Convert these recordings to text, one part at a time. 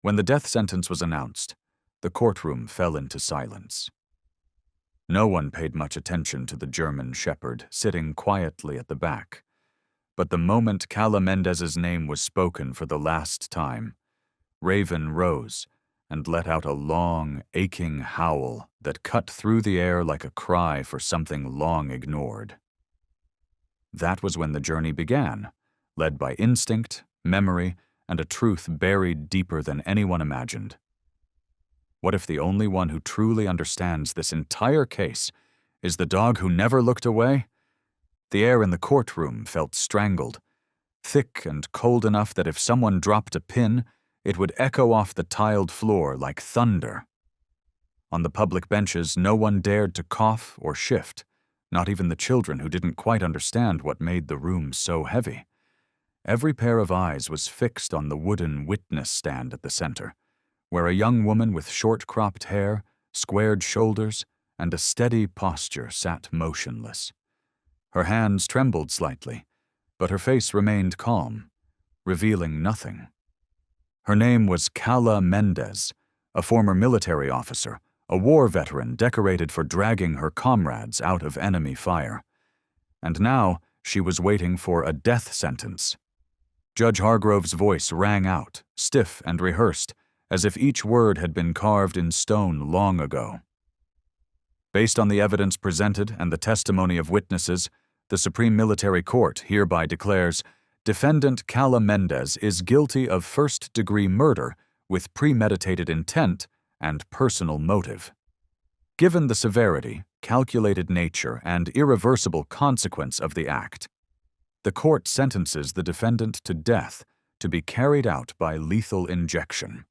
When the death sentence was announced, the courtroom fell into silence. No one paid much attention to the German shepherd sitting quietly at the back. But the moment Cala Mendez's name was spoken for the last time, Raven rose and let out a long, aching howl that cut through the air like a cry for something long ignored. That was when the journey began, led by instinct, memory, and a truth buried deeper than anyone imagined. What if the only one who truly understands this entire case is the dog who never looked away? The air in the courtroom felt strangled, thick and cold enough that if someone dropped a pin, it would echo off the tiled floor like thunder. On the public benches, no one dared to cough or shift, not even the children who didn't quite understand what made the room so heavy. Every pair of eyes was fixed on the wooden witness stand at the center, where a young woman with short-cropped hair, squared shoulders, and a steady posture sat motionless. Her hands trembled slightly, but her face remained calm, revealing nothing. Her name was Cala Mendez, a former military officer, a war veteran decorated for dragging her comrades out of enemy fire. And now she was waiting for a death sentence. Judge Hargrove's voice rang out, stiff and rehearsed, as if each word had been carved in stone long ago. Based on the evidence presented and the testimony of witnesses, the Supreme Military Court hereby declares Defendant Cala Mendez is guilty of first-degree murder with premeditated intent and personal motive. Given the severity, calculated nature, and irreversible consequence of the act, the court sentences the defendant to death to be carried out by lethal injection.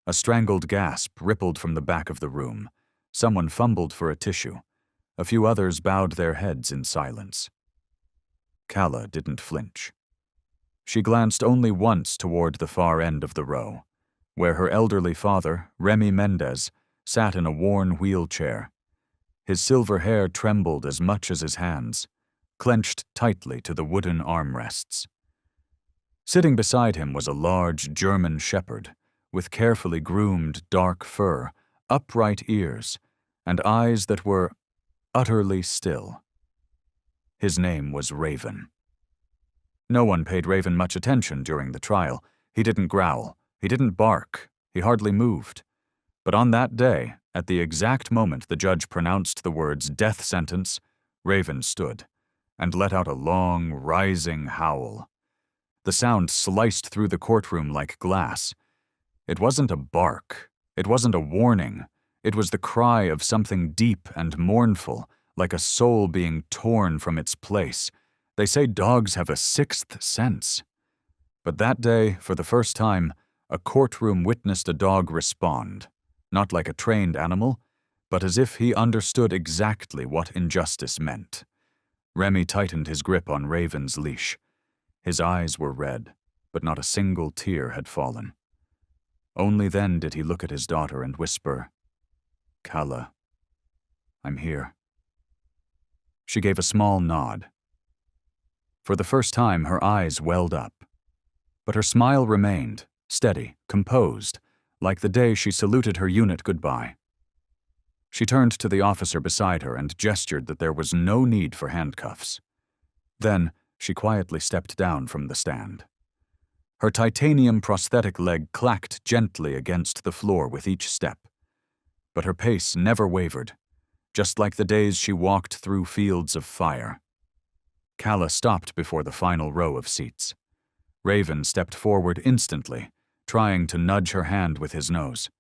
A strangled gasp rippled from the back of the room. Someone fumbled for a tissue. A few others bowed their heads in silence. Cala didn't flinch. She glanced only once toward the far end of the row, where her elderly father, Remy Mendez, sat in a worn wheelchair. His silver hair trembled as much as his hands, clenched tightly to the wooden armrests. Sitting beside him was a large German shepherd, with carefully groomed dark fur, upright ears, and eyes that were utterly still. His name was Raven. No one paid Raven much attention during the trial. He didn't growl. He didn't bark. He hardly moved. But on that day, at the exact moment the judge pronounced the words death sentence, Raven stood and let out a long, rising howl. The sound sliced through the courtroom like glass. It wasn't a bark. It wasn't a warning. It was the cry of something deep and mournful, like a soul being torn from its place. They say dogs have a sixth sense. But that day, for the first time, a courtroom witnessed a dog respond, not like a trained animal, but as if he understood exactly what injustice meant. Remy tightened his grip on Raven's leash. His eyes were red, but not a single tear had fallen. Only then did he look at his daughter and whisper, "Cala, I'm here." She gave a small nod. For the first time, her eyes welled up. But her smile remained, steady, composed, like the day she saluted her unit goodbye. She turned to the officer beside her and gestured that there was no need for handcuffs. Then, she quietly stepped down from the stand. Her titanium prosthetic leg clacked gently against the floor with each step. But her pace never wavered, just like the days she walked through fields of fire. Cala stopped before the final row of seats. Raven stepped forward instantly, trying to nudge her hand with his nose.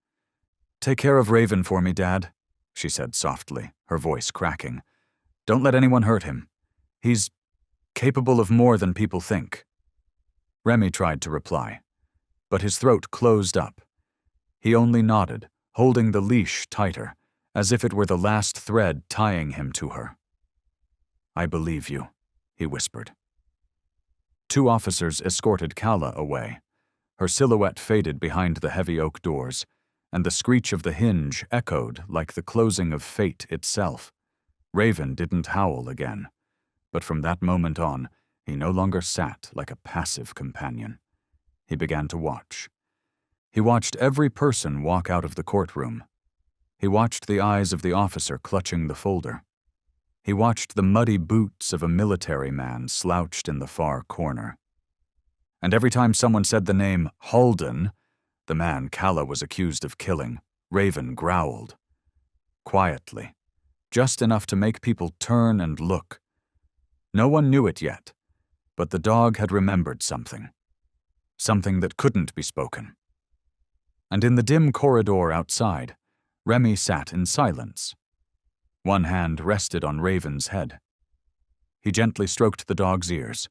"Take care of Raven for me, Dad," she said softly, her voice cracking. "Don't let anyone hurt him. He's capable of more than people think." Remy tried to reply, but his throat closed up. He only nodded, holding the leash tighter, as if it were the last thread tying him to her. "I believe you," he whispered. Two officers escorted Cala away. Her silhouette faded behind the heavy oak doors, and the screech of the hinge echoed like the closing of fate itself. Raven didn't howl again, but from that moment on, he no longer sat like a passive companion. He began to watch. He watched every person walk out of the courtroom. He watched the eyes of the officer clutching the folder. He watched the muddy boots of a military man slouched in the far corner. And every time someone said the name Halden, the man Calla was accused of killing, Raven growled. Quietly, just enough to make people turn and look. No one knew it yet, but the dog had remembered something. Something that couldn't be spoken. And in the dim corridor outside, Remy sat in silence. One hand rested on Raven's head. He gently stroked the dog's ears.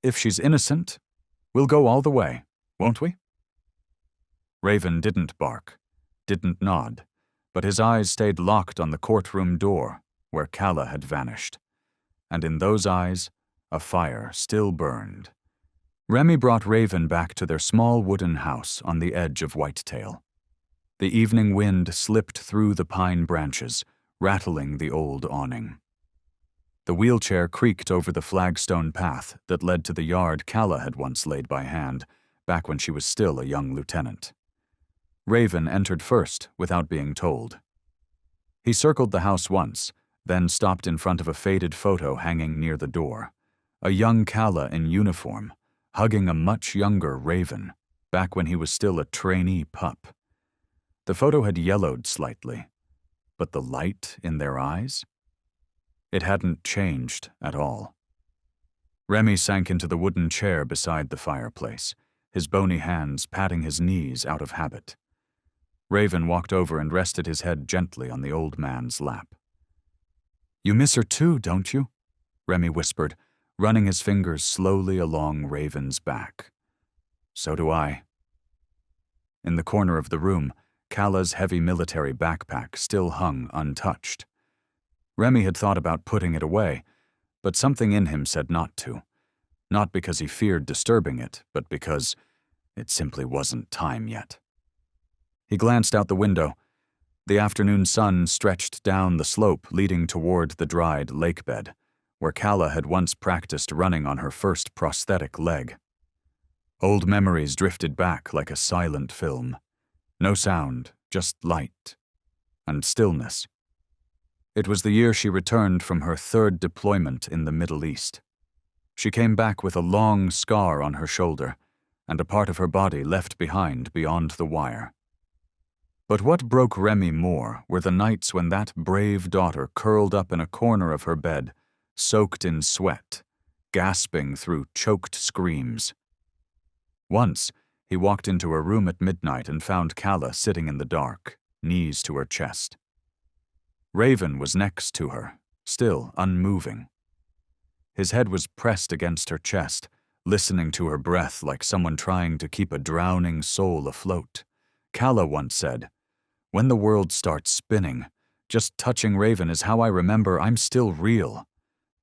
"If she's innocent, we'll go all the way, won't we?" Raven didn't bark, didn't nod, but his eyes stayed locked on the courtroom door where Calla had vanished. And in those eyes, a fire still burned. Remy brought Raven back to their small wooden house on the edge of Whitetail. The evening wind slipped through the pine branches, rattling the old awning. The wheelchair creaked over the flagstone path that led to the yard Calla had once laid by hand, back when she was still a young lieutenant. Raven entered first without being told. He circled the house once, then stopped in front of a faded photo hanging near the door. A young Calla in uniform, hugging a much younger Raven, back when he was still a trainee pup. The photo had yellowed slightly, but the light in their eyes? It hadn't changed at all. Remy sank into the wooden chair beside the fireplace, his bony hands patting his knees out of habit. Raven walked over and rested his head gently on the old man's lap. "You miss her too, don't you?" Remy whispered, running his fingers slowly along Raven's back. "So do I." In the corner of the room, Calla's heavy military backpack still hung untouched. Remy had thought about putting it away, but something in him said not to. Not because he feared disturbing it, but because it simply wasn't time yet. He glanced out the window. The afternoon sun stretched down the slope leading toward the dried lake bed, where Calla had once practiced running on her first prosthetic leg. Old memories drifted back like a silent film. No sound, just light and stillness. It was the year she returned from her third deployment in the Middle East. She came back with a long scar on her shoulder and a part of her body left behind beyond the wire. But what broke Remy more were the nights when that brave daughter curled up in a corner of her bed, soaked in sweat, gasping through choked screams. Once, he walked into her room at midnight and found Calla sitting in the dark, knees to her chest. Raven was next to her, still unmoving. His head was pressed against her chest, listening to her breath like someone trying to keep a drowning soul afloat. Calla once said, "When the world starts spinning, just touching Raven is how I remember I'm still real."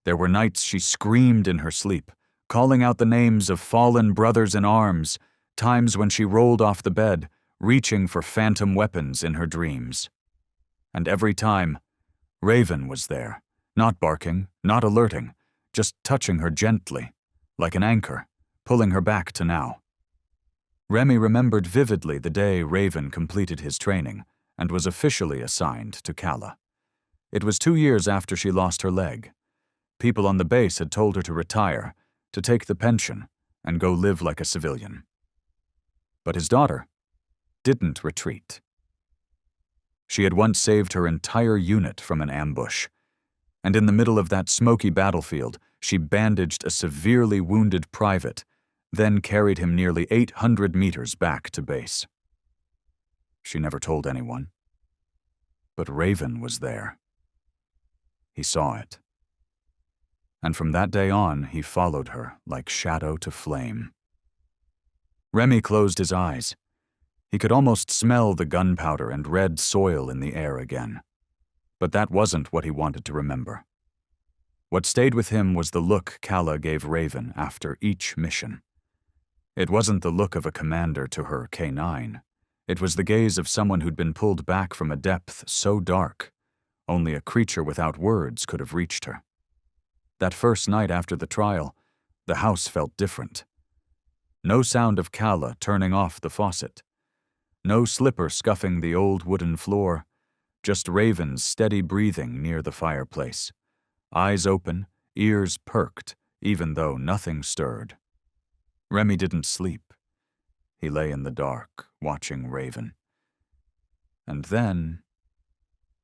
There were nights she screamed in her sleep, calling out the names of fallen brothers in arms, times when she rolled off the bed, reaching for phantom weapons in her dreams. And every time, Raven was there, not barking, not alerting, just touching her gently, like an anchor, pulling her back to now. Remy remembered vividly the day Raven completed his training and was officially assigned to Calla. It was 2 years after she lost her leg. People on the base had told her to retire, to take the pension, and go live like a civilian. But his daughter didn't retreat. She had once saved her entire unit from an ambush, and in the middle of that smoky battlefield, she bandaged a severely wounded private, then carried him nearly 800 meters back to base. She never told anyone. But Raven was there. He saw it. And from that day on, he followed her like shadow to flame. Remy closed his eyes. He could almost smell the gunpowder and red soil in the air again. But that wasn't what he wanted to remember. What stayed with him was the look Calla gave Raven after each mission. It wasn't the look of a commander to her K9. It was the gaze of someone who'd been pulled back from a depth so dark, only a creature without words could have reached her. That first night after the trial, the house felt different. No sound of Calla turning off the faucet. No slipper scuffing the old wooden floor, just Raven's steady breathing near the fireplace. Eyes open, ears perked, even though nothing stirred. Remy didn't sleep. He lay in the dark, watching Raven. And then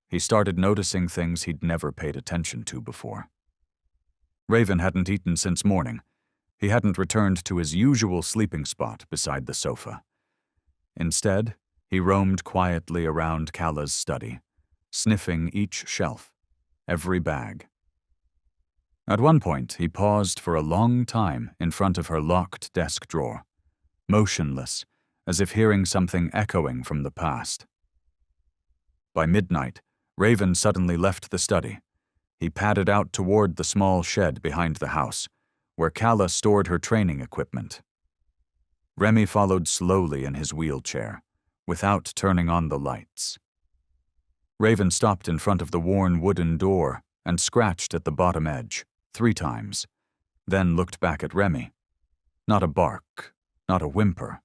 he started noticing things he'd never paid attention to before. Raven hadn't eaten since morning. He hadn't returned to his usual sleeping spot beside the sofa. Instead, he roamed quietly around Calla's study, sniffing each shelf, every bag. At one point, he paused for a long time in front of her locked desk drawer, motionless, as if hearing something echoing from the past. By midnight, Raven suddenly left the study. He padded out toward the small shed behind the house, where Calla stored her training equipment. Remy followed slowly in his wheelchair, without turning on the lights. Raven stopped in front of the worn wooden door and scratched at the bottom edge 3 times, then looked back at Remy. Not a bark, not a whimper,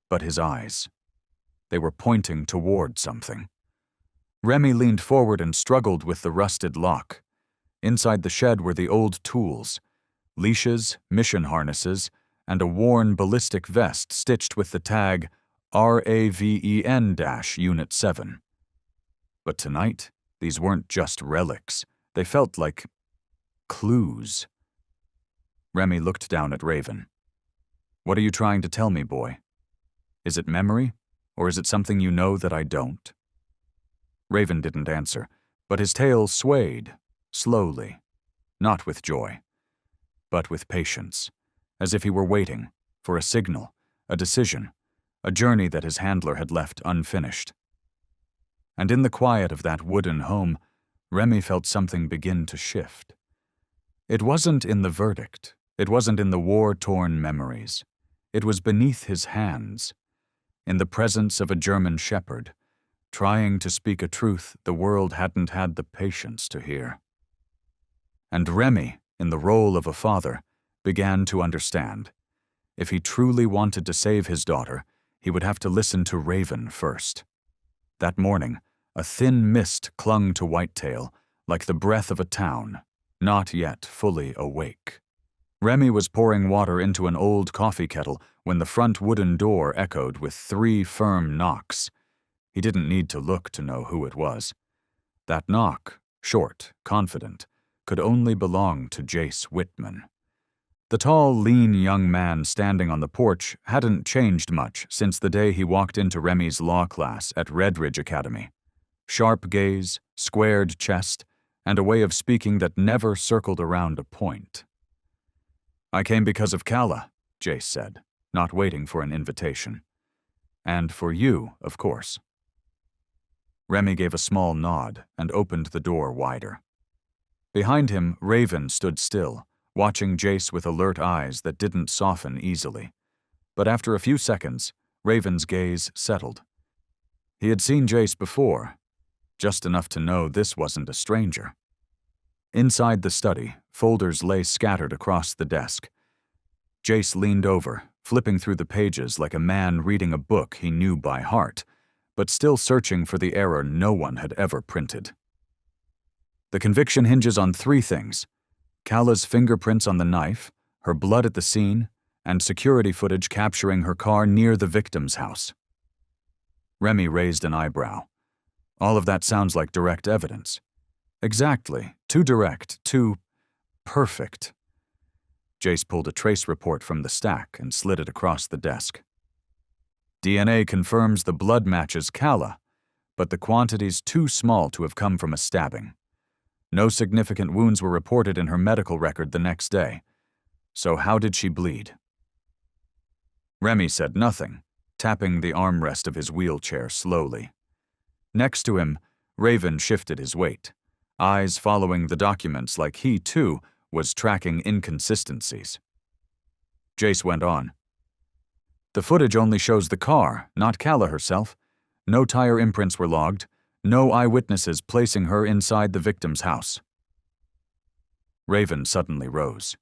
but his eyes. They were pointing toward something. Remy leaned forward and struggled with the rusted lock. Inside the shed were the old tools, leashes, mission harnesses, and a worn ballistic vest stitched with the tag RAVEN-Unit 7. But tonight, these weren't just relics. They felt like clues. Remy looked down at Raven. "What are you trying to tell me, boy? Is it memory, or is it something you know that I don't?" Raven didn't answer, but his tail swayed, slowly, not with joy, but with patience, as if he were waiting for a signal, a decision, a journey that his handler had left unfinished. And in the quiet of that wooden home, Remy felt something begin to shift. It wasn't in the verdict. It wasn't in the war-torn memories. It was beneath his hands, in the presence of a German shepherd, trying to speak a truth the world hadn't had the patience to hear. And Remy, in the role of a father, began to understand. If he truly wanted to save his daughter, he would have to listen to Raven first. That morning, a thin mist clung to Whitetail, like the breath of a town, not yet fully awake. Remy was pouring water into an old coffee kettle when the front wooden door echoed with 3 firm knocks. He didn't need to look to know who it was. That knock, short, confident, could only belong to Jace Whitman. The tall, lean young man standing on the porch hadn't changed much since the day he walked into Remy's law class at Redridge Academy. Sharp gaze, squared chest, and a way of speaking that never circled around a point. "I came because of Calla," Jace said, not waiting for an invitation. "And for you, of course." Remy gave a small nod and opened the door wider. Behind him, Raven stood still, watching Jace with alert eyes that didn't soften easily. But after a few seconds, Raven's gaze settled. He had seen Jace before, just enough to know this wasn't a stranger. Inside the study, folders lay scattered across the desk. Jace leaned over, flipping through the pages like a man reading a book he knew by heart, but still searching for the error no one had ever printed. The conviction hinges on 3 things: Calla's fingerprints on the knife, her blood at the scene, and security footage capturing her car near the victim's house. Remy raised an eyebrow. All of that sounds like direct evidence. Exactly. Too direct, too perfect. Jace pulled a trace report from the stack and slid it across the desk. DNA confirms the blood matches Calla, but the quantity's too small to have come from a stabbing. No significant wounds were reported in her medical record the next day. So how did she bleed? Remy said nothing, tapping the armrest of his wheelchair slowly. Next to him, Raven shifted his weight, eyes following the documents like he, too, was tracking inconsistencies. Jace went on. "The footage only shows the car, not Calla herself. No tire imprints were logged. No eyewitnesses placing her inside the victim's house." Raven suddenly rose.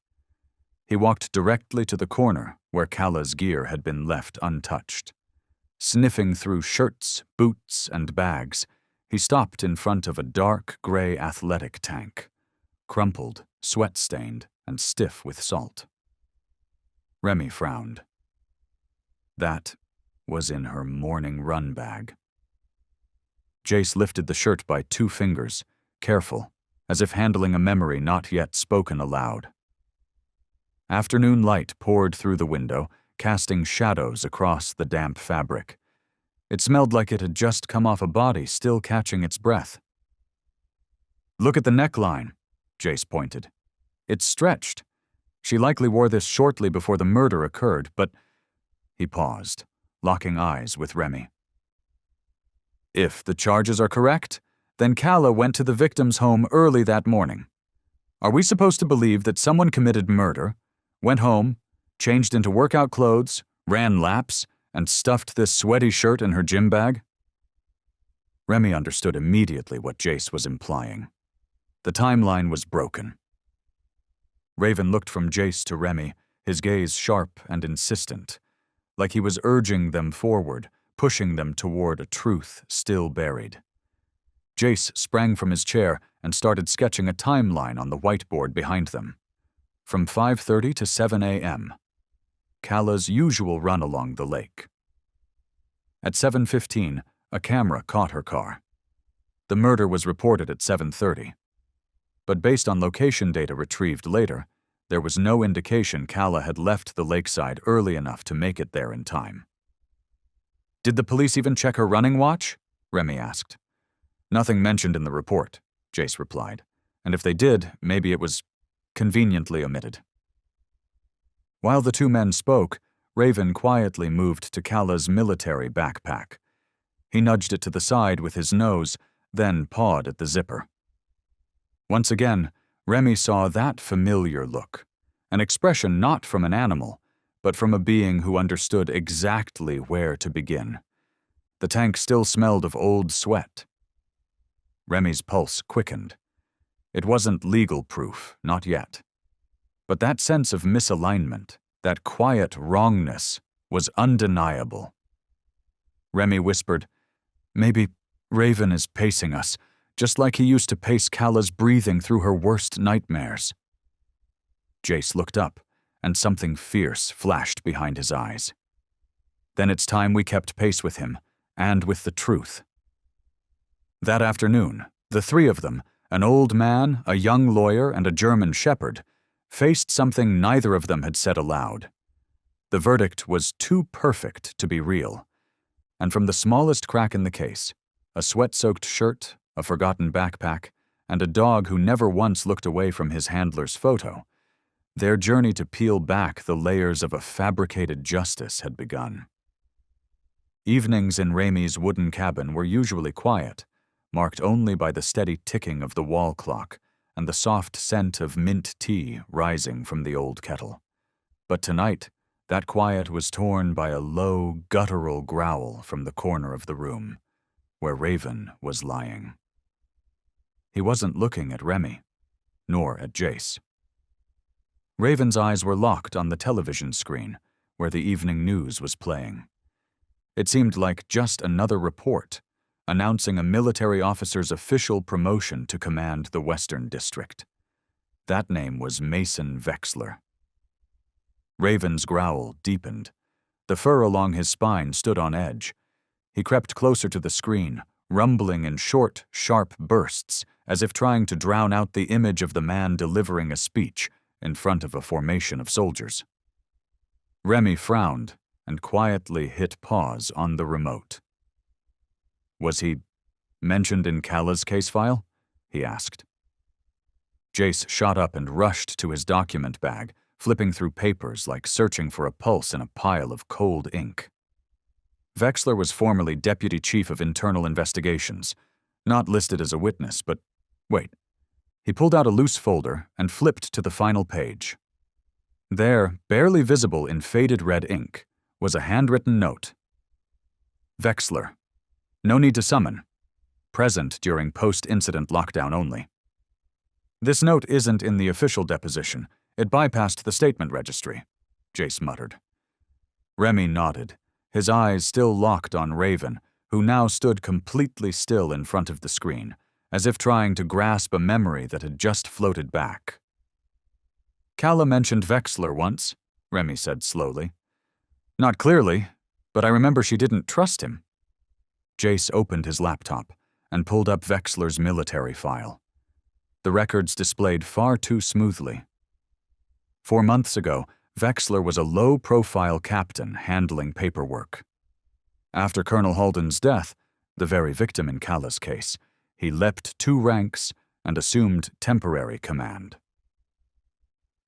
He walked directly to the corner where Calla's gear had been left untouched. Sniffing through shirts, boots, and bags, he stopped in front of a dark gray athletic tank, crumpled, sweat-stained, and stiff with salt. Remy frowned. That was in her morning run bag. Jace lifted the shirt by 2 fingers, careful, as if handling a memory not yet spoken aloud. Afternoon light poured through the window, casting shadows across the damp fabric. It smelled like it had just come off a body still catching its breath. "Look at the neckline," Jace pointed. "It's stretched. She likely wore this shortly before the murder occurred, but—" He paused, locking eyes with Remy. "If the charges are correct, then Calla went to the victim's home early that morning. Are we supposed to believe that someone committed murder, went home, changed into workout clothes, ran laps, and stuffed this sweaty shirt in her gym bag?" Remy understood immediately what Jace was implying. The timeline was broken. Raven looked from Jace to Remy, his gaze sharp and insistent, like he was urging them forward, pushing them toward a truth still buried. Jace sprang from his chair and started sketching a timeline on the whiteboard behind them. From 5:30 to 7 a.m. Calla's usual run along the lake. At 7:15, a camera caught her car. The murder was reported at 7:30. But based on location data retrieved later, there was no indication Calla had left the lakeside early enough to make it there in time. "Did the police even check her running watch?" Remy asked. "Nothing mentioned in the report," Jace replied, "and if they did, maybe it was conveniently omitted." While the 2 men spoke, Raven quietly moved to Calla's military backpack. He nudged it to the side with his nose, then pawed at the zipper. Once again, Remy saw that familiar look, an expression not from an animal, but from a being who understood exactly where to begin. The tank still smelled of old sweat. Remy's pulse quickened. It wasn't legal proof, not yet. But that sense of misalignment, that quiet wrongness, was undeniable. Remy whispered, "Maybe Raven is pacing us, just like he used to pace Calla's breathing through her worst nightmares." Jace looked up, and something fierce flashed behind his eyes. "Then it's time we kept pace with him, and with the truth." That afternoon, the 3 of them, an old man, a young lawyer, and a German shepherd, faced something neither of them had said aloud. The verdict was too perfect to be real, and from the smallest crack in the case, a sweat-soaked shirt, a forgotten backpack, and a dog who never once looked away from his handler's photo, their journey to peel back the layers of a fabricated justice had begun. Evenings in Remy's wooden cabin were usually quiet, marked only by the steady ticking of the wall clock and the soft scent of mint tea rising from the old kettle. But tonight, that quiet was torn by a low, guttural growl from the corner of the room, where Raven was lying. He wasn't looking at Remy, nor at Jace. Raven's eyes were locked on the television screen, where the evening news was playing. It seemed like just another report, announcing a military officer's official promotion to command the Western District. That name was Mason Vexler. Raven's growl deepened. The fur along his spine stood on edge. He crept closer to the screen, rumbling in short, sharp bursts, as if trying to drown out the image of the man delivering a speech in front of a formation of soldiers. Remy frowned and quietly hit pause on the remote. "Was he mentioned in Calla's case file?" he asked. Jace shot up and rushed to his document bag, flipping through papers like searching for a pulse in a pile of cold ink. Vexler was formerly Deputy Chief of Internal Investigations, not listed as a witness, but wait. He pulled out a loose folder and flipped to the final page. There, barely visible in faded red ink, was a handwritten note. "Vexler. No need to summon. Present during post-incident lockdown only." "This note isn't in the official deposition. It bypassed the statement registry," Jace muttered. Remy nodded, his eyes still locked on Raven, who now stood completely still in front of the screen, as if trying to grasp a memory that had just floated back. "Calla mentioned Vexler once," Remy said slowly. "Not clearly, but I remember she didn't trust him." Jace opened his laptop and pulled up Vexler's military file. The records displayed far too smoothly. 4 months ago, Vexler was a low-profile captain handling paperwork. After Colonel Halden's death, the very victim in Calla's case, he leapt 2 ranks and assumed temporary command.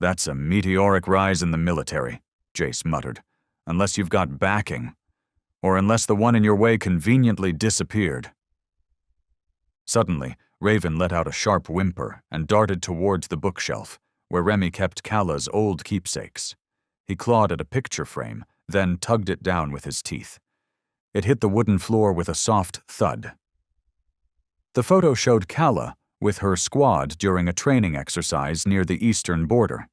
"That's a meteoric rise in the military," Jace muttered, "unless you've got backing, or unless the one in your way conveniently disappeared." Suddenly, Raven let out a sharp whimper and darted towards the bookshelf, where Remy kept Calla's old keepsakes. He clawed at a picture frame, then tugged it down with his teeth. It hit the wooden floor with a soft thud. The photo showed Calla with her squad during a training exercise near the eastern border.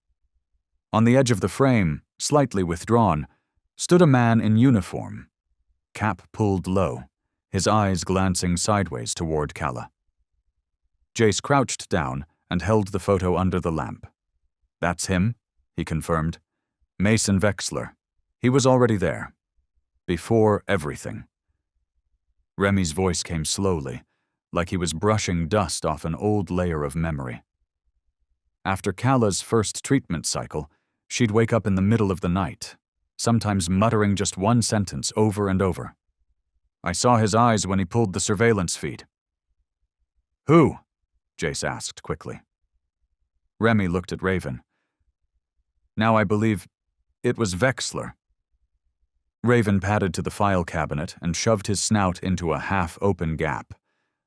On the edge of the frame, slightly withdrawn, stood a man in uniform, cap pulled low, his eyes glancing sideways toward Calla. Jace crouched down and held the photo under the lamp. "That's him," he confirmed. "Mason Vexler. He was already there. Before everything." Remy's voice came slowly, like he was brushing dust off an old layer of memory. After Calla's first treatment cycle, she'd wake up in the middle of the night, sometimes muttering just one sentence over and over. "I saw his eyes when he pulled the surveillance feed." "Who?" Jace asked quickly. Remy looked at Raven. "Now I believe it was Vexler." Raven padded to the file cabinet and shoved his snout into a half-open gap,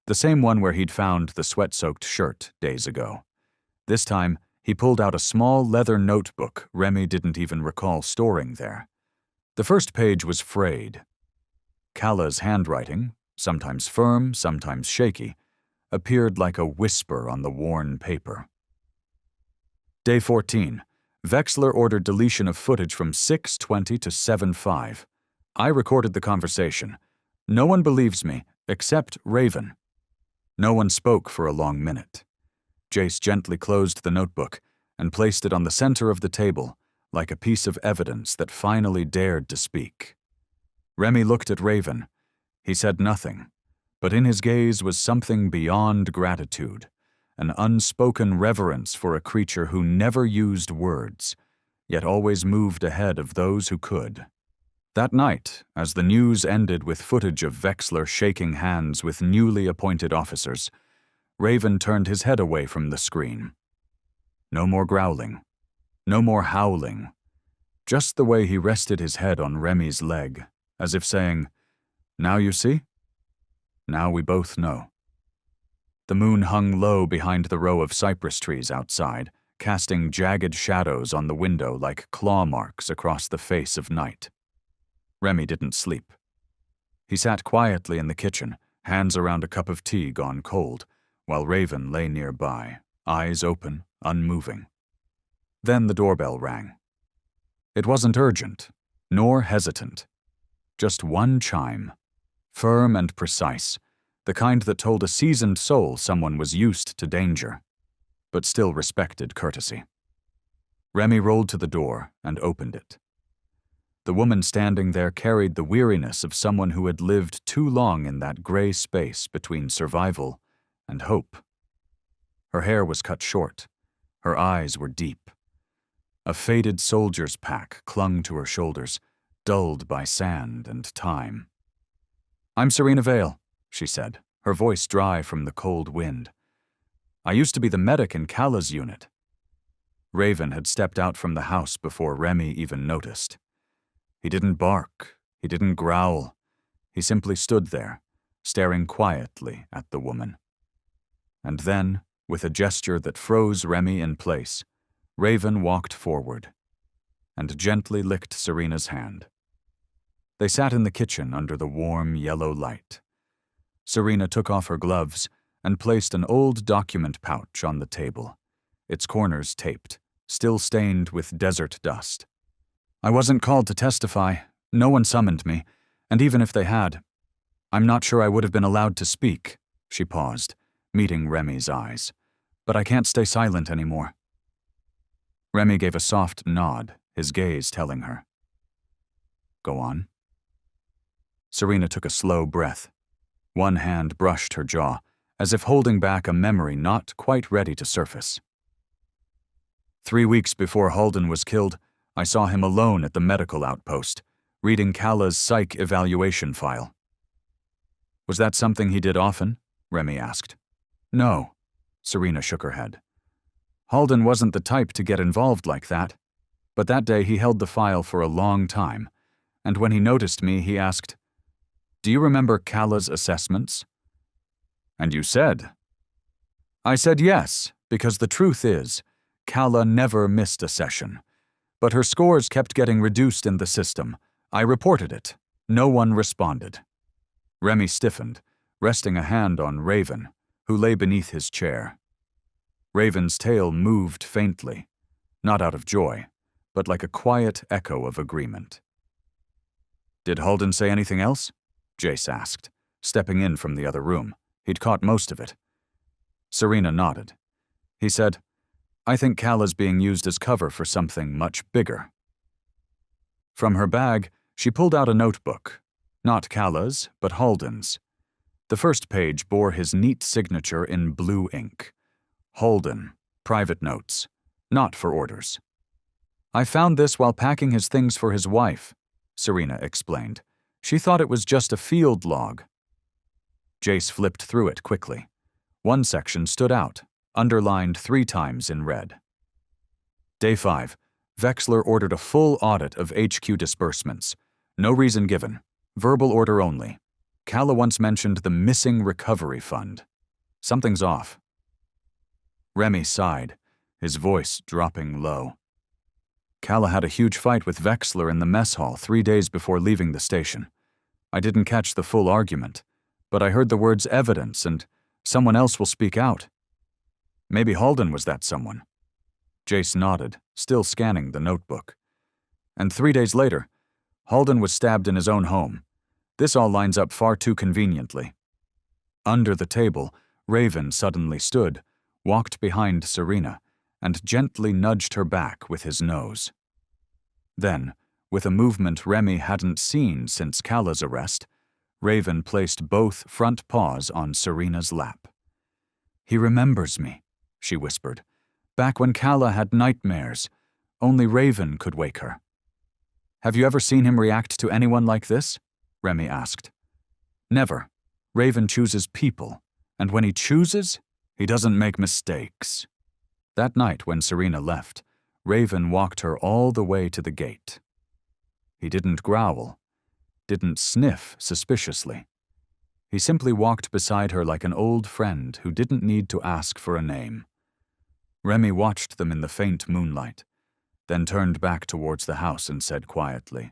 the same one where he'd found the sweat-soaked shirt days ago. This time, he pulled out a small leather notebook Remy didn't even recall storing there. The first page was frayed. Calla's handwriting, sometimes firm, sometimes shaky, appeared like a whisper on the worn paper. Day 14. Vexler ordered deletion of footage from 6:20 to 7:05. I recorded the conversation. No one believes me, except Raven. No one spoke for a long minute. Jace gently closed the notebook and placed it on the center of the table, like a piece of evidence that finally dared to speak. Remy looked at Raven. He said nothing, but in his gaze was something beyond gratitude, an unspoken reverence for a creature who never used words, yet always moved ahead of those who could. That night, as the news ended with footage of Vexler shaking hands with newly appointed officers, Raven turned his head away from the screen. No more growling, no more howling, just the way he rested his head on Remy's leg, as if saying, "Now you see? Now we both know." The moon hung low behind the row of cypress trees outside, casting jagged shadows on the window like claw marks across the face of night. Remy didn't sleep. He sat quietly in the kitchen, hands around a cup of tea gone cold, while Raven lay nearby, eyes open, unmoving. Then the doorbell rang. It wasn't urgent, nor hesitant. Just one chime, firm and precise, the kind that told a seasoned soul someone was used to danger, but still respected courtesy. Remy rolled to the door and opened it. The woman standing there carried the weariness of someone who had lived too long in that gray space between survival and hope. Her hair was cut short. Her eyes were deep. A faded soldier's pack clung to her shoulders, dulled by sand and time. "I'm Serena Vale," she said, her voice dry from the cold wind. "I used to be the medic in Calla's unit." Raven had stepped out from the house before Remy even noticed. He didn't bark, he didn't growl. He simply stood there, staring quietly at the woman. And then, with a gesture that froze Remy in place, Raven walked forward and gently licked Serena's hand. They sat in the kitchen under the warm yellow light. Serena took off her gloves and placed an old document pouch on the table, its corners taped, still stained with desert dust. "I wasn't called to testify. No one summoned me. And even if they had, I'm not sure I would have been allowed to speak. She paused, meeting Remy's eyes. But I can't stay silent anymore. Remy gave a soft nod, his gaze telling her. Go on. Serena took a slow breath. One hand brushed her jaw, as if holding back a memory not quite ready to surface. 3 weeks before Halden was killed, I saw him alone at the medical outpost, reading Kalla's psych evaluation file. Was that something he did often? Remy asked. No, Serena shook her head. Halden wasn't the type to get involved like that, but that day he held the file for a long time, and when he noticed me, he asked, Do you remember Kalla's assessments? And you said? I said yes, because the truth is, Kalla never missed a session. But her scores kept getting reduced in the system. I reported it. No one responded. Remy stiffened, resting a hand on Raven, who lay beneath his chair. Raven's tail moved faintly, not out of joy, but like a quiet echo of agreement. Did Halden say anything else? Jace asked, stepping in from the other room. He'd caught most of it. Serena nodded. He said, I think Kalla's being used as cover for something much bigger. From her bag, she pulled out a notebook. Not Kalla's, but Halden's. The first page bore his neat signature in blue ink. Halden, private notes, not for orders. I found this while packing his things for his wife, Serena explained. She thought it was just a field log. Jace flipped through it quickly. One section stood out, underlined 3 times in red. Day 5, Vexler ordered a full audit of HQ disbursements. No reason given. Verbal order only. Kalla once mentioned the missing recovery fund. Something's off. Remy sighed, his voice dropping low. Kalla had a huge fight with Vexler in the mess hall 3 days before leaving the station. I didn't catch the full argument, but I heard the words evidence and someone else will speak out. Maybe Halden was that someone. Jace nodded, still scanning the notebook. And 3 days later, Halden was stabbed in his own home. This all lines up far too conveniently. Under the table, Raven suddenly stood, walked behind Serena, and gently nudged her back with his nose. Then, with a movement Remy hadn't seen since Kalla's arrest, Raven placed both front paws on Serena's lap. He remembers me, she whispered. Back when Kalla had nightmares, only Raven could wake her. Have you ever seen him react to anyone like this? Remy asked. Never. Raven chooses people, and when he chooses, he doesn't make mistakes. That night when Serena left, Raven walked her all the way to the gate. He didn't growl, didn't sniff suspiciously. He simply walked beside her like an old friend who didn't need to ask for a name. Remy watched them in the faint moonlight, then turned back towards the house and said quietly,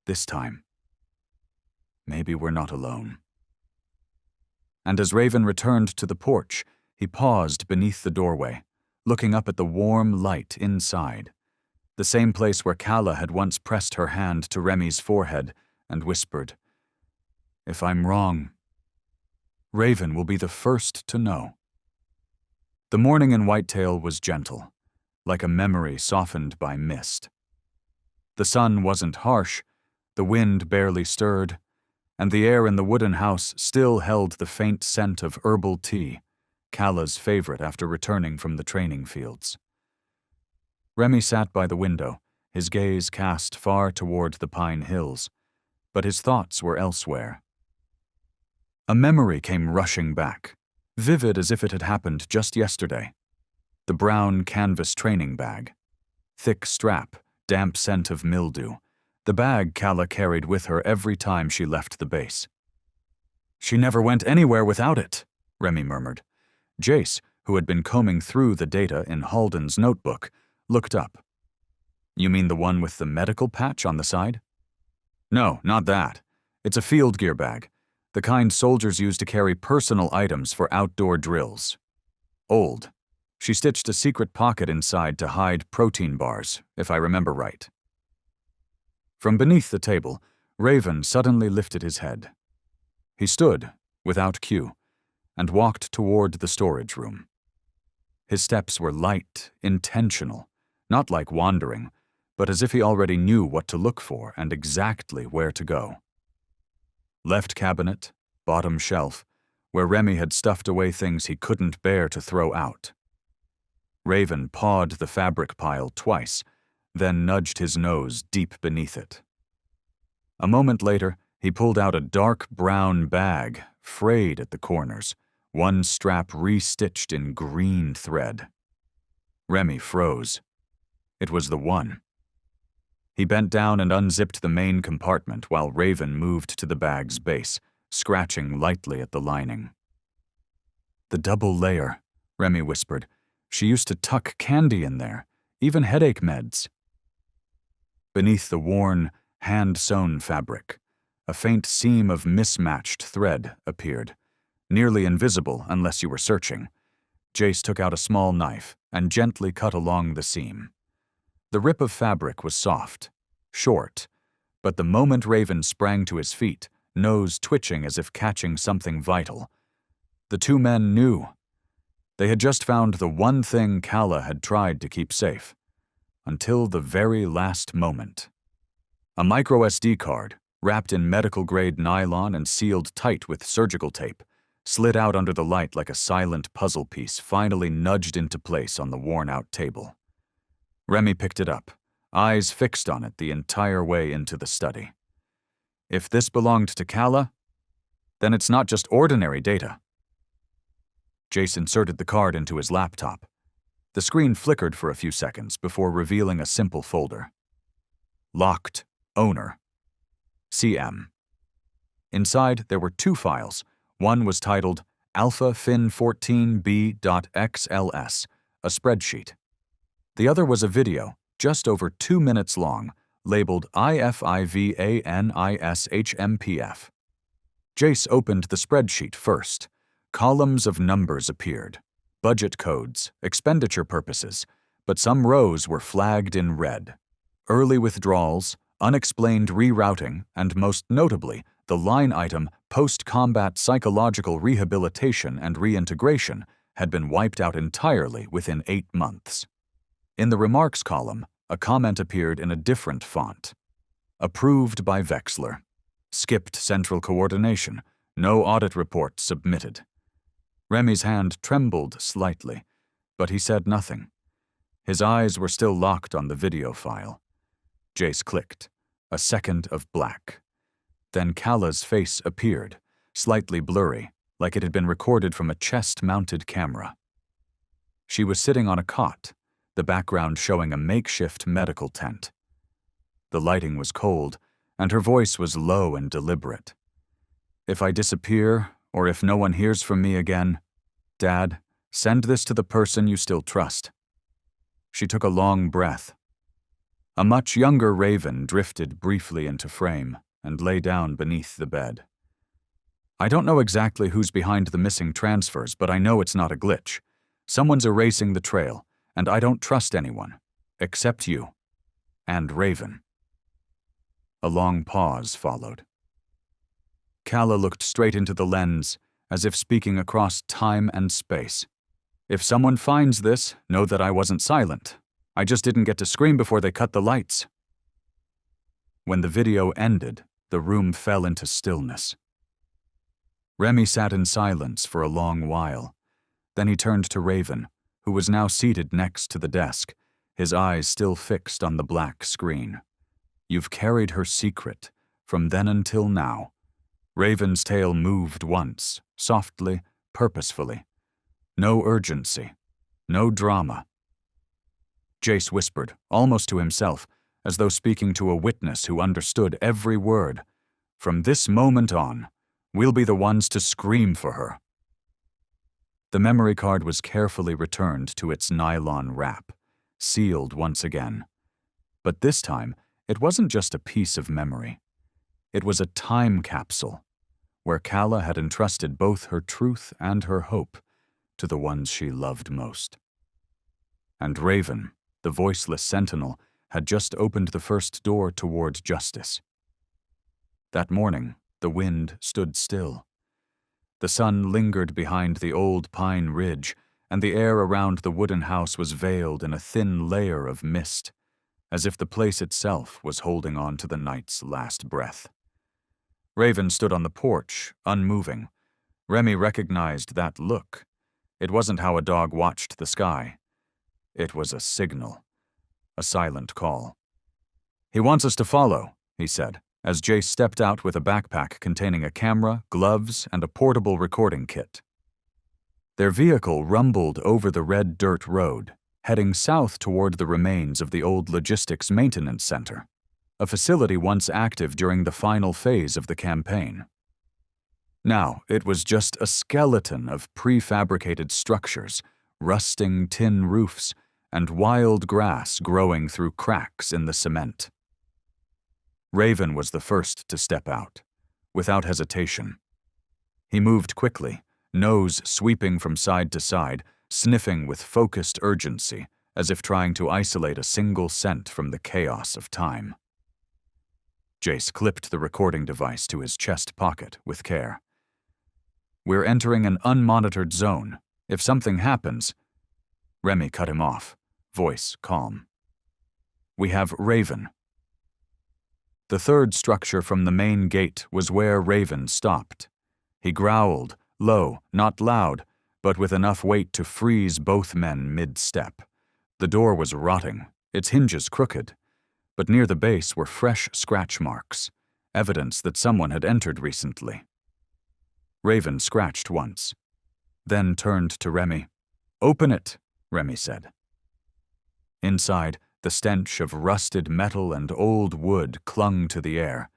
This time, maybe we're not alone. And as Raven returned to the porch, he paused beneath the doorway, looking up at the warm light inside, the same place where Kalla had once pressed her hand to Remy's forehead and whispered, If I'm wrong, Raven will be the first to know. The morning in Whitetail was gentle, like a memory softened by mist. The sun wasn't harsh, the wind barely stirred, and the air in the wooden house still held the faint scent of herbal tea, Kalla's favorite after returning from the training fields. Remy sat by the window, his gaze cast far toward the pine hills, but his thoughts were elsewhere. A memory came rushing back, vivid as if it had happened just yesterday. The brown canvas training bag. Thick strap, damp scent of mildew. The bag Kalla carried with her every time she left the base. She never went anywhere without it, Remy murmured. Jace, who had been combing through the data in Halden's notebook, looked up. You mean the one with the medical patch on the side? No, not that. It's a field gear bag, the kind soldiers use to carry personal items for outdoor drills. Old. She stitched a secret pocket inside to hide protein bars, if I remember right. From beneath the table, Raven suddenly lifted his head. He stood, without cue, and walked toward the storage room. His steps were light, intentional, not like wandering, but as if he already knew what to look for and exactly where to go. Left cabinet, bottom shelf, where Remy had stuffed away things he couldn't bear to throw out. Raven pawed the fabric pile twice, then nudged his nose deep beneath it. A moment later, he pulled out a dark brown bag, frayed at the corners, one strap re-stitched in green thread. Remy froze. It was the one. He bent down and unzipped the main compartment while Raven moved to the bag's base, scratching lightly at the lining. "The double layer," Remy whispered. "She used to tuck candy in there, even headache meds." Beneath the worn, hand-sewn fabric, a faint seam of mismatched thread appeared, nearly invisible unless you were searching. Jace took out a small knife and gently cut along the seam. The rip of fabric was soft, short, but the moment Raven sprang to his feet, nose twitching as if catching something vital, the two men knew. They had just found the one thing Calla had tried to keep safe, until the very last moment. A micro SD card, wrapped in medical-grade nylon and sealed tight with surgical tape, slid out under the light like a silent puzzle piece finally nudged into place on the worn-out table. Remy picked it up, eyes fixed on it the entire way into the study. If this belonged to Calla, then it's not just ordinary data. Jace inserted the card into his laptop. The screen flickered for a few seconds before revealing a simple folder. Locked. Owner. CM. Inside, there were two files. One was titled Alpha Fin 14B.XLS, a spreadsheet. The other was a video, just over 2 minutes long, labeled IFIVANISHMPF. Jace opened the spreadsheet first. Columns of numbers appeared. Budget codes, expenditure purposes, but some rows were flagged in red. Early withdrawals, unexplained rerouting, and most notably, the line item post-combat psychological rehabilitation and reintegration had been wiped out entirely within 8 months. In the remarks column, a comment appeared in a different font. Approved by Vexler. Skipped central coordination. No audit report submitted. Remy's hand trembled slightly, but he said nothing. His eyes were still locked on the video file. Jace clicked. A second of black. Then Calla's face appeared, slightly blurry, like it had been recorded from a chest-mounted camera. She was sitting on a cot, the background showing a makeshift medical tent. The lighting was cold, and her voice was low and deliberate. "If I disappear, or if no one hears from me again, Dad, send this to the person you still trust." She took a long breath. A much younger Raven drifted briefly into frame and lay down beneath the bed. "I don't know exactly who's behind the missing transfers, but I know it's not a glitch. Someone's erasing the trail, and I don't trust anyone, except you, and Raven." A long pause followed. Calla looked straight into the lens, as if speaking across time and space. "If someone finds this, know that I wasn't silent. I just didn't get to scream before they cut the lights." When the video ended, the room fell into stillness. Remy sat in silence for a long while. Then he turned to Raven, who was now seated next to the desk, his eyes still fixed on the black screen. "You've carried her secret, from then until now." Raven's tail moved once, softly, purposefully. No urgency, no drama. Jace whispered, almost to himself, as though speaking to a witness who understood every word. "From this moment on, we'll be the ones to scream for her." The memory card was carefully returned to its nylon wrap, sealed once again. But this time, it wasn't just a piece of memory. It was a time capsule, where Calla had entrusted both her truth and her hope to the ones she loved most. And Raven, the voiceless sentinel, had just opened the first door toward justice. That morning, the wind stood still. The sun lingered behind the old pine ridge, and the air around the wooden house was veiled in a thin layer of mist, as if the place itself was holding on to the night's last breath. Raven stood on the porch, unmoving. Remy recognized that look. It wasn't how a dog watched the sky. It was a signal, a silent call. "He wants us to follow," he said, as Jace stepped out with a backpack containing a camera, gloves, and a portable recording kit. Their vehicle rumbled over the red dirt road, heading south toward the remains of the old logistics maintenance center, a facility once active during the final phase of the campaign. Now, it was just a skeleton of prefabricated structures, rusting tin roofs, and wild grass growing through cracks in the cement. Raven was the first to step out, without hesitation. He moved quickly, nose sweeping from side to side, sniffing with focused urgency, as if trying to isolate a single scent from the chaos of time. Jace clipped the recording device to his chest pocket with care. "We're entering an unmonitored zone. If something happens—" Remy cut him off, voice calm. "We have Raven." The third structure from the main gate was where Raven stopped. He growled, low, not loud, but with enough weight to freeze both men mid-step. The door was rotting, its hinges crooked, but near the base were fresh scratch marks, evidence that someone had entered recently. Raven scratched once, then turned to Remy. "Open it," Remy said. Inside, the stench of rusted metal and old wood clung to the air.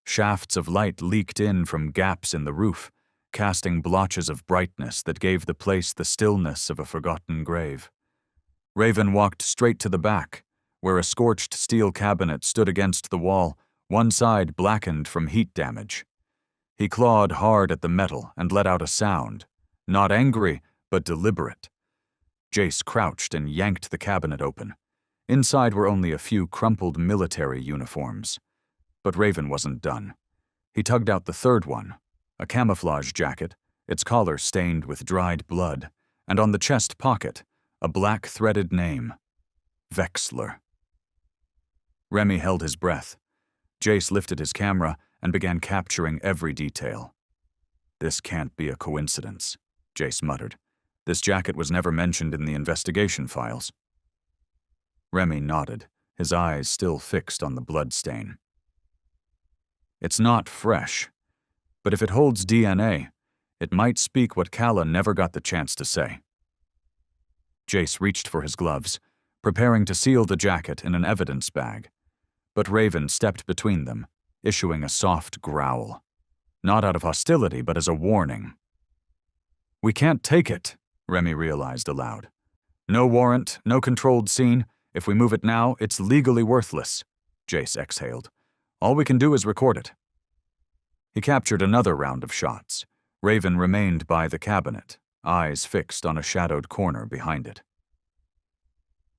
Shafts of light leaked in from gaps in the roof, casting blotches of brightness that gave the place the stillness of a forgotten grave. Raven walked straight to the back, where a scorched steel cabinet stood against the wall, one side blackened from heat damage. He clawed hard at the metal and let out a sound, not angry, but deliberate. Jace crouched and yanked the cabinet open. Inside were only a few crumpled military uniforms. But Raven wasn't done. He tugged out the third one, a camouflage jacket, its collar stained with dried blood, and on the chest pocket, a black threaded name, Vexler. Remy held his breath. Jace lifted his camera and began capturing every detail. "This can't be a coincidence," Jace muttered. "This jacket was never mentioned in the investigation files." Remy nodded, his eyes still fixed on the bloodstain. "It's not fresh, but if it holds DNA, it might speak what Kala never got the chance to say." Jace reached for his gloves, preparing to seal the jacket in an evidence bag, but Raven stepped between them, issuing a soft growl, not out of hostility but as a warning. "We can't take it," Remy realized aloud. "No warrant, no controlled scene. If we move it now, it's legally worthless," Jace exhaled. "All we can do is record it." He captured another round of shots. Raven remained by the cabinet, eyes fixed on a shadowed corner behind it.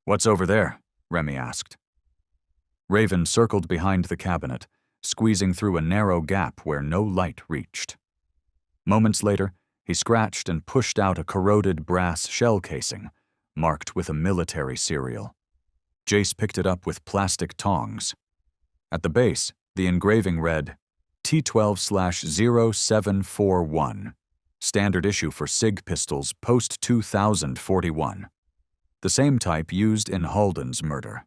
"What's over there?" Remy asked. Raven circled behind the cabinet, squeezing through a narrow gap where no light reached. Moments later, he scratched and pushed out a corroded brass shell casing, marked with a military serial. Jace picked it up with plastic tongs. At the base, the engraving read, T12/0741, standard issue for SIG pistols post-2041, the same type used in Halden's murder.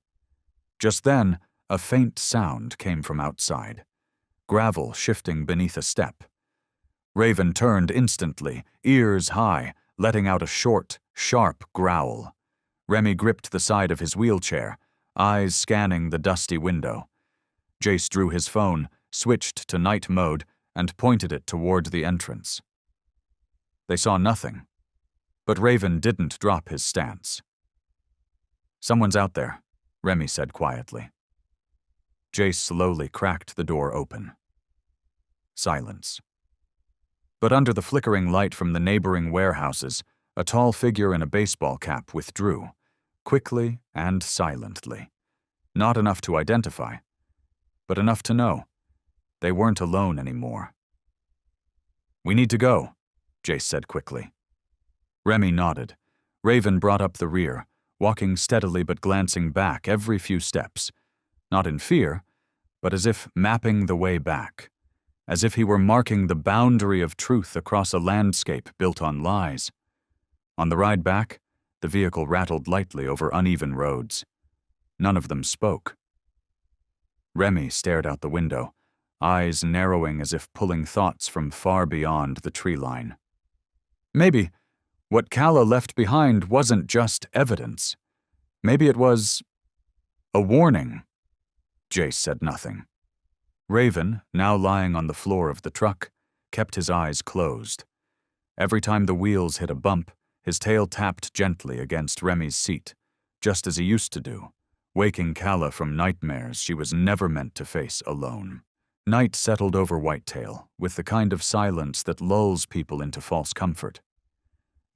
Just then, a faint sound came from outside, gravel shifting beneath a step. Raven turned instantly, ears high, letting out a short, sharp growl. Remy gripped the side of his wheelchair, eyes scanning the dusty window. Jace drew his phone, switched to night mode, and pointed it toward the entrance. They saw nothing, but Raven didn't drop his stance. "Someone's out there," Remy said quietly. Jace slowly cracked the door open. Silence. But under the flickering light from the neighboring warehouses, a tall figure in a baseball cap withdrew, quickly and silently. Not enough to identify, but enough to know. They weren't alone anymore. "We need to go," Jace said quickly. Remy nodded. Raven brought up the rear, walking steadily but glancing back every few steps, not in fear, but as if mapping the way back, as if he were marking the boundary of truth across a landscape built on lies. On the ride back, the vehicle rattled lightly over uneven roads. None of them spoke. Remy stared out the window, eyes narrowing as if pulling thoughts from far beyond the tree line. Maybe what Calla left behind wasn't just evidence. Maybe it was a warning. Jace said nothing. Raven, now lying on the floor of the truck, kept his eyes closed. Every time the wheels hit a bump, his tail tapped gently against Remy's seat, just as he used to do, waking Calla from nightmares she was never meant to face alone. Night settled over Whitetail, with the kind of silence that lulls people into false comfort.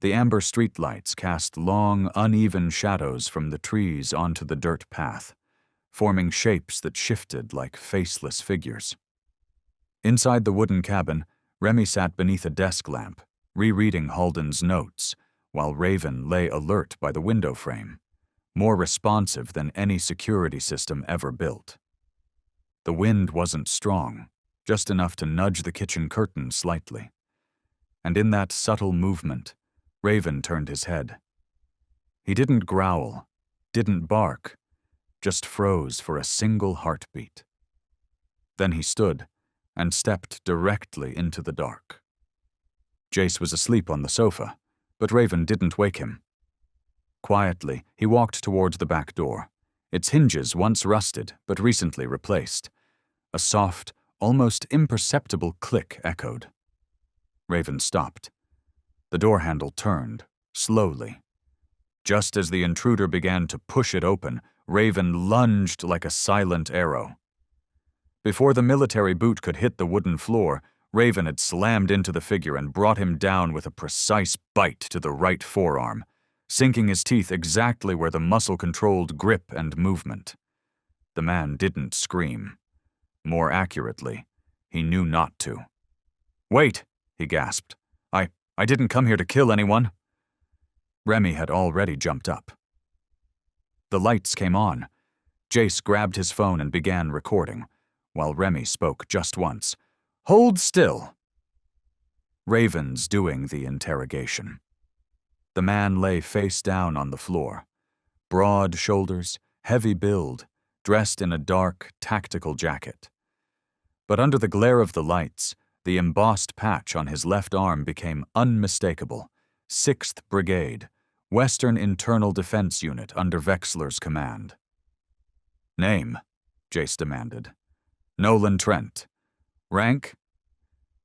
The amber streetlights cast long, uneven shadows from the trees onto the dirt path, forming shapes that shifted like faceless figures. Inside the wooden cabin, Remy sat beneath a desk lamp, rereading Halden's notes, while Raven lay alert by the window frame, more responsive than any security system ever built. The wind wasn't strong, just enough to nudge the kitchen curtain slightly. And in that subtle movement, Raven turned his head. He didn't growl, didn't bark, just froze for a single heartbeat. Then he stood and stepped directly into the dark. Jace was asleep on the sofa, but Raven didn't wake him. Quietly, he walked towards the back door, its hinges once rusted but recently replaced. A soft, almost imperceptible click echoed. Raven stopped. The door handle turned, slowly. Just as the intruder began to push it open, Raven lunged like a silent arrow. Before the military boot could hit the wooden floor, Raven had slammed into the figure and brought him down with a precise bite to the right forearm, sinking his teeth exactly where the muscle controlled grip and movement. The man didn't scream. More accurately, he knew not to. "Wait," he gasped. I didn't come here to kill anyone." Remy had already jumped up. The lights came on. Jace grabbed his phone and began recording, while Remy spoke just once. "Hold still." Raven's doing the interrogation. The man lay face down on the floor. Broad shoulders, heavy build, dressed in a dark, tactical jacket. But under the glare of the lights, the embossed patch on his left arm became unmistakable. 6th Brigade, Western Internal Defense Unit under Vexler's command. "Name?" Jace demanded. "Nolan Trent." "Rank?"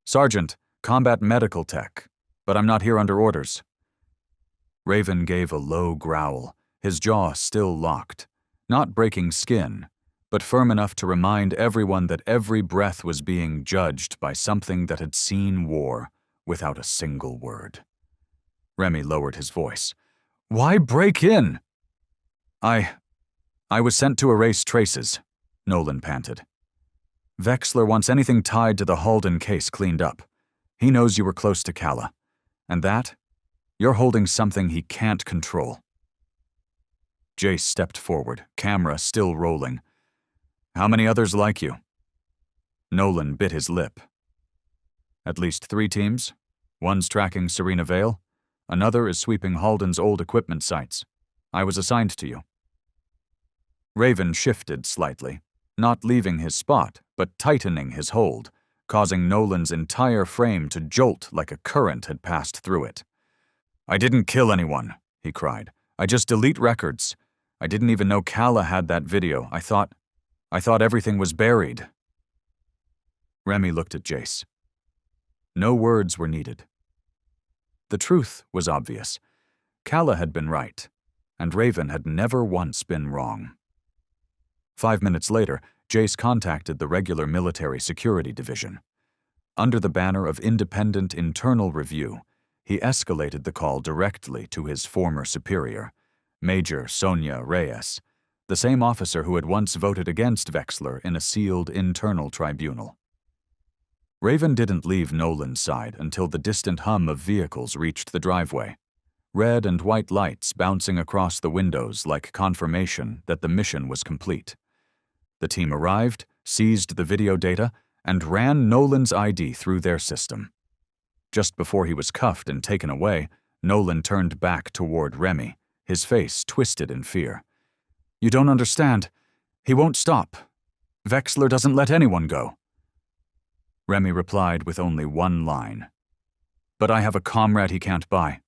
"Sergeant, Combat Medical Tech, but I'm not here under orders." Raven gave a low growl, his jaw still locked, not breaking skin, but firm enough to remind everyone that every breath was being judged by something that had seen war without a single word. Remy lowered his voice. "Why break in?" I was sent to erase traces," Nolan panted. "Vexler wants anything tied to the Halden case cleaned up. He knows you were close to Calla. And that? You're holding something he can't control." Jace stepped forward, camera still rolling. "How many others like you?" Nolan bit his lip. "At least 3 teams. One's tracking Serena Vale. Another is sweeping Halden's old equipment sites. I was assigned to you." Raven shifted slightly, not leaving his spot, but tightening his hold, causing Nolan's entire frame to jolt like a current had passed through it. "I didn't kill anyone," he cried. "I just delete records. I didn't even know Calla had that video. I thought everything was buried." Remy looked at Jace. No words were needed. The truth was obvious. Calla had been right, and Raven had never once been wrong. 5 minutes later, Jace contacted the regular military security division. Under the banner of independent internal review, he escalated the call directly to his former superior, Major Sonia Reyes, the same officer who had once voted against Vexler in a sealed internal tribunal. Raven didn't leave Nolan's side until the distant hum of vehicles reached the driveway. Red and white lights bouncing across the windows like confirmation that the mission was complete. The team arrived, seized the video data, and ran Nolan's ID through their system. Just before he was cuffed and taken away, Nolan turned back toward Remy, his face twisted in fear. "You don't understand. He won't stop. Vexler doesn't let anyone go." Remy replied with only one line. "But I have a comrade he can't buy."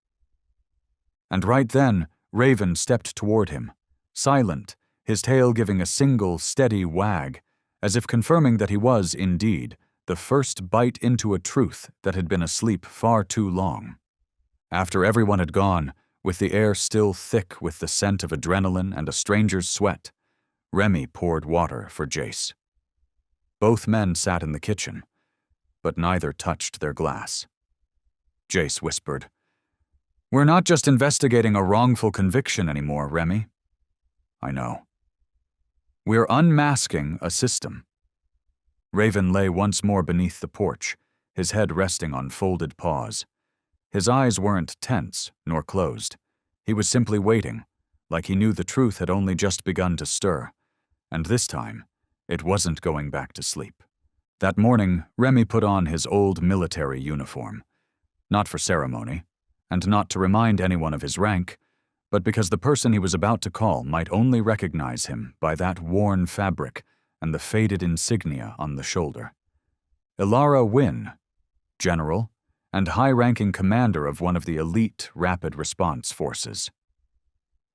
And right then, Raven stepped toward him, silent, his tail giving a single, steady wag, as if confirming that he was, indeed, the first bite into a truth that had been asleep far too long. After everyone had gone, with the air still thick with the scent of adrenaline and a stranger's sweat, Remy poured water for Jace. Both men sat in the kitchen, but neither touched their glass. Jace whispered, "We're not just investigating a wrongful conviction anymore, Remy." "I know." "We're unmasking a system." Raven lay once more beneath the porch, his head resting on folded paws. His eyes weren't tense nor closed. He was simply waiting, like he knew the truth had only just begun to stir. And this time, it wasn't going back to sleep. That morning, Remy put on his old military uniform. Not for ceremony, and not to remind anyone of his rank, but because the person he was about to call might only recognize him by that worn fabric and the faded insignia on the shoulder. Ilara Wynn, general, and high-ranking commander of one of the elite rapid response forces.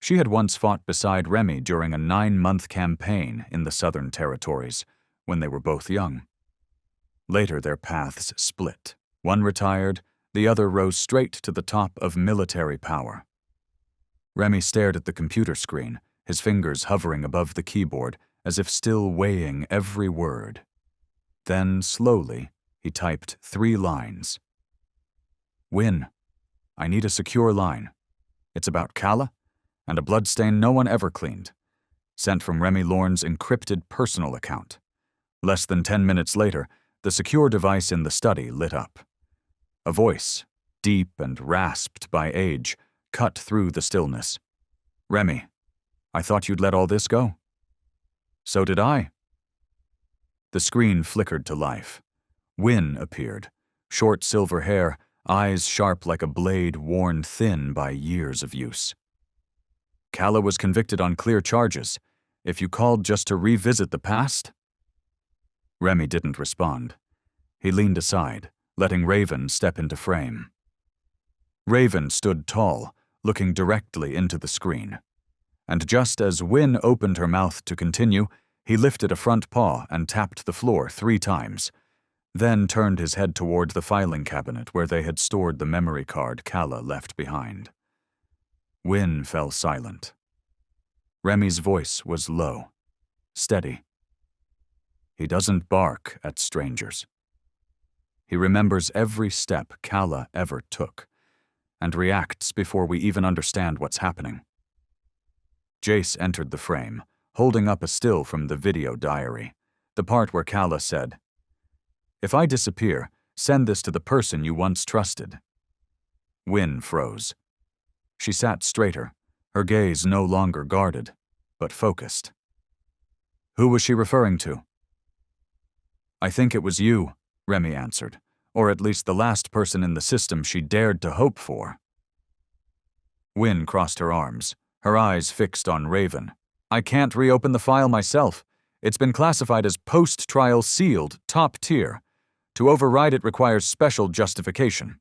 She had once fought beside Remy during a 9-month campaign in the Southern Territories, when they were both young. Later their paths split. One retired, the other rose straight to the top of military power. Remy stared at the computer screen, his fingers hovering above the keyboard, as if still weighing every word. Then, slowly, he typed 3 lines. "Win. I need a secure line. It's about Kala and a bloodstain no one ever cleaned. Sent from Remy Lorne's encrypted personal account." Less than 10 minutes later, the secure device in the study lit up. A voice, deep and rasped by age, cut through the stillness. "Remy, I thought you'd let all this go." "So did I." The screen flickered to life. Wynn appeared, short silver hair, eyes sharp like a blade worn thin by years of use. "Kala was convicted on clear charges. If you called just to revisit the past?" Remy didn't respond. He leaned aside, letting Raven step into frame. Raven stood tall, looking directly into the screen. And just as Wynn opened her mouth to continue, he lifted a front paw and tapped the floor 3 times, then turned his head toward the filing cabinet where they had stored the memory card Kala left behind. Wynn fell silent. Remy's voice was low, steady. "He doesn't bark at strangers. He remembers every step Kala ever took, and reacts before we even understand what's happening." Jace entered the frame, holding up a still from the video diary, the part where Kala said, "If I disappear, send this to the person you once trusted." Wynn froze. She sat straighter, her gaze no longer guarded, but focused. "Who was she referring to?" "I think it was you," Remy answered, "or at least the last person in the system she dared to hope for." Wynn crossed her arms, her eyes fixed on Raven. "I can't reopen the file myself. It's been classified as post-trial sealed, top tier. To override it requires special justification."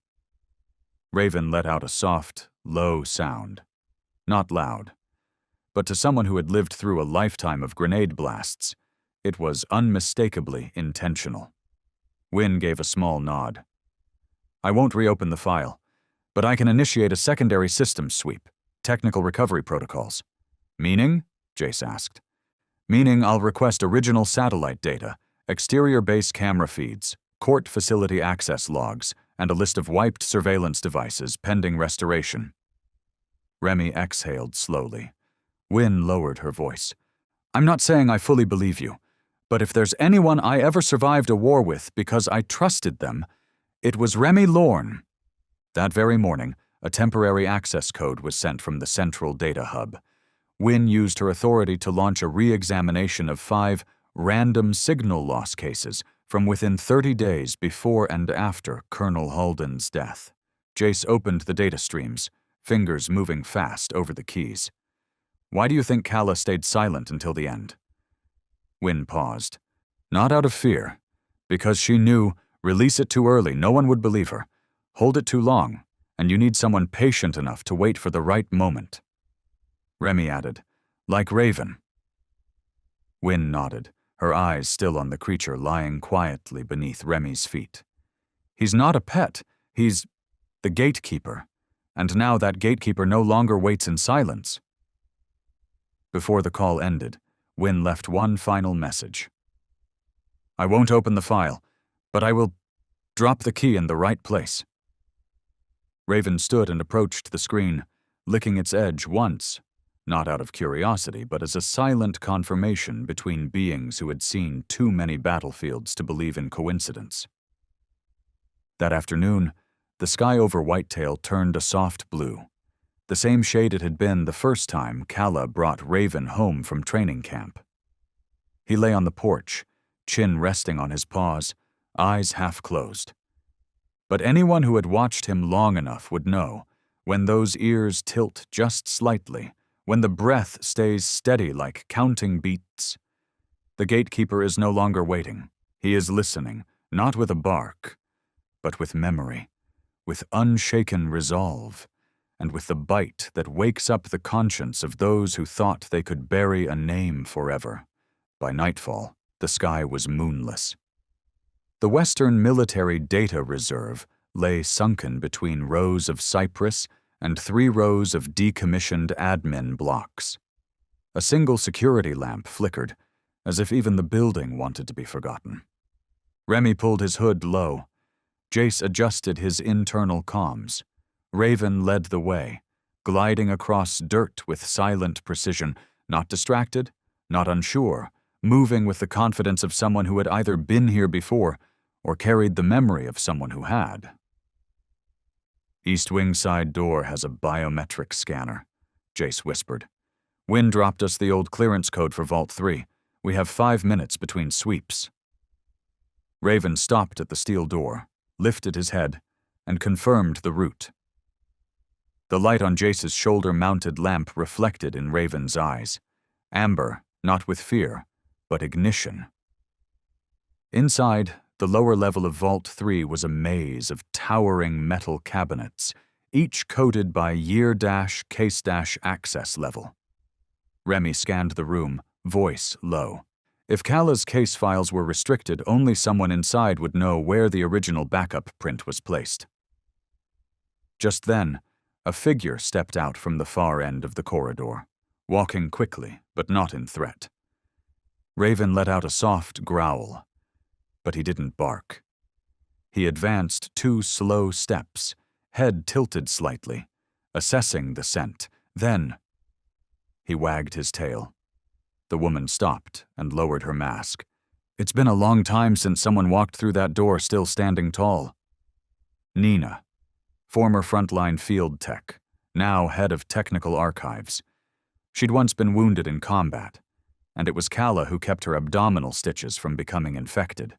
Raven let out a soft, low sound. Not loud. But to someone who had lived through a lifetime of grenade blasts, it was unmistakably intentional. Wynn gave a small nod. "I won't reopen the file, but I can initiate a secondary systems sweep, technical recovery protocols." "Meaning?" Jace asked. "Meaning I'll request original satellite data, exterior base camera feeds, court facility access logs, and a list of wiped surveillance devices pending restoration." Remy exhaled slowly. Wynn lowered her voice. "I'm not saying I fully believe you, But if there's anyone I ever survived a war with because I trusted them, it was Remy Lorne. That very morning, a temporary access code was sent from the central data hub. Wynne used her authority to launch a re-examination of 5 random signal loss cases from within 30 days before and after Colonel Halden's death. Jace opened the data streams, fingers moving fast over the keys. Why do you think Calla stayed silent until the end? Wynne paused. Not out of fear. Because she knew, release it too early, no one would believe her. Hold it too long, and you need someone patient enough to wait for the right moment. Remy added, like Raven. Wynne nodded, her eyes still on the creature lying quietly beneath Remy's feet. He's not a pet, he's the gatekeeper, and now that gatekeeper no longer waits in silence. Before the call ended, Wynne left one final message. I won't open the file, but I will drop the key in the right place. Raven stood and approached the screen, licking its edge once, not out of curiosity, but as a silent confirmation between beings who had seen too many battlefields to believe in coincidence. That afternoon, the sky over Whitetail turned a soft blue, the same shade it had been the first time Calla brought Raven home from training camp. He lay on the porch, chin resting on his paws, eyes half closed. But anyone who had watched him long enough would know, when those ears tilt just slightly, when the breath stays steady like counting beats, the gatekeeper is no longer waiting. He is listening, not with a bark, but with memory, with unshaken resolve, and with the bite that wakes up the conscience of those who thought they could bury a name forever. By nightfall, the sky was moonless. The Western Military Data Reserve lay sunken between rows of cypress and 3 rows of decommissioned admin blocks. A single security lamp flickered, as if even the building wanted to be forgotten. Remy pulled his hood low. Jace adjusted his internal comms. Raven led the way, gliding across dirt with silent precision, not distracted, not unsure, moving with the confidence of someone who had either been here before or carried the memory of someone who had. East Wing side door has a biometric scanner, Jace whispered. Wynne dropped us the old clearance code for Vault 3. We have 5 minutes between sweeps. Raven stopped at the steel door, lifted his head, and confirmed the route. The light on Jace's shoulder-mounted lamp reflected in Raven's eyes. Amber, not with fear, but ignition. Inside, the lower level of Vault 3 was a maze of towering metal cabinets, each coded by year-case-access level. Remy scanned the room, voice low. If Calla's case files were restricted, only someone inside would know where the original backup print was placed. Just then, a figure stepped out from the far end of the corridor, walking quickly, but not in threat. Raven let out a soft growl, but he didn't bark. He advanced 2 slow steps, head tilted slightly, assessing the scent. Then, he wagged his tail. The woman stopped and lowered her mask. It's been a long time since someone walked through that door still standing tall. Nina, former frontline field tech, now head of technical archives. She'd once been wounded in combat, and it was Calla who kept her abdominal stitches from becoming infected.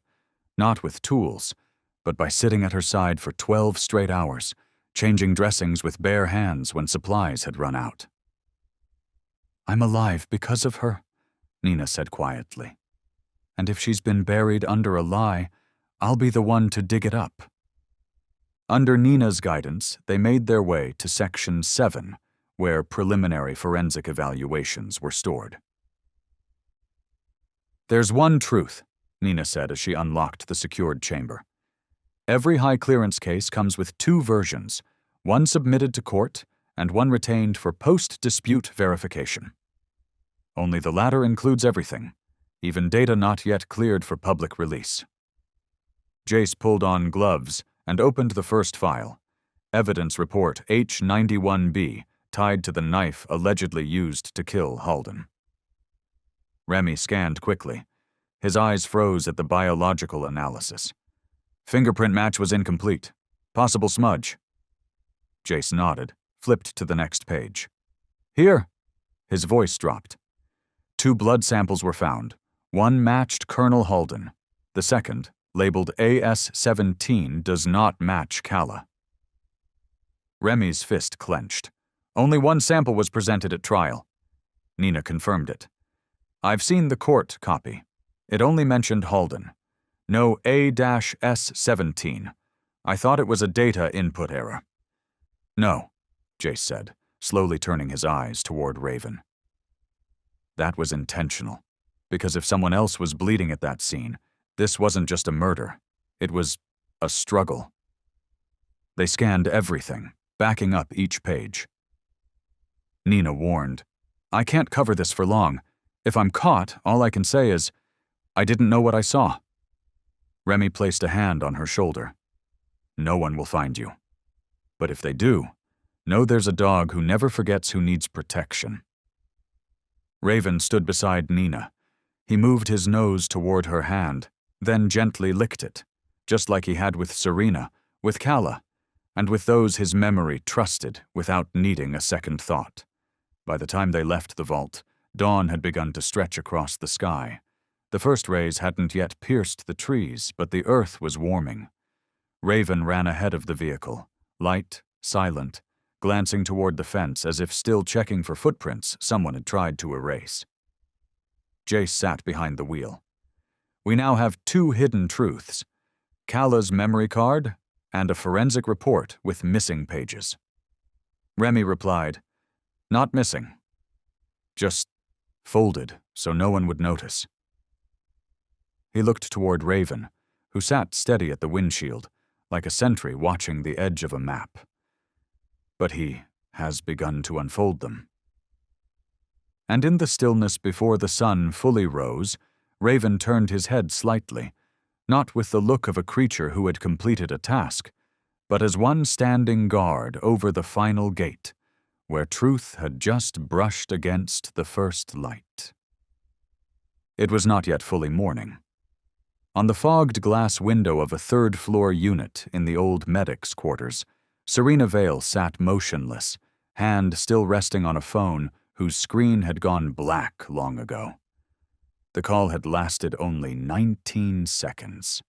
Not with tools, but by sitting at her side for 12 straight hours, changing dressings with bare hands when supplies had run out. I'm alive because of her, Nina said quietly. And if she's been buried under a lie, I'll be the one to dig it up. Under Nina's guidance, they made their way to Section 7, where preliminary forensic evaluations were stored. There's one truth, Nina said as she unlocked the secured chamber. Every high-clearance case comes with 2 versions, one submitted to court and one retained for post-dispute verification. Only the latter includes everything, even data not yet cleared for public release. Jace pulled on gloves and opened the first file, Evidence Report H91B, tied to the knife allegedly used to kill Halden. Remy scanned quickly. His eyes froze at the biological analysis. Fingerprint match was incomplete. Possible smudge. Jace nodded, flipped to the next page. Here! His voice dropped. 2 blood samples were found. One matched Colonel Halden. The second, labeled AS-17, does not match Calla. Remy's fist clenched. Only 1 sample was presented at trial. Nina confirmed it. I've seen the court copy. It only mentioned Halden. No A-S-17. I thought it was a data input error. No, Jace said, slowly turning his eyes toward Raven. That was intentional, because if someone else was bleeding at that scene, this wasn't just a murder. It was a struggle. They scanned everything, backing up each page. Nina warned, I can't cover this for long. If I'm caught, all I can say is, I didn't know what I saw. Remy placed a hand on her shoulder. No one will find you. But if they do, know there's a dog who never forgets who needs protection. Raven stood beside Nina. He moved his nose toward her hand, then gently licked it, just like he had with Serena, with Calla, and with those his memory trusted without needing a second thought. By the time they left the vault, dawn had begun to stretch across the sky. The first rays hadn't yet pierced the trees, but the earth was warming. Raven ran ahead of the vehicle, light, silent, glancing toward the fence as if still checking for footprints someone had tried to erase. Jace sat behind the wheel. We now have 2 hidden truths: Calla's memory card and a forensic report with missing pages. Remy replied, Not missing. Just folded so no one would notice. He looked toward Raven, who sat steady at the windshield, like a sentry watching the edge of a map. But he has begun to unfold them. And in the stillness before the sun fully rose, Raven turned his head slightly, not with the look of a creature who had completed a task, but as one standing guard over the final gate, where truth had just brushed against the first light. It was not yet fully morning. On the fogged glass window of a 3rd-floor unit in the old medic's quarters, Serena Vale sat motionless, hand still resting on a phone whose screen had gone black long ago. The call had lasted only 19 seconds.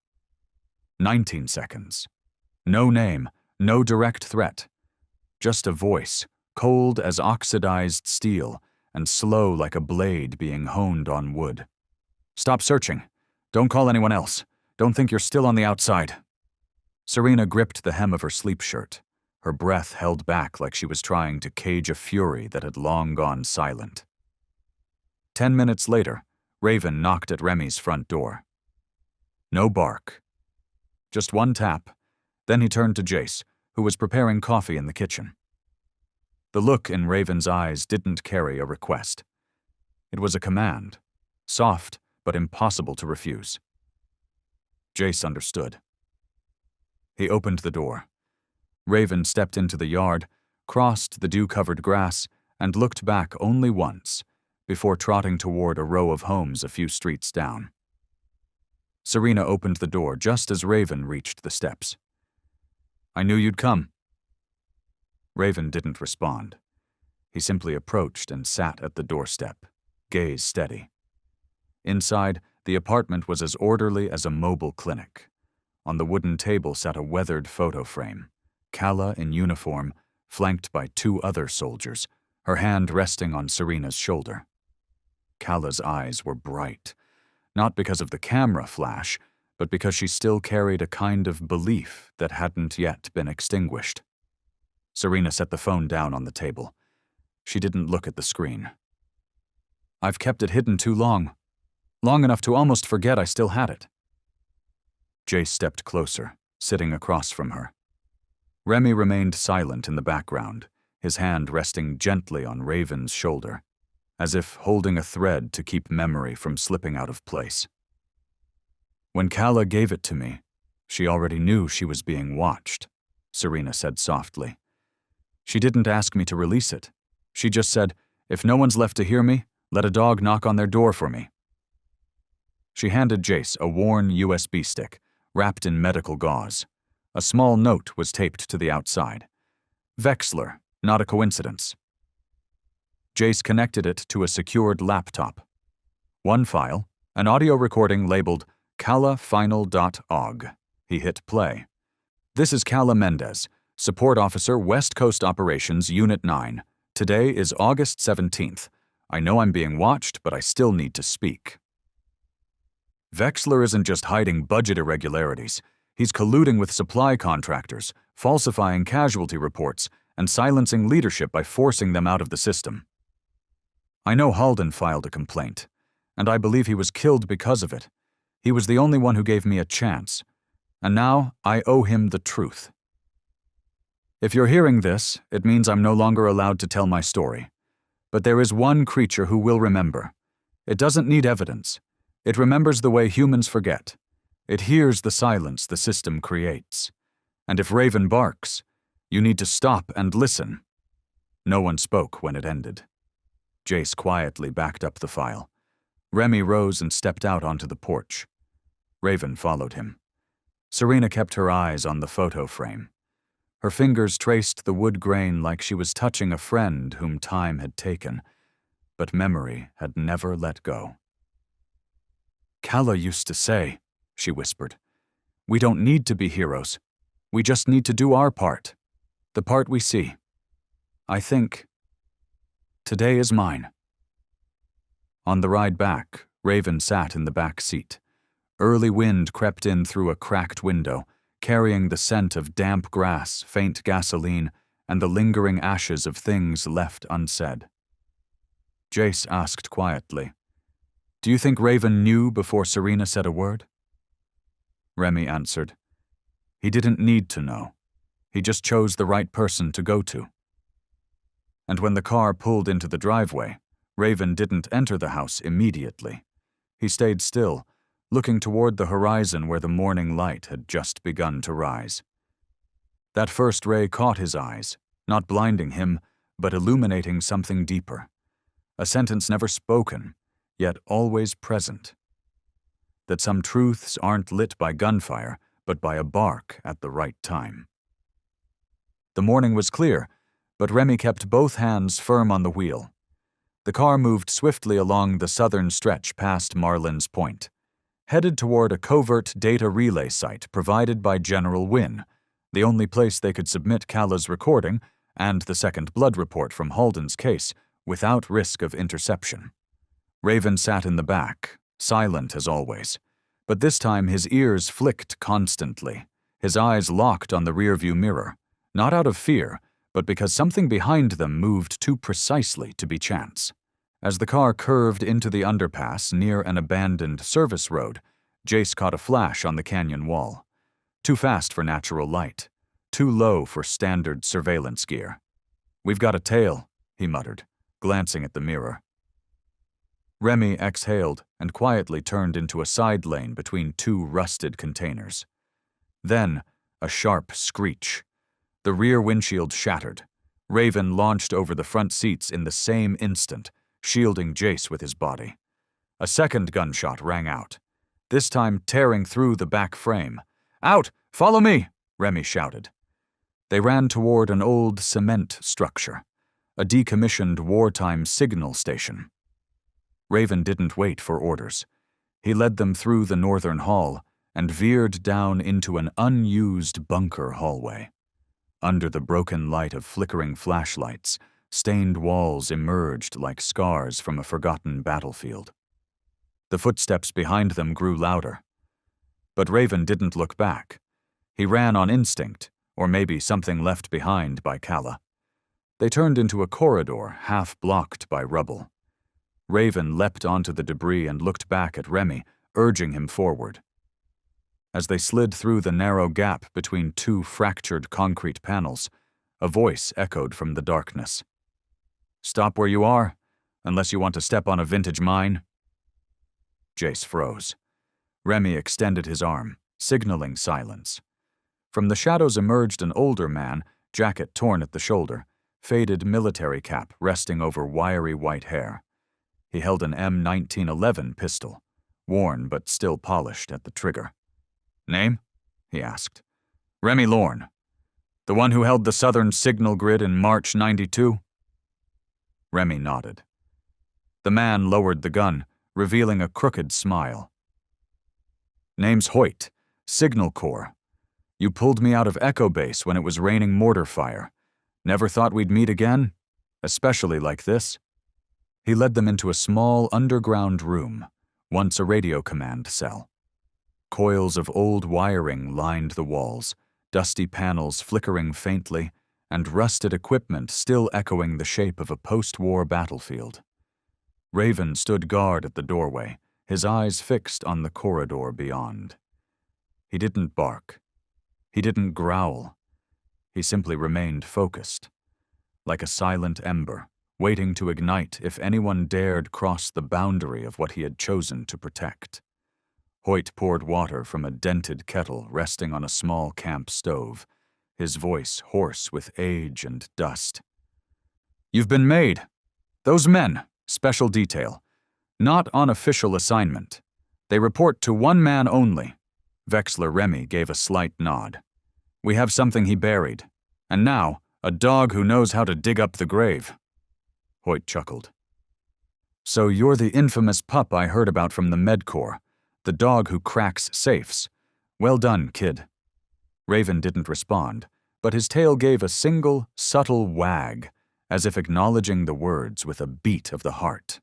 19 seconds. No name, no direct threat. Just a voice, cold as oxidized steel and slow like a blade being honed on wood. Stop searching. Don't call anyone else. Don't think you're still on the outside. Serena gripped the hem of her sleep shirt, her breath held back like she was trying to cage a fury that had long gone silent. 10 minutes later, Raven knocked at Remy's front door. No bark. Just one tap. Then he turned to Jace, who was preparing coffee in the kitchen. The look in Raven's eyes didn't carry a request. It was a command, soft but impossible to refuse. Jace understood. He opened the door. Raven stepped into the yard, crossed the dew-covered grass, and looked back only once, before trotting toward a row of homes a few streets down. Serena opened the door just as Raven reached the steps. I knew you'd come. Raven didn't respond. He simply approached and sat at the doorstep, gaze steady. Inside, the apartment was as orderly as a mobile clinic. On the wooden table sat a weathered photo frame, Calla in uniform, flanked by 2 other soldiers, her hand resting on Serena's shoulder. Calla's eyes were bright, not because of the camera flash, but because she still carried a kind of belief that hadn't yet been extinguished. Serena set the phone down on the table. She didn't look at the screen. I've kept it hidden too long. Long enough to almost forget I still had it. Jace stepped closer, sitting across from her. Remy remained silent in the background, his hand resting gently on Raven's shoulder, as if holding a thread to keep memory from slipping out of place. When Calla gave it to me, she already knew she was being watched, Serena said softly. She didn't ask me to release it. She just said, if no one's left to hear me, let a dog knock on their door for me. She handed Jace a worn USB stick, wrapped in medical gauze. A small note was taped to the outside. Vexler, not a coincidence. Jace connected it to a secured laptop. One file, an audio recording labeled calafinal.og. He hit play. This is Cala Mendez, Support Officer, West Coast Operations, Unit 9. Today is August 17th. I know I'm being watched, but I still need to speak. Vexler isn't just hiding budget irregularities. He's colluding with supply contractors, falsifying casualty reports, and silencing leadership by forcing them out of the system. I know Halden filed a complaint, and I believe he was killed because of it. He was the only one who gave me a chance, and now I owe him the truth. If you're hearing this, it means I'm no longer allowed to tell my story. But there is one creature who will remember. It doesn't need evidence. It remembers the way humans forget. It hears the silence the system creates. And if Raven barks, you need to stop and listen. No one spoke when it ended. Jace quietly backed up the file. Remy rose and stepped out onto the porch. Raven followed him. Serena kept her eyes on the photo frame. Her fingers traced the wood grain like she was touching a friend whom time had taken, but memory had never let go. Cala used to say, she whispered, we don't need to be heroes. We just need to do our part. The part we see. I think today is mine. On the ride back, Raven sat in the back seat. Early wind crept in through a cracked window, carrying the scent of damp grass, faint gasoline, and the lingering ashes of things left unsaid. Jace asked quietly, do you think Raven knew before Serena said a word? Remy answered, he didn't need to know. He just chose the right person to go to. And when the car pulled into the driveway, Raven didn't enter the house immediately. He stayed still, looking toward the horizon where the morning light had just begun to rise. That first ray caught his eyes, not blinding him, but illuminating something deeper. A sentence never spoken, yet always present. That some truths aren't lit by gunfire, but by a bark at the right time. The morning was clear, but Remy kept both hands firm on the wheel. The car moved swiftly along the southern stretch past Marlin's Point, headed toward a covert data relay site provided by General Wynne, the only place they could submit Cala's recording and the second blood report from Halden's case without risk of interception. Raven sat in the back, silent as always, but this time his ears flicked constantly, his eyes locked on the rearview mirror, not out of fear, but because something behind them moved too precisely to be chance. As the car curved into the underpass near an abandoned service road, Jace caught a flash on the canyon wall. Too fast for natural light, too low for standard surveillance gear. We've got a tail, he muttered, glancing at the mirror. Remy exhaled and quietly turned into a side lane between two rusted containers. Then, a sharp screech. The rear windshield shattered. Raven launched over the front seats in the same instant, shielding Jace with his body. A second gunshot rang out, this time tearing through the back frame. Out! Follow me! Remy shouted. They ran toward an old cement structure, a decommissioned wartime signal station. Raven didn't wait for orders. He led them through the northern hall and veered down into an unused bunker hallway. Under the broken light of flickering flashlights, stained walls emerged like scars from a forgotten battlefield. The footsteps behind them grew louder. But Raven didn't look back. He ran on instinct, or maybe something left behind by Cala. They turned into a corridor half blocked by rubble. Raven leapt onto the debris and looked back at Remy, urging him forward. As they slid through the narrow gap between two fractured concrete panels, a voice echoed from the darkness. Stop where you are, unless you want to step on a vintage mine. Jace froze. Remy extended his arm, signaling silence. From the shadows emerged an older man, jacket torn at the shoulder, faded military cap resting over wiry white hair. He held an M1911 pistol, worn but still polished at the trigger. "Name?" he asked. "Remy Lorne. The one who held the southern signal grid in March '92? Remy nodded. The man lowered the gun, revealing a crooked smile. "Name's Hoyt, Signal Corps. You pulled me out of Echo Base when it was raining mortar fire. Never thought we'd meet again? Especially like this?" He led them into a small underground room, once a radio command cell. Coils of old wiring lined the walls, dusty panels flickering faintly, and rusted equipment still echoing the shape of a post-war battlefield. Raven stood guard at the doorway, his eyes fixed on the corridor beyond. He didn't bark. He didn't growl. He simply remained focused, like a silent ember, waiting to ignite if anyone dared cross the boundary of what he had chosen to protect. Hoyt poured water from a dented kettle resting on a small camp stove, his voice hoarse with age and dust. "You've been made. Those men, special detail, not on official assignment. They report to one man only." Vexler Remy gave a slight nod. "We have something he buried. And now, a dog who knows how to dig up the grave." Hoyt chuckled. "So you're the infamous pup I heard about from the Med Corps, the dog who cracks safes. Well done, kid." Raven didn't respond, but his tail gave a single, subtle wag, as if acknowledging the words with a beat of the heart.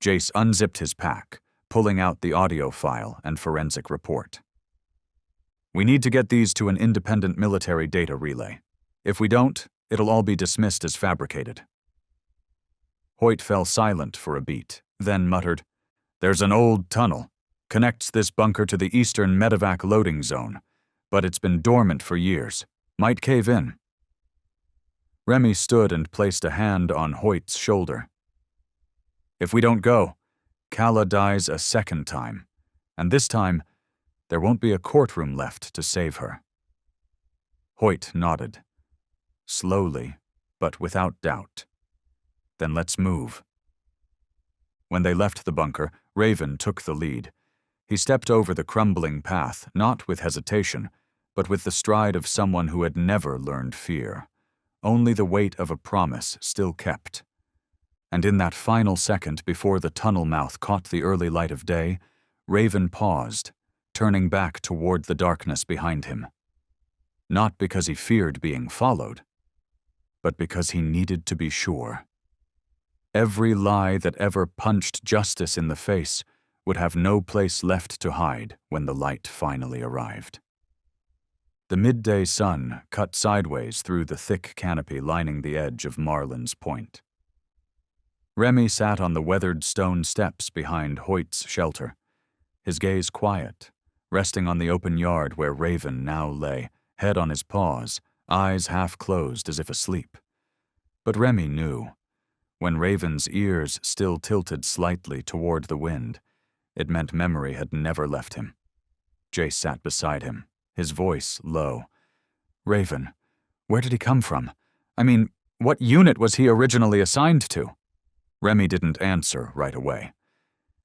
Jace unzipped his pack, pulling out the audio file and forensic report. "We need to get these to an independent military data relay. If we don't, it'll all be dismissed as fabricated." Hoyt fell silent for a beat, then muttered, "There's an old tunnel. Connects this bunker to the eastern medevac loading zone, but it's been dormant for years. Might cave in." Remy stood and placed a hand on Hoyt's shoulder. "If we don't go, Kala dies a second time, and this time, there won't be a courtroom left to save her." Hoyt nodded. Slowly, but without doubt. "Then let's move." When they left the bunker, Raven took the lead. He stepped over the crumbling path, not with hesitation, but with the stride of someone who had never learned fear. Only the weight of a promise still kept. And in that final second before the tunnel mouth caught the early light of day, Raven paused, turning back toward the darkness behind him. Not because he feared being followed, but because he needed to be sure. Every lie that ever punched justice in the face would have no place left to hide when the light finally arrived. The midday sun cut sideways through the thick canopy lining the edge of Marlin's Point. Remy sat on the weathered stone steps behind Hoyt's shelter, his gaze quiet, resting on the open yard where Raven now lay, head on his paws, eyes half closed as if asleep. But Remy knew. When Raven's ears still tilted slightly toward the wind, it meant memory had never left him. Jace sat beside him, his voice low. "Raven, where did he come from? I mean, what unit was he originally assigned to?" Remy didn't answer right away.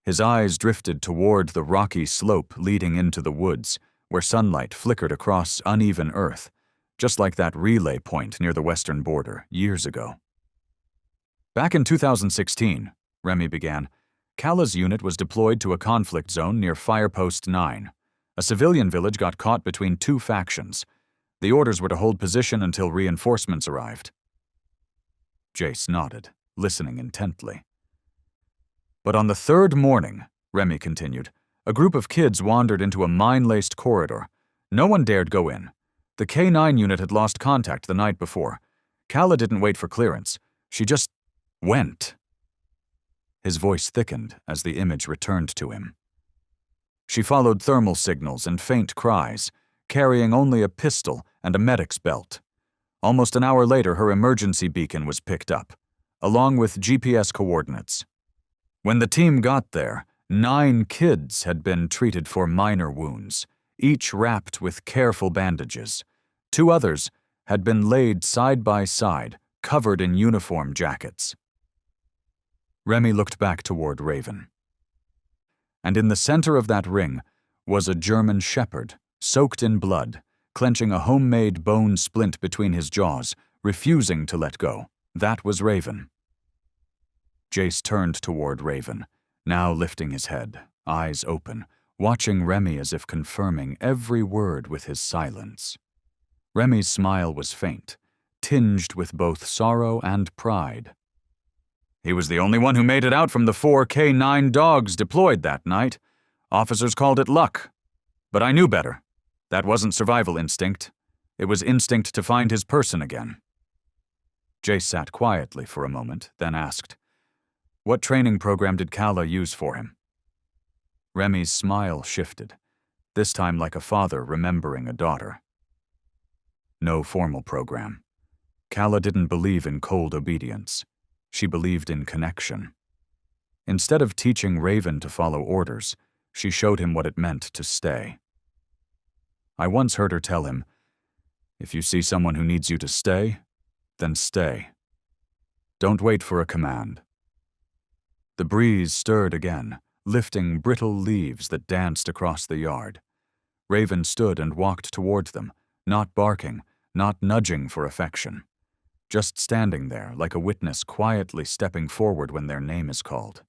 His eyes drifted toward the rocky slope leading into the woods, where sunlight flickered across uneven earth, just like that relay point near the western border years ago. "Back in 2016, Remy began, Kala's unit was deployed to a conflict zone near Firepost 9. A civilian village got caught between two factions. The orders were to hold position until reinforcements arrived." Jace nodded, listening intently. "But on the third morning," Remy continued, "a group of kids wandered into a mine-laced corridor. No one dared go in. The K-9 unit had lost contact the night before. Kala didn't wait for clearance. She just went." His voice thickened as the image returned to him. "She followed thermal signals and faint cries, carrying only a pistol and a medic's belt. Almost an hour later, her emergency beacon was picked up, along with GPS coordinates. When the team got there, 9 kids had been treated for minor wounds, each wrapped with careful bandages. 2 others had been laid side by side, covered in uniform jackets." Remy looked back toward Raven. And in the center of that ring was a German shepherd, soaked in blood, clenching a homemade bone splint between his jaws, refusing to let go. That was Raven. Jace turned toward Raven, now lifting his head, eyes open, watching Remy as if confirming every word with his silence. Remy's smile was faint, tinged with both sorrow and pride. He was the only one who made it out from the 4 K9 dogs deployed that night. Officers called it luck. But I knew better. That wasn't survival instinct. It was instinct to find his person again. Jace sat quietly for a moment, then asked, "What training program did Kala use for him?" Remy's smile shifted, this time like a father remembering a daughter. No formal program. Kala didn't believe in cold obedience. She believed in connection. Instead of teaching Raven to follow orders, she showed him what it meant to stay. I once heard her tell him, "If you see someone who needs you to stay, then stay. Don't wait for a command." The breeze stirred again, lifting brittle leaves that danced across the yard. Raven stood and walked toward them, not barking, not nudging for affection. Just standing there like a witness quietly stepping forward when their name is called.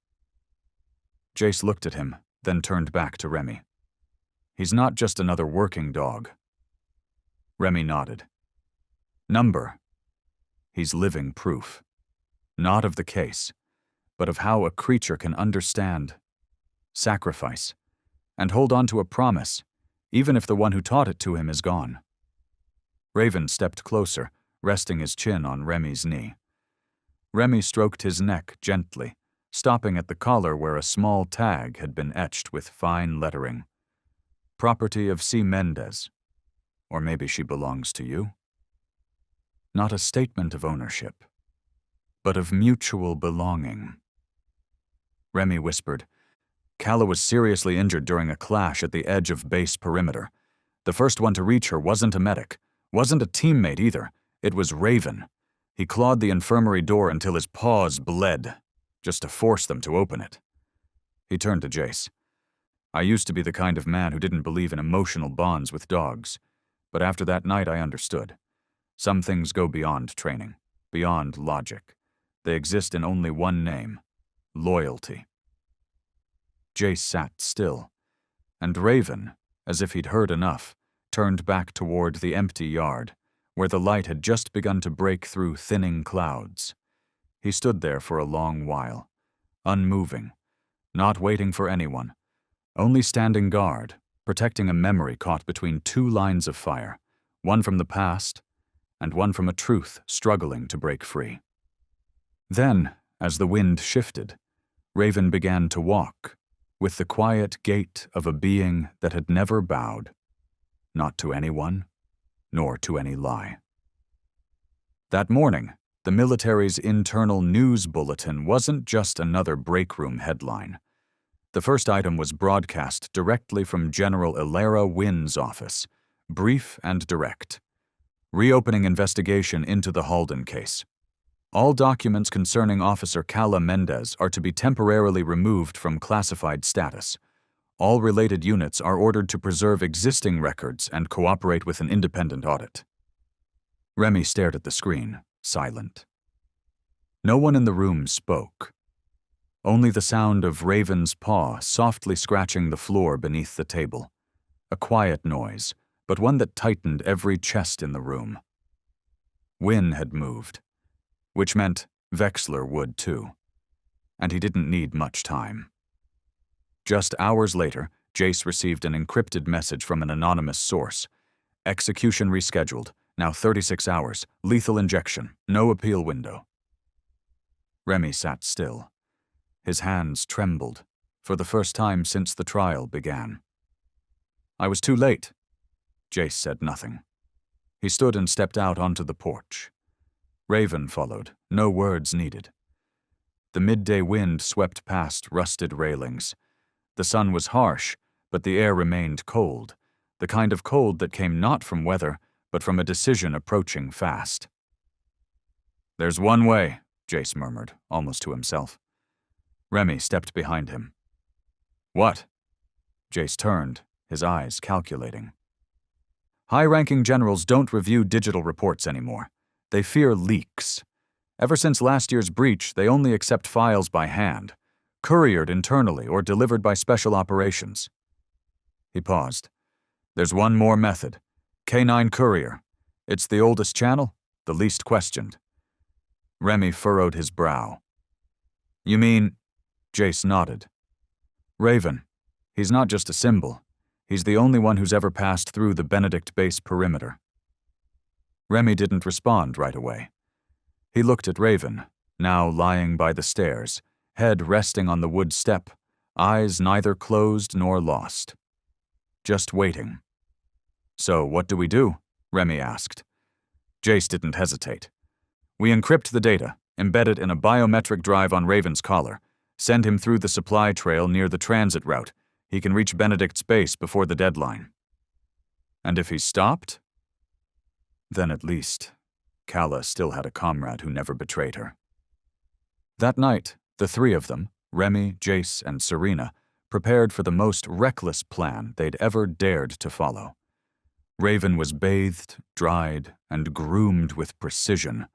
Jace looked at him, then turned back to Remy. "He's not just another working dog." Remy nodded. "Number. He's living proof. Not of the case, but of how a creature can understand, sacrifice, and hold on to a promise, even if the one who taught it to him is gone." Raven stepped closer, resting his chin on Remy's knee. Remy stroked his neck gently, stopping at the collar where a small tag had been etched with fine lettering. "Property of C. Mendez. Or maybe she belongs to you." Not a statement of ownership, but of mutual belonging. Remy whispered, "Kala was seriously injured during a clash at the edge of base perimeter. The first one to reach her wasn't a medic, wasn't a teammate either. It was Raven. He clawed the infirmary door until his paws bled, just to force them to open it." He turned to Jace. "I used to be the kind of man who didn't believe in emotional bonds with dogs, but after that night I understood. Some things go beyond training, beyond logic. They exist in only one name: loyalty." Jace sat still, and Raven, as if he'd heard enough, turned back toward the empty yard, where the light had just begun to break through thinning clouds. He stood there for a long while, unmoving, not waiting for anyone, only standing guard, protecting a memory caught between 2 lines of fire, one from the past and one from a truth struggling to break free. Then, as the wind shifted, Raven began to walk, with the quiet gait of a being that had never bowed, not to anyone, nor to any lie. That morning, the military's internal news bulletin wasn't just another breakroom headline. The first item was broadcast directly from General Ilera Wynn's office, brief and direct. Reopening investigation into the Halden case. All documents concerning Officer Kala Mendez are to be temporarily removed from classified status. All related units are ordered to preserve existing records and cooperate with an independent audit. Remy stared at the screen, silent. No one in the room spoke. Only the sound of Raven's paw softly scratching the floor beneath the table. A quiet noise, but one that tightened every chest in the room. Wynn had moved, which meant Vexler would too. And he didn't need much time. Just hours later, Jace received an encrypted message from an anonymous source. "Execution rescheduled. Now 36 hours. Lethal injection. No appeal window." Remy sat still. His hands trembled, for the first time since the trial began. "I was too late." Jace said nothing. He stood and stepped out onto the porch. Raven followed, no words needed. The midday wind swept past rusted railings. The sun was harsh, but the air remained cold, the kind of cold that came not from weather, but from a decision approaching fast. "There's one way," Jace murmured, almost to himself. Remy stepped behind him. What? Jace turned, his eyes calculating. High-ranking generals don't review digital reports anymore. They fear leaks. Ever since last year's breach, they only accept files by hand, couriered internally or delivered by special operations. He paused. There's one more method. K9 courier. It's the oldest channel, the least questioned. Remy furrowed his brow. You mean? Jace nodded. Raven. He's not just a symbol. He's the only one who's ever passed through the Benedict base perimeter. Remy didn't respond right away. He looked at Raven, now lying by the stairs, head resting on the wood step, eyes neither closed nor lost. Just waiting. So what do we do? Remy asked. Jace didn't hesitate. We encrypt the data, embed it in a biometric drive on Raven's collar, send him through the supply trail near the transit route. He can reach Benedict's base before the deadline. And if he's stopped? Then at least, Calla still had a comrade who never betrayed her. That night, the three of them, Remy, Jace, and Serena, prepared for the most reckless plan they'd ever dared to follow. Raven was bathed, dried, and groomed with precision,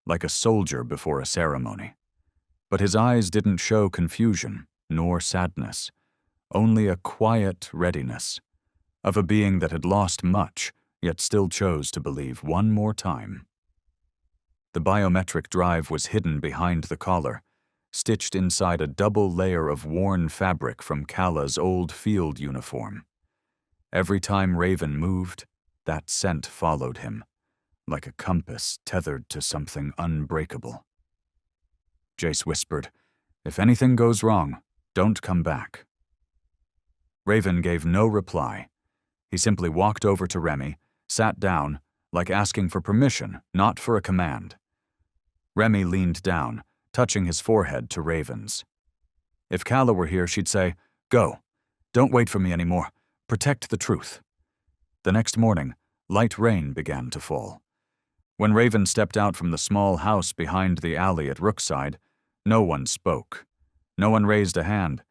like a soldier before a ceremony. But his eyes didn't show confusion, nor sadness, only a quiet readiness, of a being that had lost much, yet still chose to believe one more time. The biometric drive was hidden behind the collar, stitched inside a double layer of worn fabric from Calla's old field uniform. Every time Raven moved, that scent followed him, like a compass tethered to something unbreakable. Jace whispered, "If anything goes wrong, don't come back." Raven gave no reply. He simply walked over to Remy, sat down, like asking for permission, not for a command. Remy leaned down, touching his forehead to Raven's. If Calla were here, she'd say, "Go. Don't wait for me anymore. Protect the truth." The next morning, light rain began to fall. When Raven stepped out from the small house behind the alley at Rookside, no one spoke. No one raised a hand,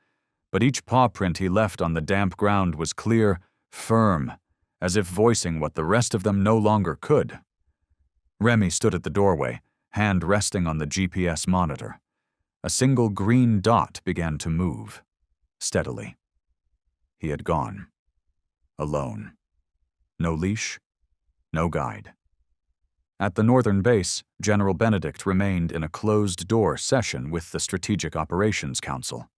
but each paw print he left on the damp ground was clear, firm, as if voicing what the rest of them no longer could. Remy stood at the doorway, hand resting on the GPS monitor. A single green dot began to move, steadily. He had gone. Alone. No leash, no guide. At the northern base, General Benedict remained in a closed-door session with the Strategic Operations Council.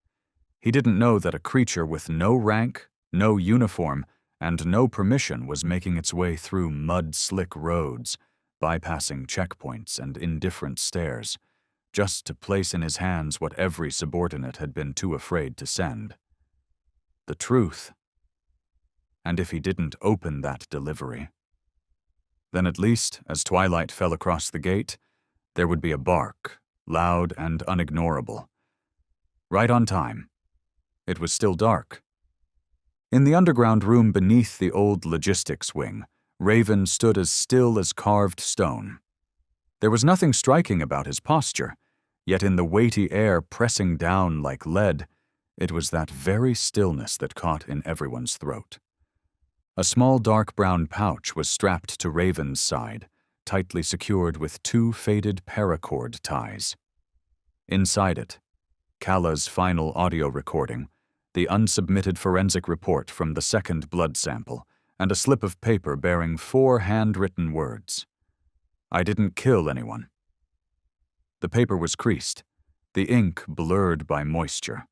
He didn't know that a creature with no rank, no uniform, and no permission was making its way through mud-slick roads, bypassing checkpoints and indifferent stairs, just to place in his hands what every subordinate had been too afraid to send. The truth. And if he didn't open that delivery, then at least, as twilight fell across the gate, there would be a bark, loud and unignorable. Right on time. It was still dark. In the underground room beneath the old logistics wing, Raven stood as still as carved stone. There was nothing striking about his posture, yet in the weighty air pressing down like lead, it was that very stillness that caught in everyone's throat. A small dark brown pouch was strapped to Raven's side, tightly secured with two faded paracord ties. Inside it, Calla's final audio recording, the unsubmitted forensic report from the second blood sample, and a slip of paper bearing 4 handwritten words. I didn't kill anyone. The paper was creased, the ink blurred by moisture,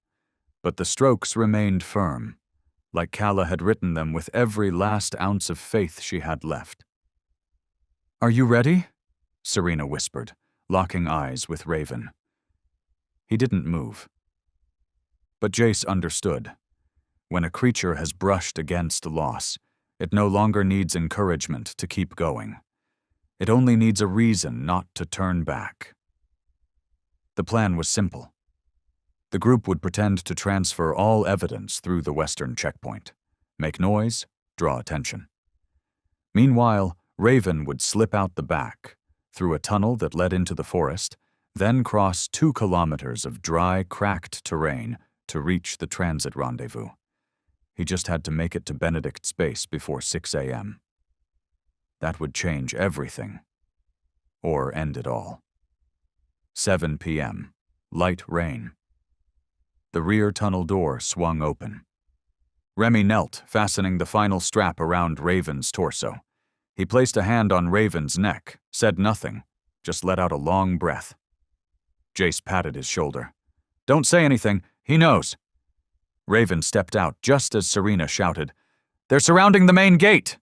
but the strokes remained firm, like Calla had written them with every last ounce of faith she had left. Are you ready? Serena whispered, locking eyes with Raven. He didn't move. But Jace understood. When a creature has brushed against loss, it no longer needs encouragement to keep going. It only needs a reason not to turn back. The plan was simple. The group would pretend to transfer all evidence through the western checkpoint, make noise, draw attention. Meanwhile, Raven would slip out the back, through a tunnel that led into the forest, then cross 2 kilometers of dry, cracked terrain, to reach the transit rendezvous. He just had to make it to Benedict's base before 6 a.m. That would change everything. Or end it all. 7 p.m. Light rain. The rear tunnel door swung open. Remy knelt, fastening the final strap around Raven's torso. He placed a hand on Raven's neck, said nothing, just let out a long breath. Jace patted his shoulder. "Don't say anything, he knows." Raven stepped out just as Serena shouted, "They're surrounding the main gate!"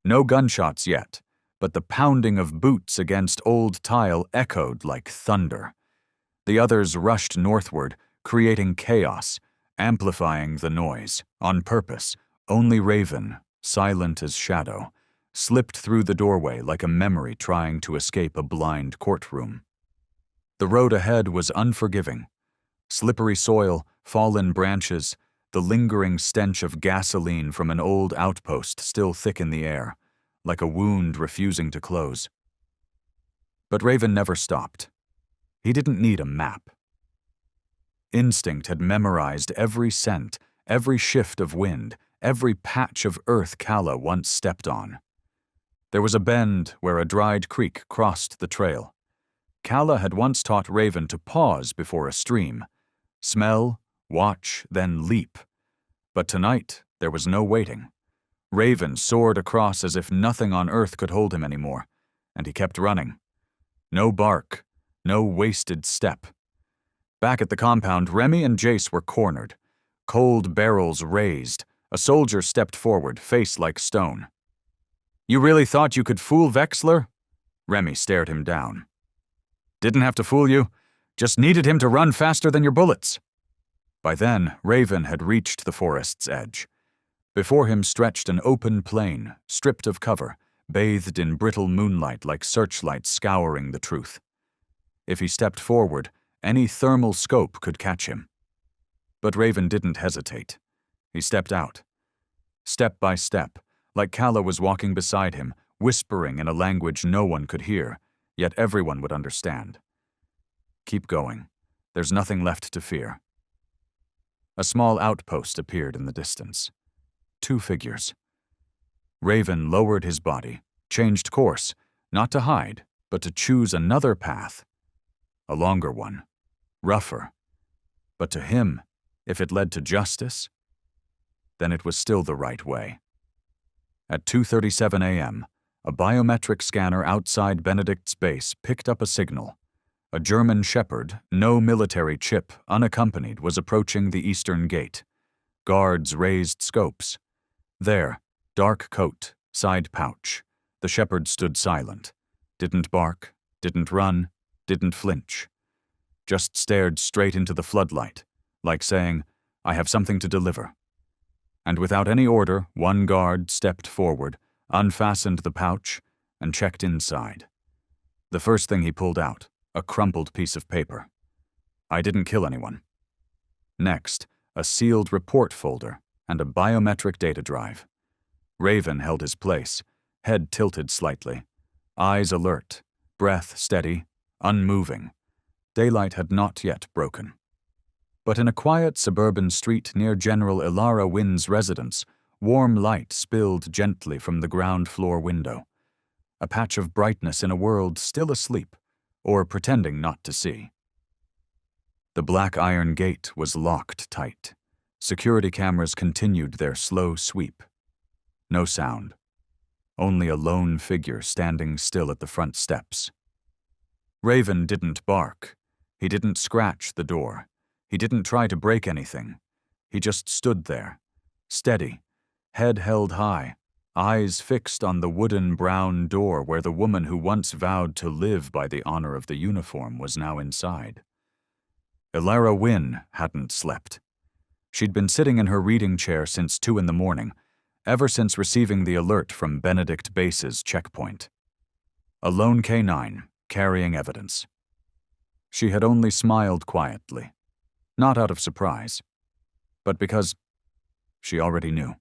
No gunshots yet, but the pounding of boots against old tile echoed like thunder. The others rushed northward, creating chaos, amplifying the noise, on purpose. Only Raven, silent as shadow, slipped through the doorway like a memory trying to escape a blind courtroom. The road ahead was unforgiving. Slippery soil, fallen branches, the lingering stench of gasoline from an old outpost still thick in the air, like a wound refusing to close. But Raven never stopped. He didn't need a map. Instinct had memorized every scent, every shift of wind, every patch of earth Calla once stepped on. There was a bend where a dried creek crossed the trail. Calla had once taught Raven to pause before a stream. Smell, watch, then leap. But tonight, there was no waiting. Raven soared across as if nothing on earth could hold him anymore, and he kept running. No bark, no wasted step. Back at the compound, Remy and Jace were cornered. Cold barrels raised. A soldier stepped forward, face like stone. "You really thought you could fool Vexler?" Remy stared him down. "Didn't have to fool you. Just needed him to run faster than your bullets." By then, Raven had reached the forest's edge. Before him stretched an open plain, stripped of cover, bathed in brittle moonlight like searchlights scouring the truth. If he stepped forward, any thermal scope could catch him. But Raven didn't hesitate. He stepped out. Step by step, like Calla was walking beside him, whispering in a language no one could hear, yet everyone would understand. "Keep going. There's nothing left to fear." A small outpost appeared in the distance. 2 figures. Raven lowered his body, changed course, not to hide, but to choose another path. A longer one. Rougher. But to him, if it led to justice, then it was still the right way. At 2:37 a.m., a biometric scanner outside Benedict's base picked up a signal. A German shepherd, no military chip, unaccompanied, was approaching the eastern gate. Guards raised scopes. There, dark coat, side pouch. The shepherd stood silent. Didn't bark, didn't run, didn't flinch. Just stared straight into the floodlight, like saying, "I have something to deliver." And without any order, one guard stepped forward, unfastened the pouch, and checked inside. The first thing he pulled out, a crumpled piece of paper. "I didn't kill anyone." Next, a sealed report folder and a biometric data drive. Raven held his place, head tilted slightly, eyes alert, breath steady, unmoving. Daylight had not yet broken. But in a quiet suburban street near General Ilara Wynn's residence, warm light spilled gently from the ground floor window. A patch of brightness in a world still asleep, or pretending not to see. The black iron gate was locked tight. Security cameras continued their slow sweep. No sound. Only a lone figure standing still at the front steps. Raven didn't bark. He didn't scratch the door. He didn't try to break anything. He just stood there, steady, head held high, eyes fixed on the wooden brown door where the woman who once vowed to live by the honor of the uniform was now inside. Ilara Wynn hadn't slept. She'd been sitting in her reading chair since 2 a.m, ever since receiving the alert from Benedict Base's checkpoint. A lone K-9, carrying evidence. She had only smiled quietly, not out of surprise, but because she already knew.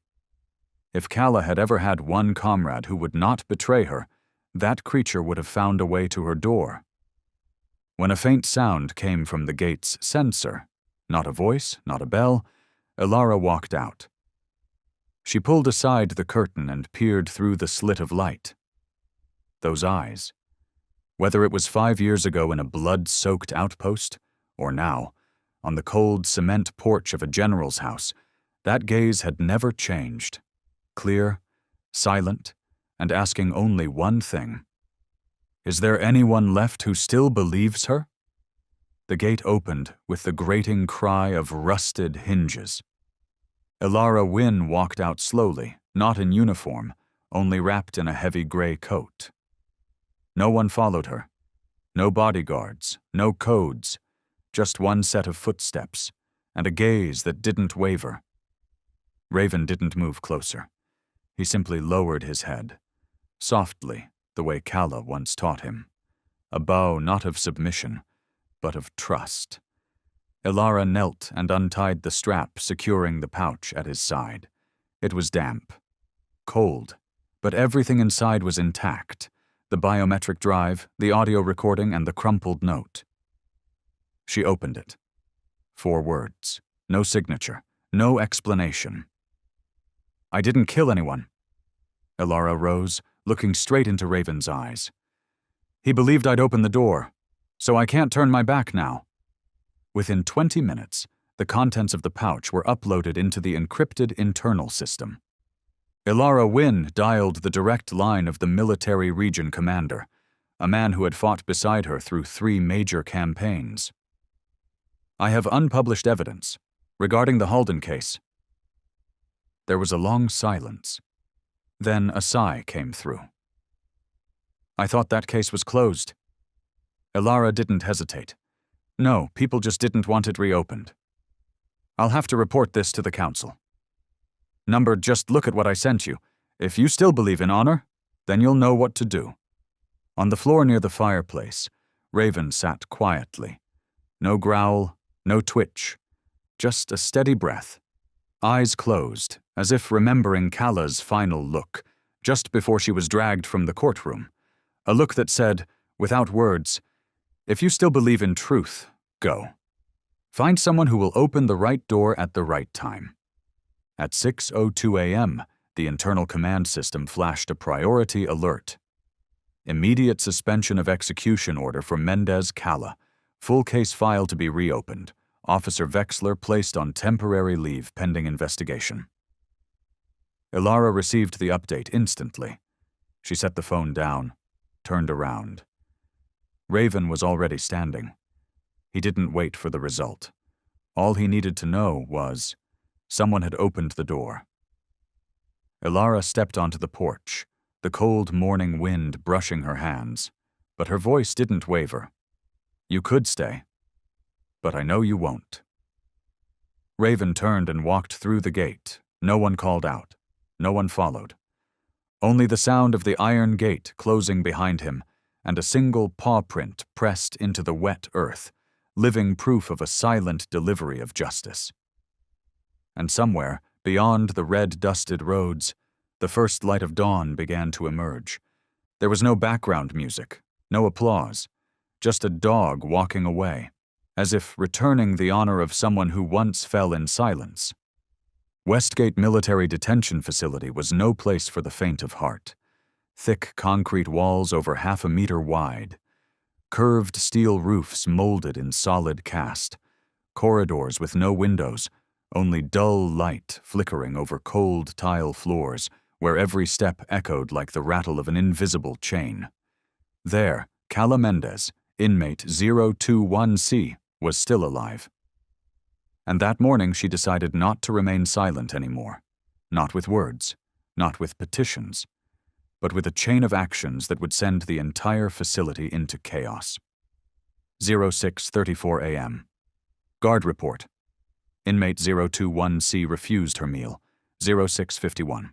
If Calla had ever had one comrade who would not betray her, that creature would have found a way to her door. When a faint sound came from the gate's sensor, Not a voice, not a bell. Ilara walked out. She pulled aside the curtain and peered through the slit of light. Those eyes. Whether it was 5 years ago in a blood-soaked outpost, or now, on the cold cement porch of a general's house, that gaze had never changed. Clear, silent, and asking only one thing. Is there anyone left who still believes her? The gate opened with the grating cry of rusted hinges. Ilara Wynne walked out slowly, not in uniform, only wrapped in a heavy gray coat. No one followed her. No bodyguards, no codes, just one set of footsteps, and a gaze that didn't waver. Raven didn't move closer. He simply lowered his head, softly, the way Calla once taught him. A bow not of submission, but of trust. Ilara knelt and untied the strap securing the pouch at his side. It was damp, cold, but everything inside was intact. The biometric drive, the audio recording, and the crumpled note. She opened it. 4 words. No signature. No explanation. I didn't kill anyone. Ilara rose, looking straight into Raven's eyes. He believed I'd open the door, so I can't turn my back now. Within 20 minutes, the contents of the pouch were uploaded into the encrypted internal system. Ilara Wynne dialed the direct line of the military region commander, a man who had fought beside her through 3 major campaigns. I have unpublished evidence regarding the Halden case. There was a long silence. Then a sigh came through. I thought that case was closed. Ilara didn't hesitate. No, people just didn't want it reopened. I'll have to report this to the council. Number, just look at what I sent you. If you still believe in honor, then you'll know what to do. On the floor near the fireplace, Raven sat quietly. No growl, no twitch, just a steady breath. Eyes closed, as if remembering Calla's final look, just before she was dragged from the courtroom. A look that said, without words, if you still believe in truth, go. Find someone who will open the right door at the right time. At 6:02 a.m., the internal command system flashed a priority alert. Immediate suspension of execution order for Mendez Calla. Full case file to be reopened. Officer Vexler placed on temporary leave pending investigation. Ilara received the update instantly. She set the phone down, turned around. Raven was already standing. He didn't wait for the result. All he needed to know was someone had opened the door. Ilara stepped onto the porch, the cold morning wind brushing her hands, but her voice didn't waver. You could stay, but I know you won't. Raven turned and walked through the gate. No one called out. No one followed. Only the sound of the iron gate closing behind him and a single paw print pressed into the wet earth, living proof of a silent delivery of justice. And somewhere, beyond the red-dusted roads, the first light of dawn began to emerge. There was no background music, no applause, just a dog walking away, as if returning the honor of someone who once fell in silence. Westgate Military Detention Facility was no place for the faint of heart. Thick concrete walls over 1/2 meter wide, curved steel roofs molded in solid cast, corridors with no windows, only dull light flickering over cold tile floors where every step echoed like the rattle of an invisible chain. There, Calla Mendez, inmate 021C, was still alive. And that morning she decided not to remain silent anymore. Not with words, not with petitions, but with a chain of actions that would send the entire facility into chaos. 06:34 a.m. Guard report. Inmate 021C refused her meal. 06:51.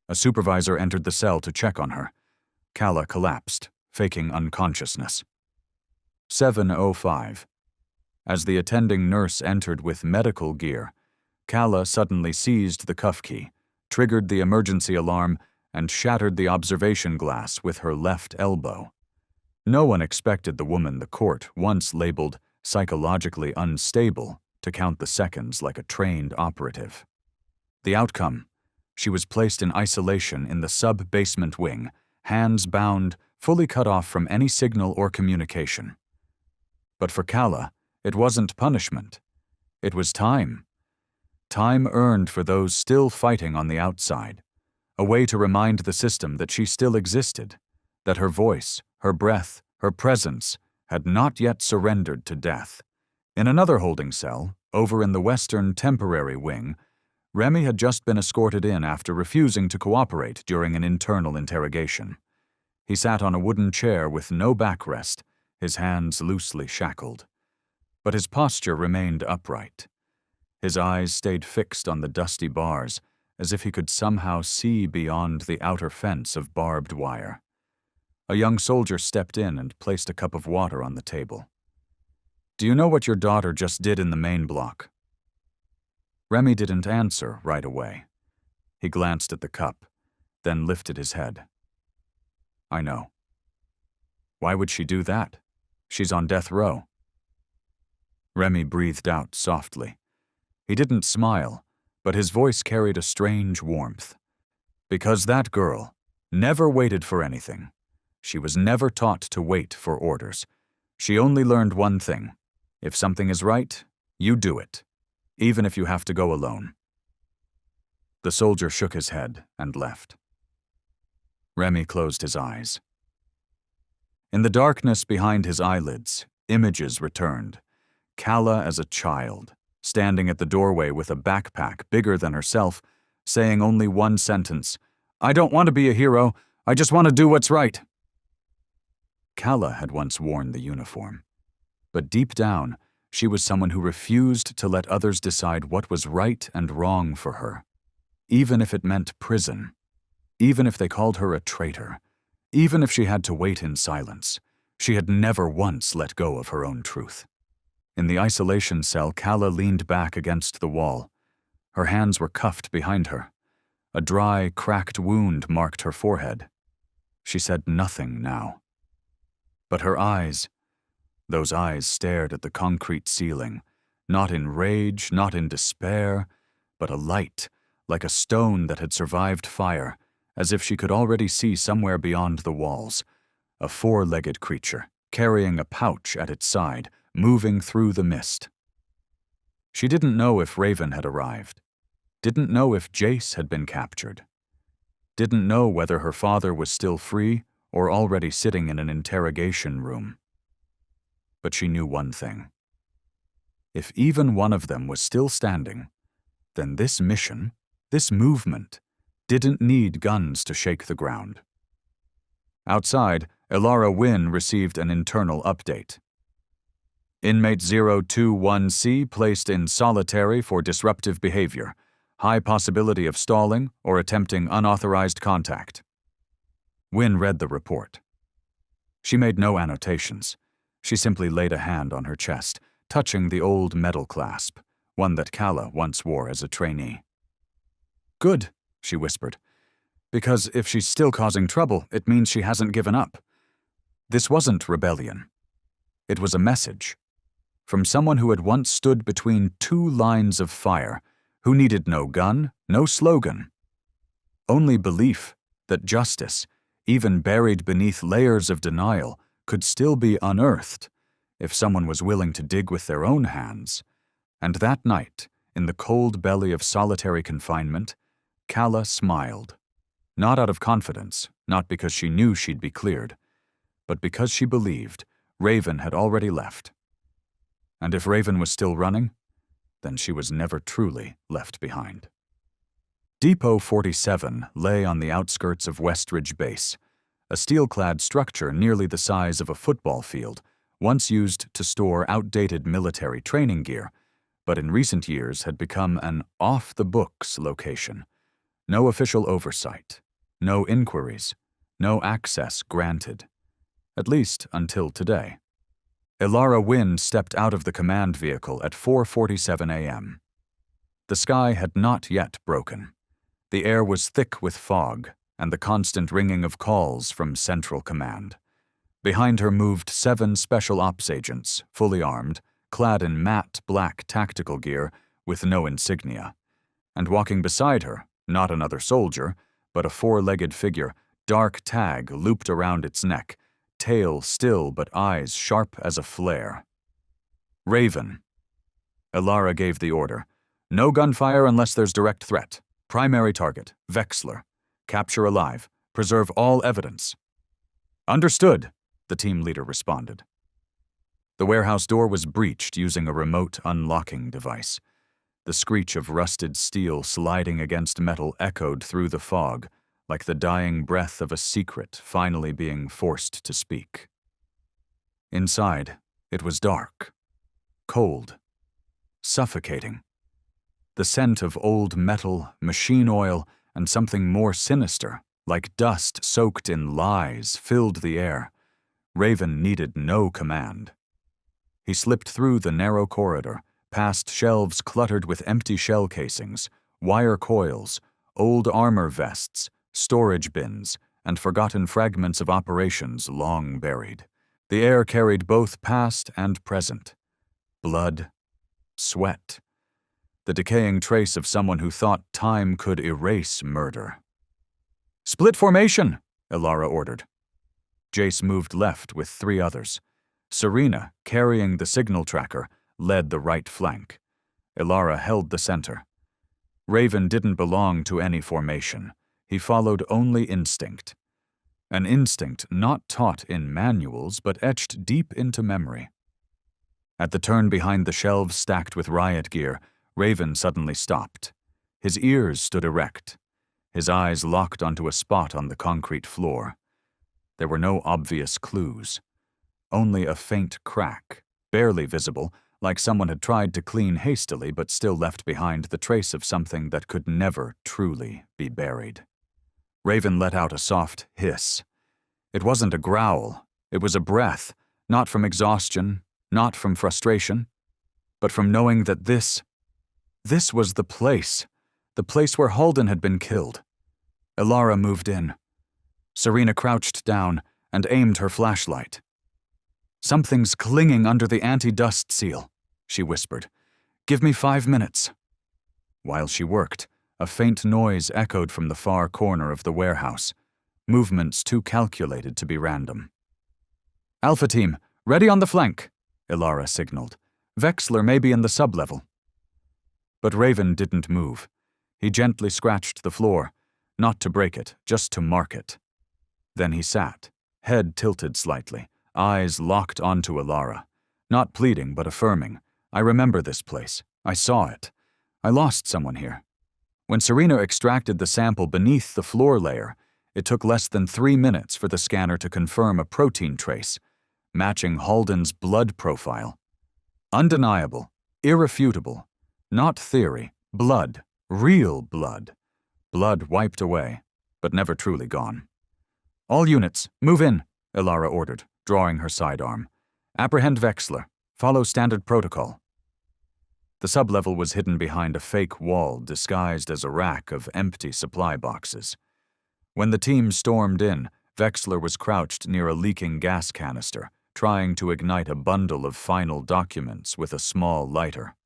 A supervisor entered the cell to check on her. Calla collapsed, faking unconsciousness. 7:05. As the attending nurse entered with medical gear, Calla suddenly seized the cuff key, triggered the emergency alarm, and shattered the observation glass with her left elbow. No one expected the woman the court once labeled psychologically unstable to count the seconds like a trained operative. The outcome: she was placed in isolation in the sub-basement wing, hands bound, fully cut off from any signal or communication. But for Calla, it wasn't punishment. It was time. Time earned for those still fighting on the outside. A way to remind the system that she still existed, that her voice, her breath, her presence had not yet surrendered to death. In another holding cell, over in the western temporary wing, Remy had just been escorted in after refusing to cooperate during an internal interrogation. He sat on a wooden chair with no backrest, his hands loosely shackled. But his posture remained upright. His eyes stayed fixed on the dusty bars, as if he could somehow see beyond the outer fence of barbed wire. A young soldier stepped in and placed a cup of water on the table. "Do you know what your daughter just did in the main block?" Remy didn't answer right away. He glanced at the cup, then lifted his head. "I know." "Why would she do that? She's on death row." Remy breathed out softly. He didn't smile, but his voice carried a strange warmth. "Because that girl never waited for anything. She was never taught to wait for orders. She only learned one thing: if something is right, you do it, even if you have to go alone." The soldier shook his head and left. Remy closed his eyes. In the darkness behind his eyelids, images returned. Calla as a child, standing at the doorway with a backpack bigger than herself, saying only one sentence: "I don't want to be a hero, I just want to do what's right." Calla had once worn the uniform, but deep down, she was someone who refused to let others decide what was right and wrong for her, even if it meant prison, even if they called her a traitor, even if she had to wait in silence. She had never once let go of her own truth. In the isolation cell, Calla leaned back against the wall. Her hands were cuffed behind her. A dry, cracked wound marked her forehead. She said nothing now. But her eyes, those eyes stared at the concrete ceiling, not in rage, not in despair, but a light, like a stone that had survived fire, as if she could already see somewhere beyond the walls. A four-legged creature, carrying a pouch at its side, moving through the mist. She didn't know if Raven had arrived, didn't know if Jace had been captured, didn't know whether her father was still free or already sitting in an interrogation room. But she knew one thing. If even one of them was still standing, then this mission, this movement, didn't need guns to shake the ground. Outside, Elara Wynn received an internal update. Inmate 021C placed in solitary for disruptive behavior. High possibility of stalling or attempting unauthorized contact. Wynn read the report. She made no annotations. She simply laid a hand on her chest, touching the old metal clasp, one that Calla once wore as a trainee. "Good," she whispered, "because if she's still causing trouble, it means she hasn't given up." This wasn't rebellion. It was a message. From someone who had once stood between two lines of fire, who needed no gun, no slogan. Only belief that justice, even buried beneath layers of denial, could still be unearthed if someone was willing to dig with their own hands. And that night, in the cold belly of solitary confinement, Calla smiled. Not out of confidence, not because she knew she'd be cleared, but because she believed Raven had already left. And if Raven was still running, then she was never truly left behind. Depot 47 lay on the outskirts of Westridge Base, a steel-clad structure nearly the size of a football field, once used to store outdated military training gear, but in recent years had become an off-the-books location. No official oversight, no inquiries, no access granted, at least until today. Elara Wynn stepped out of the command vehicle at 4:47 a.m. The sky had not yet broken. The air was thick with fog and the constant ringing of calls from Central Command. Behind her moved 7 Special Ops agents, fully armed, clad in matte black tactical gear with no insignia. And walking beside her, not another soldier, but a four-legged figure, dark tag looped around its neck, tail still but eyes sharp as a flare. "Raven." Elara gave the order. "No gunfire unless there's direct threat. Primary target, Vexler. Capture alive. Preserve all evidence." "Understood," the team leader responded. The warehouse door was breached using a remote unlocking device. The screech of rusted steel sliding against metal echoed through the fog, like the dying breath of a secret finally being forced to speak. Inside, it was dark, cold, suffocating. The scent of old metal, machine oil, and something more sinister, like dust soaked in lies, filled the air. Raven needed no command. He slipped through the narrow corridor, past shelves cluttered with empty shell casings, wire coils, old armor vests, storage bins, and forgotten fragments of operations long buried. The air carried both past and present. Blood, sweat, the decaying trace of someone who thought time could erase murder. "Split formation," Elara ordered. Jace moved left with 3 others. Serena, carrying the signal tracker, led the right flank. Elara held the center. Raven didn't belong to any formation. He followed only instinct. An instinct not taught in manuals but etched deep into memory. At the turn behind the shelves stacked with riot gear, Raven suddenly stopped. His ears stood erect. His eyes locked onto a spot on the concrete floor. There were no obvious clues. Only a faint crack, barely visible, like someone had tried to clean hastily but still left behind the trace of something that could never truly be buried. Raven let out a soft hiss. It wasn't a growl. It was a breath, not from exhaustion, not from frustration, but from knowing that this was the place where Halden had been killed. Elara moved in. Serena crouched down and aimed her flashlight. "Something's clinging under the anti-dust seal," she whispered. "Give me 5 minutes." While she worked, a faint noise echoed from the far corner of the warehouse, movements too calculated to be random. "Alpha team, ready on the flank," Elara signaled. "Vexler may be in the sublevel." But Raven didn't move. He gently scratched the floor, not to break it, just to mark it. Then he sat, head tilted slightly, eyes locked onto Elara, not pleading but affirming. "I remember this place. I saw it. I lost someone here." When Serena extracted the sample beneath the floor layer, it took less than 3 minutes for the scanner to confirm a protein trace, matching Halden's blood profile. Undeniable, irrefutable, not theory, blood, real blood. Blood wiped away, but never truly gone. "All units, move in," Elara ordered, drawing her sidearm. "Apprehend Vexler. Follow standard protocol." The sublevel was hidden behind a fake wall disguised as a rack of empty supply boxes. When the team stormed in, Vexler was crouched near a leaking gas canister, trying to ignite a bundle of final documents with a small lighter.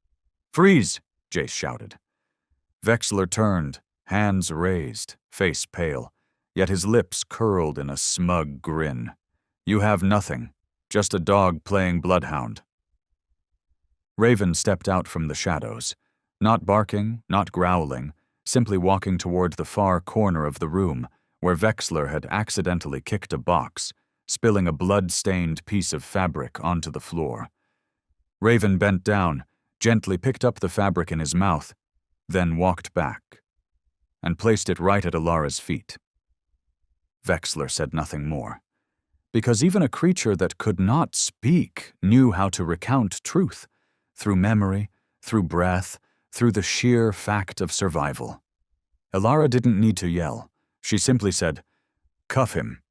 "Freeze!" Jace shouted. Vexler turned, hands raised, face pale, yet his lips curled in a smug grin. "You have nothing, just a dog playing bloodhound." Raven stepped out from the shadows, not barking, not growling, simply walking toward the far corner of the room where Vexler had accidentally kicked a box, spilling a blood-stained piece of fabric onto the floor. Raven bent down, gently picked up the fabric in his mouth, then walked back, and placed it right at Elara's feet. Vexler said nothing more, because even a creature that could not speak knew how to recount truth, through memory, through breath, through the sheer fact of survival. Elara didn't need to yell. She simply said, "Cuff him."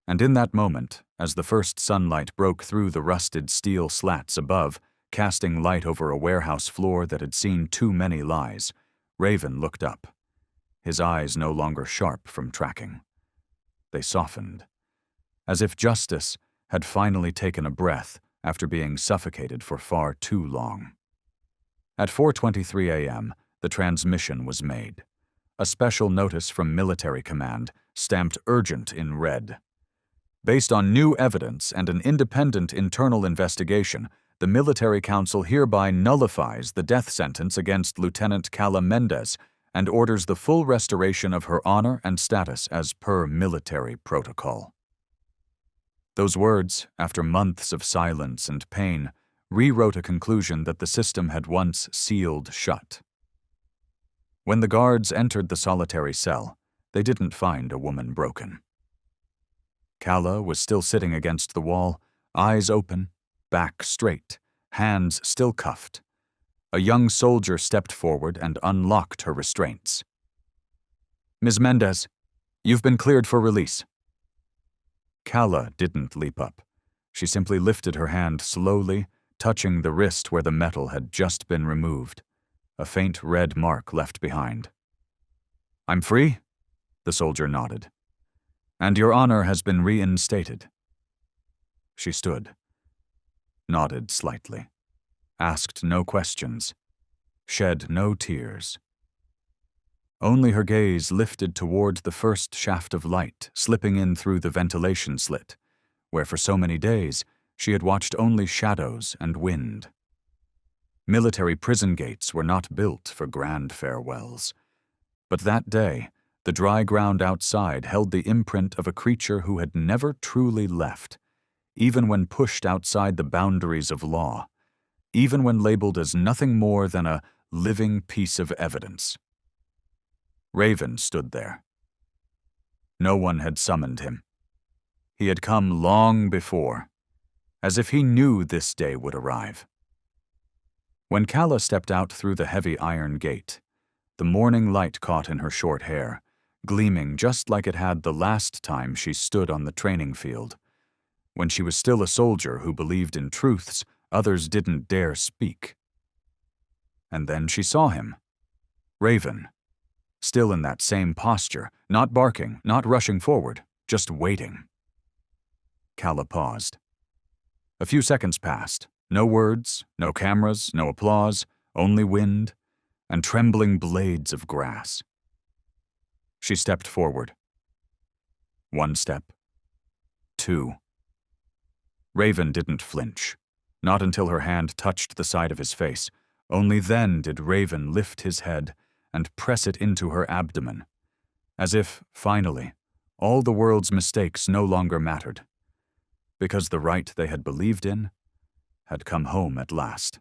And in that moment, as the first sunlight broke through the rusted steel slats above, casting light over a warehouse floor that had seen too many lies, Raven looked up, his eyes no longer sharp from tracking. They softened, as if justice had finally taken a breath after being suffocated for far too long. At 4:23 a.m., the transmission was made. A special notice from military command, stamped urgent in red. Based on new evidence and an independent internal investigation, the Military Council hereby nullifies the death sentence against Lieutenant Cala Mendez and orders the full restoration of her honor and status as per military protocol. Those words, after months of silence and pain, rewrote a conclusion that the system had once sealed shut. When the guards entered the solitary cell, they didn't find a woman broken. Cala was still sitting against the wall, eyes open, back straight, hands still cuffed. A young soldier stepped forward and unlocked her restraints. "Ms. Mendez, you've been cleared for release." Cala didn't leap up. She simply lifted her hand slowly, touching the wrist where the metal had just been removed, a faint red mark left behind. "I'm free?" The soldier nodded. "And your honor has been reinstated." She stood, nodded slightly, asked no questions, shed no tears. Only her gaze lifted toward the first shaft of light slipping in through the ventilation slit, where for so many days she had watched only shadows and wind. Military prison gates were not built for grand farewells. But that day, the dry ground outside held the imprint of a creature who had never truly left, even when pushed outside the boundaries of law, even when labeled as nothing more than a living piece of evidence. Raven stood there. No one had summoned him. He had come long before, as if he knew this day would arrive. When Cala stepped out through the heavy iron gate, the morning light caught in her short hair, gleaming just like it had the last time she stood on the training field, when she was still a soldier who believed in truths others didn't dare speak. And then she saw him, Raven, still in that same posture, not barking, not rushing forward, just waiting. Cala paused. A few seconds passed. No words, no cameras, no applause, only wind and trembling blades of grass. She stepped forward. 1 step. 2. Raven didn't flinch, not until her hand touched the side of his face. Only then did Raven lift his head and press it into her abdomen, as if, finally, all the world's mistakes no longer mattered, because the right they had believed in had come home at last.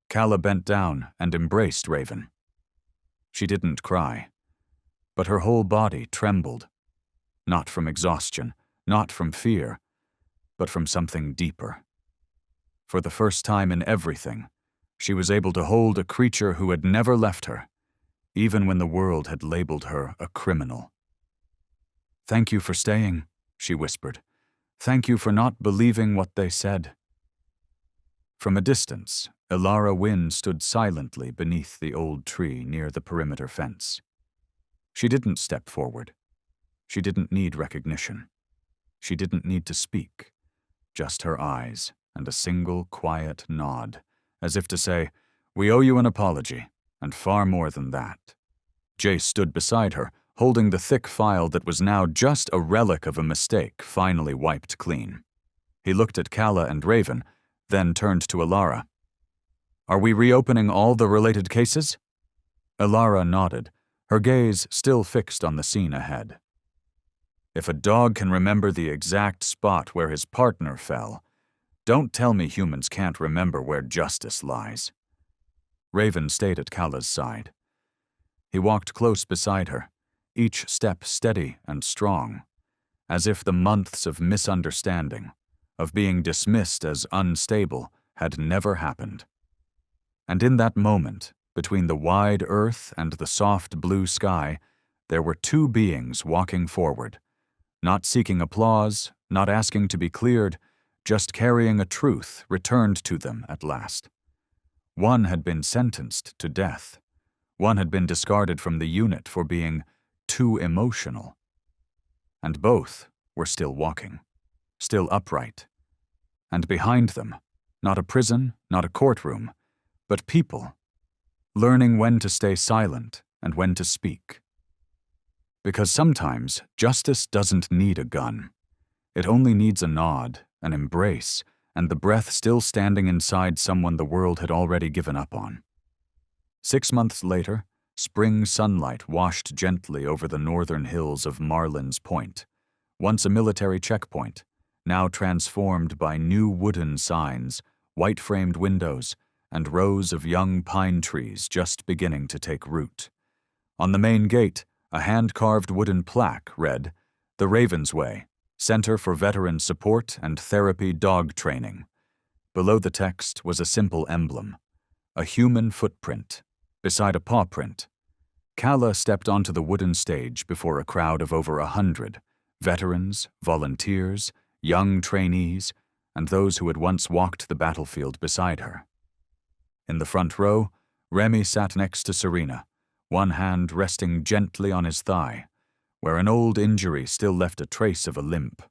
Cala bent down and embraced Raven. She didn't cry, but her whole body trembled, not from exhaustion, not from fear, but from something deeper. For the first time in everything, she was able to hold a creature who had never left her, even when the world had labeled her a criminal. "Thank you for staying," she whispered. "Thank you for not believing what they said." From a distance, Ilara Wynne stood silently beneath the old tree near the perimeter fence. She didn't step forward. She didn't need recognition. She didn't need to speak. Just her eyes and a single quiet nod, as if to say, "We owe you an apology, and far more than that." Jace stood beside her, holding the thick file that was now just a relic of a mistake finally wiped clean. He looked at Cala and Raven, then turned to Ilara. "Are we reopening all the related cases?" Ilara nodded, her gaze still fixed on the scene ahead. "If a dog can remember the exact spot where his partner fell, don't tell me humans can't remember where justice lies." Raven stayed at Cala's side. He walked close beside her, each step steady and strong, as if the months of misunderstanding, of being dismissed as unstable, had never happened. And in that moment, between the wide earth and the soft blue sky, there were 2 beings walking forward, not seeking applause, not asking to be cleared, just carrying a truth returned to them at last. One had been sentenced to death. One had been discarded from the unit for being too emotional. And both were still walking, still upright, and behind them, not a prison, not a courtroom, but people, learning when to stay silent and when to speak. Because sometimes justice doesn't need a gun. It only needs a nod, an embrace, and the breath still standing inside someone the world had already given up on. 6 months later, spring sunlight washed gently over the northern hills of Marlin's Point, once a military checkpoint, now transformed by new wooden signs, white-framed windows, and rows of young pine trees just beginning to take root. On the main gate, a hand-carved wooden plaque read, "The Ravensway, Center for Veteran Support and Therapy Dog Training." Below the text was a simple emblem, a human footprint, beside a paw print. Calla stepped onto the wooden stage before a crowd of over 100, veterans, volunteers, young trainees, and those who had once walked the battlefield beside her. In the front row, Remy sat next to Serena, one hand resting gently on his thigh, where an old injury still left a trace of a limp.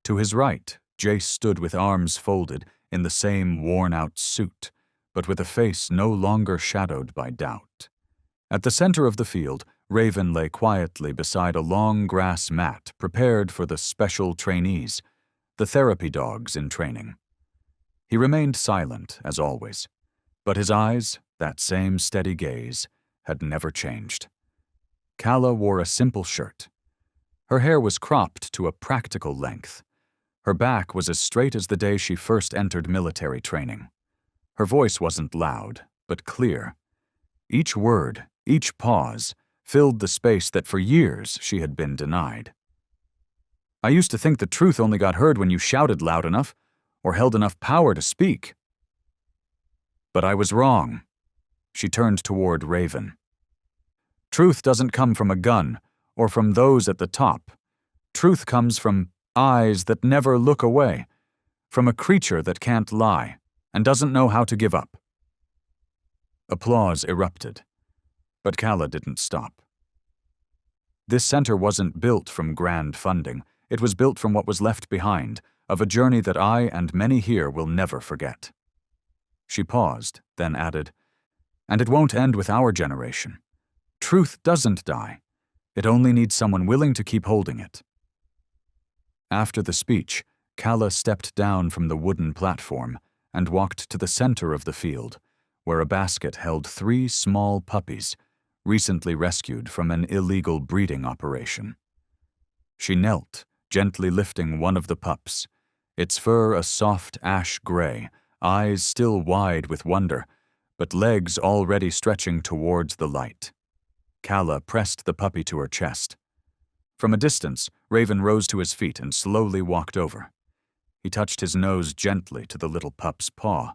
To his right, Jace stood with arms folded in the same worn-out suit, but with a face no longer shadowed by doubt. At the center of the field, Raven lay quietly beside a long grass mat prepared for the special trainees, the therapy dogs in training. He remained silent, as always, but his eyes, that same steady gaze, had never changed. Calla wore a simple shirt. Her hair was cropped to a practical length. Her back was as straight as the day she first entered military training. Her voice wasn't loud, but clear. Each word, each pause, filled the space that for years she had been denied. "I used to think the truth only got heard when you shouted loud enough or held enough power to speak. But I was wrong." She turned toward Raven. "Truth doesn't come from a gun or from those at the top. Truth comes from eyes that never look away, from a creature that can't lie and doesn't know how to give up." Applause erupted, but Calla didn't stop. This center wasn't built from grand funding. It was built from what was left behind, of a journey that I and many here will never forget. She paused, then added, "And it won't end with our generation. Truth doesn't die. It only needs someone willing to keep holding it." After the speech, Calla stepped down from the wooden platform and walked to the center of the field, where a basket held 3 small puppies, recently rescued from an illegal breeding operation. She knelt, gently lifting one of the pups, its fur a soft ash gray, eyes still wide with wonder, but legs already stretching towards the light. Calla pressed the puppy to her chest. From a distance, Raven rose to his feet and slowly walked over. He touched his nose gently to the little pup's paw.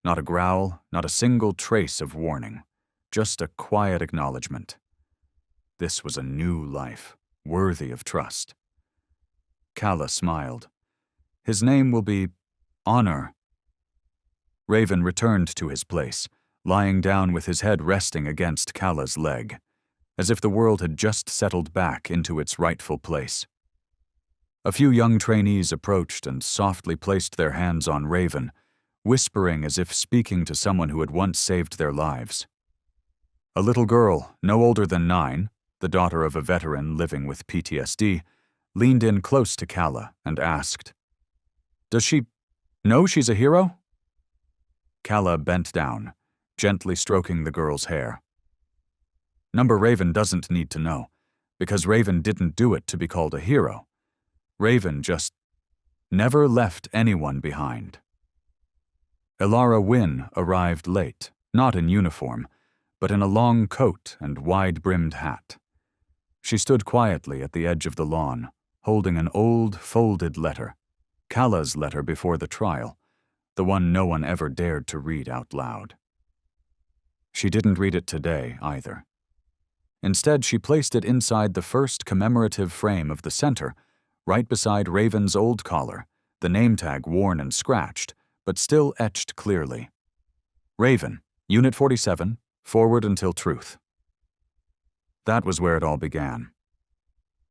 Not a growl, not a single trace of warning, just a quiet acknowledgement. This was a new life, worthy of trust. Calla smiled. "His name will be Honor." Raven returned to his place, lying down with his head resting against Calla's leg, as if the world had just settled back into its rightful place. A few young trainees approached and softly placed their hands on Raven, whispering as if speaking to someone who had once saved their lives. A little girl, no older than 9, the daughter of a veteran living with PTSD, leaned in close to Calla and asked, "Does she know she's a hero?" Calla bent down, gently stroking the girl's hair. "Number Raven doesn't need to know, because Raven didn't do it to be called a hero. Raven just never left anyone behind." Elara Wynn arrived late, not in uniform, but in a long coat and wide-brimmed hat. She stood quietly at the edge of the lawn, holding an old, folded letter, Calla's letter before the trial, the one no one ever dared to read out loud. She didn't read it today, either. Instead, she placed it inside the first commemorative frame of the center, right beside Raven's old collar, the name tag worn and scratched, but still etched clearly. "Raven, Unit 47, forward until truth." That was where it all began.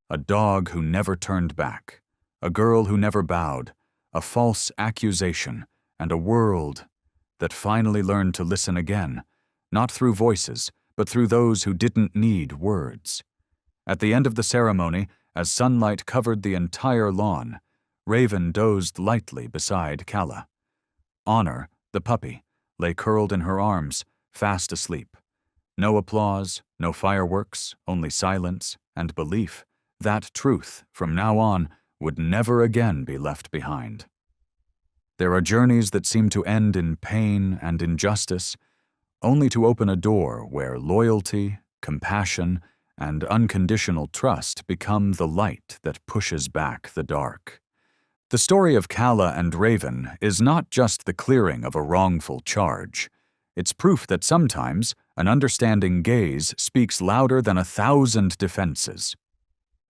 A dog who never turned back, a girl who never bowed, a false accusation, and a world that finally learned to listen again, not through voices, but through those who didn't need words. At the end of the ceremony, as sunlight covered the entire lawn, Raven dozed lightly beside Calla. Honor, the puppy, lay curled in her arms, fast asleep. No applause, no fireworks, only silence and belief that truth, from now on, would never again be left behind. There are journeys that seem to end in pain and injustice, only to open a door where loyalty, compassion, and unconditional trust become the light that pushes back the dark. The story of Calla and Raven is not just the clearing of a wrongful charge. It's proof that sometimes an understanding gaze speaks louder than 1,000 defenses.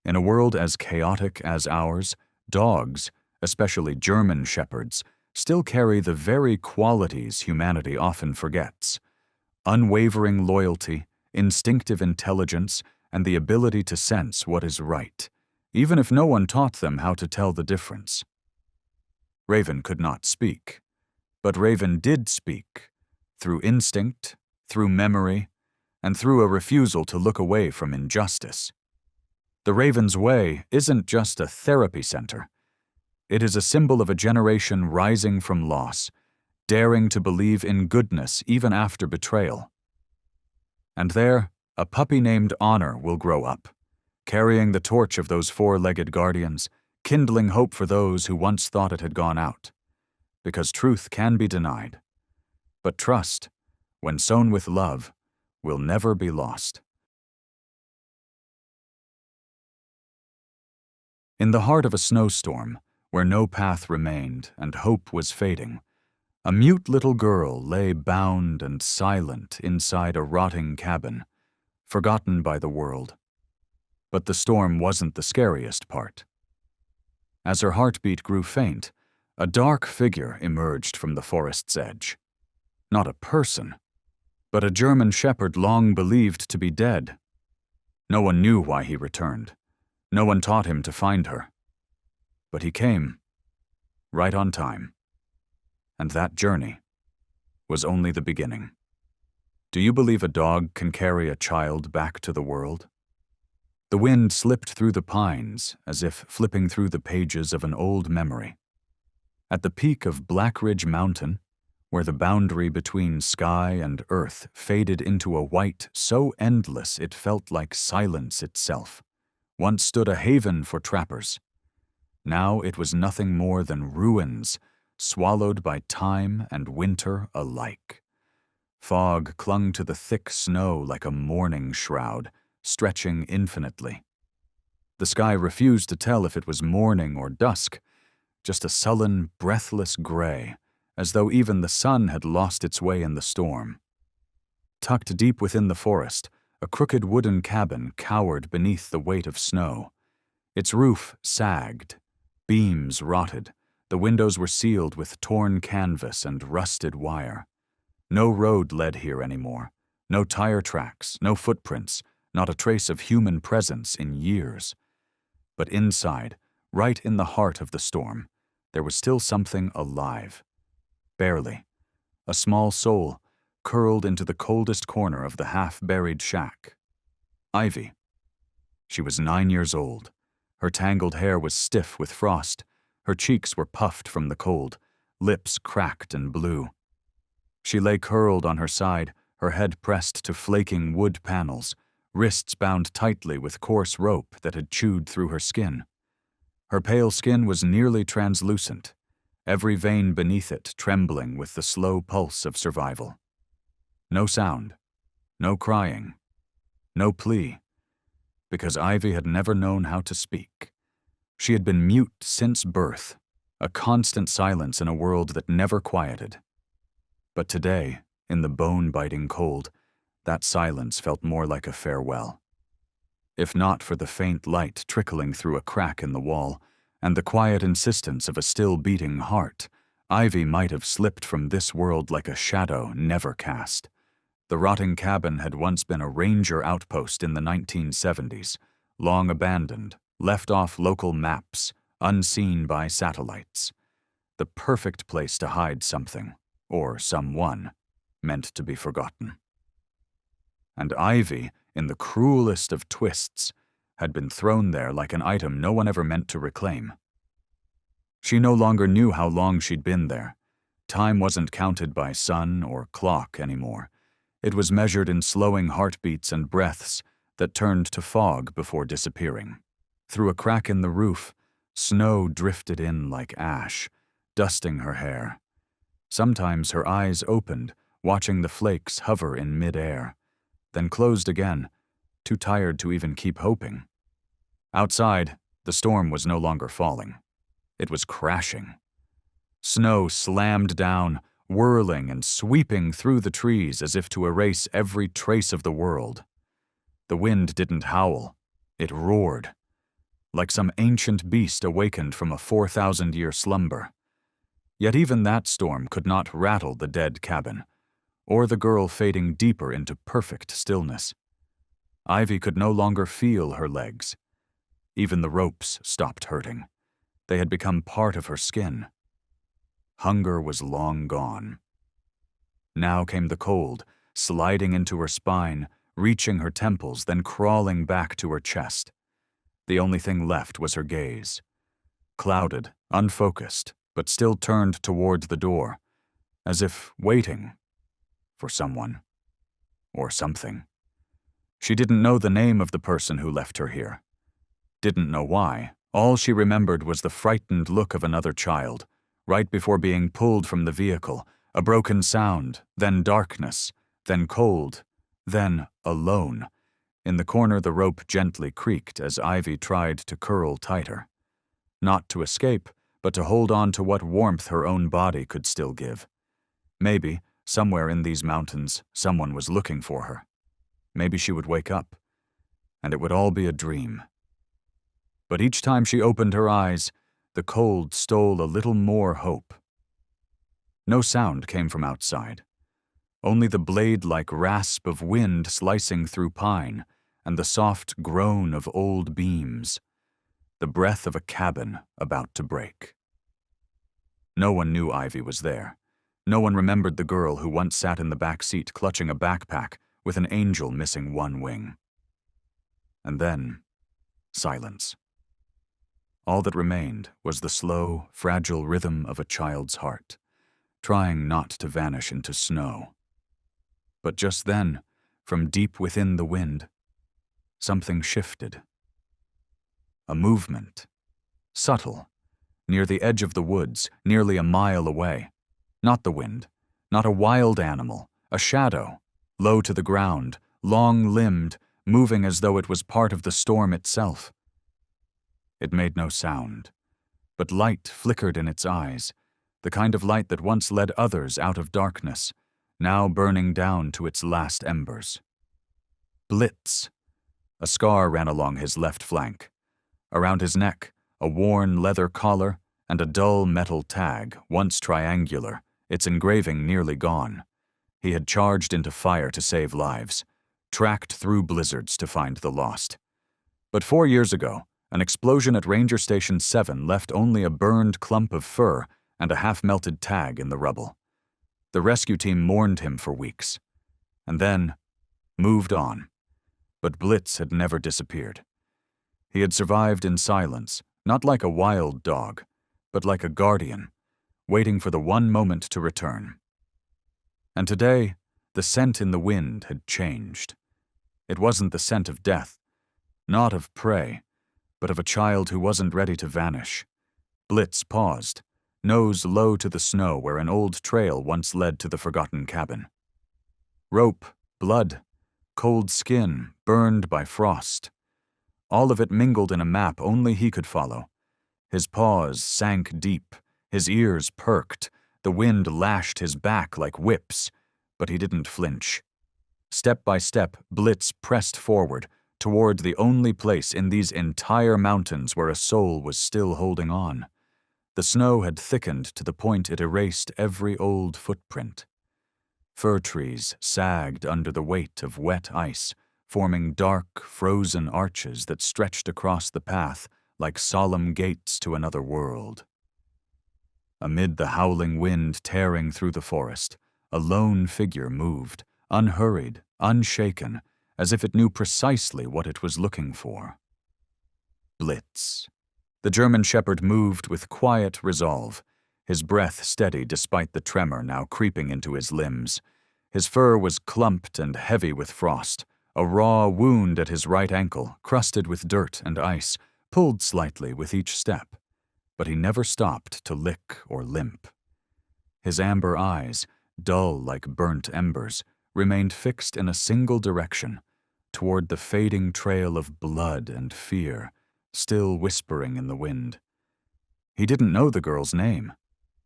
In a world as chaotic as ours, dogs, especially German shepherds, still carry the very qualities humanity often forgets: unwavering loyalty, instinctive intelligence, and the ability to sense what is right, even if no one taught them how to tell the difference. Raven could not speak, but Raven did speak, through instinct, through memory, and through a refusal to look away from injustice. The Raven's Way isn't just a therapy center. It is a symbol of a generation rising from loss, daring to believe in goodness even after betrayal. And there, a puppy named Honor will grow up, carrying the torch of those four-legged guardians, kindling hope for those who once thought it had gone out. Because truth can be denied, but trust, when sown with love, will never be lost. In the heart of a snowstorm, where no path remained and hope was fading, a mute little girl lay bound and silent inside a rotting cabin, forgotten by the world. But the storm wasn't the scariest part. As her heartbeat grew faint, a dark figure emerged from the forest's edge. Not a person, but a German shepherd long believed to be dead. No one knew why he returned. No one taught him to find her. But he came, right on time. And that journey was only the beginning. Do you believe a dog can carry a child back to the world? The wind slipped through the pines as if flipping through the pages of an old memory. At the peak of Black Ridge Mountain, where the boundary between sky and earth faded into a white so endless it felt like silence itself, once stood a haven for trappers. Now it was nothing more than ruins, swallowed by time and winter alike. Fog clung to the thick snow like a mourning shroud, stretching infinitely. The sky refused to tell if it was morning or dusk, just a sullen, breathless gray, as though even the sun had lost its way in the storm. Tucked deep within the forest, a crooked wooden cabin cowered beneath the weight of snow. Its roof sagged, beams rotted, the windows were sealed with torn canvas and rusted wire. No road led here anymore, no tire tracks, no footprints, not a trace of human presence in years. But inside, right in the heart of the storm, there was still something alive. Barely. A small soul, curled into the coldest corner of the half-buried shack. Ivy. She was 9 years old. Her tangled hair was stiff with frost. Her cheeks were puffed from the cold, lips cracked and blue. She lay curled on her side, her head pressed to flaking wood panels, wrists bound tightly with coarse rope that had chewed through her skin. Her pale skin was nearly translucent, every vein beneath it trembling with the slow pulse of survival. No sound, no crying, no plea, because Ivy had never known how to speak. She had been mute since birth, a constant silence in a world that never quieted. But today, in the bone-biting cold, that silence felt more like a farewell. If not for the faint light trickling through a crack in the wall and the quiet insistence of a still-beating heart, Ivy might have slipped from this world like a shadow never cast. The rotting cabin had once been a ranger outpost in the 1970s, long abandoned, left off local maps, unseen by satellites. the perfect place to hide something, or someone, meant to be forgotten. And Ivy, in the cruelest of twists, had been thrown there like an item no one ever meant to reclaim. She no longer knew how long she'd been there. Time wasn't counted by sun or clock anymore. It was measured in slowing heartbeats and breaths that turned to fog before disappearing. Through a crack in the roof, snow drifted in like ash, dusting her hair. Sometimes her eyes opened, watching the flakes hover in mid-air, then closed again, too tired to even keep hoping. Outside, the storm was no longer falling. It was crashing. Snow slammed down, whirling and sweeping through the trees as if to erase every trace of the world. The wind didn't howl. It roared, like some ancient beast awakened from a 4,000-year slumber. Yet even that storm could not rattle the dead cabin, or the girl fading deeper into perfect stillness. Ivy could no longer feel her legs. Even the ropes stopped hurting. They had become part of her skin. Hunger was long gone. Now came the cold, sliding into her spine, reaching her temples, then crawling back to her chest. The only thing left was her gaze. Clouded, unfocused, but still turned toward the door, as if waiting for someone or something. She didn't know the name of the person who left her here. Didn't know why. All she remembered was the frightened look of another child, right before being pulled from the vehicle, a broken sound, then darkness, then cold, then alone. In the corner, the rope gently creaked as Ivy tried to curl tighter. Not to escape, but to hold on to what warmth her own body could still give. Maybe, somewhere in these mountains, someone was looking for her. Maybe she would wake up, and it would all be a dream. But each time she opened her eyes, the cold stole a little more hope. No sound came from outside. Only the blade-like rasp of wind slicing through pine and the soft groan of old beams, the breath of a cabin about to break. No one knew Ivy was there. No one remembered the girl who once sat in the back seat clutching a backpack with an angel missing one wing. And then, silence. All that remained was the slow, fragile rhythm of a child's heart, trying not to vanish into snow. But just then, from deep within the wind, something shifted. A movement, subtle, near the edge of the woods, nearly a mile away. Not the wind, not a wild animal, a shadow, low to the ground, long-limbed, moving as though it was part of the storm itself. It made no sound, but light flickered in its eyes, the kind of light that once led others out of darkness, now burning down to its last embers. Blitz. A scar ran along his left flank. Around his neck, a worn leather collar and a dull metal tag, once triangular, its engraving nearly gone. He had charged into fire to save lives, tracked through blizzards to find the lost. But 4 years ago, an explosion at Ranger Station 7 left only a burned clump of fur and a half-melted tag in the rubble. The rescue team mourned him for weeks, and then moved on. But Blitz had never disappeared. He had survived in silence, not like a wild dog, but like a guardian, waiting for the one moment to return. And today, the scent in the wind had changed. It wasn't the scent of death, not of prey, but of a child who wasn't ready to vanish. Blitz paused, nose low to the snow where an old trail once led to the forgotten cabin. Rope, blood, cold skin, burned by frost. All of it mingled in a map only he could follow. His paws sank deep, his ears perked, the wind lashed his back like whips, but he didn't flinch. Step by step, Blitz pressed forward, toward the only place in these entire mountains where a soul was still holding on. The snow had thickened to the point it erased every old footprint. Fir trees sagged under the weight of wet ice, forming dark, frozen arches that stretched across the path like solemn gates to another world. Amid the howling wind tearing through the forest, a lone figure moved, unhurried, unshaken, as if it knew precisely what it was looking for. Blitz. The German shepherd moved with quiet resolve, his breath steady despite the tremor now creeping into his limbs. His fur was clumped and heavy with frost, a raw wound at his right ankle, crusted with dirt and ice, pulled slightly with each step. But he never stopped to lick or limp. His amber eyes, dull like burnt embers, remained fixed in a single direction, toward the fading trail of blood and fear, still whispering in the wind. He didn't know the girl's name,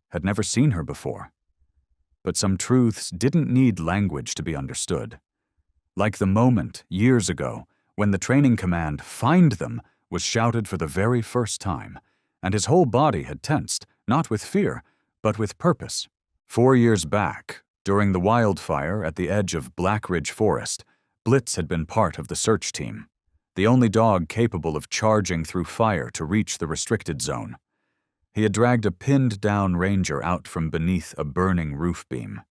had never seen her before. But some truths didn't need language to be understood. Like the moment, years ago, when the training command, "Find them," was shouted for the very first time, and his whole body had tensed, not with fear, but with purpose. 4 years back, during the wildfire at the edge of Black Ridge Forest, Blitz had been part of the search team, the only dog capable of charging through fire to reach the restricted zone. He had dragged a pinned-down ranger out from beneath a burning roof beam.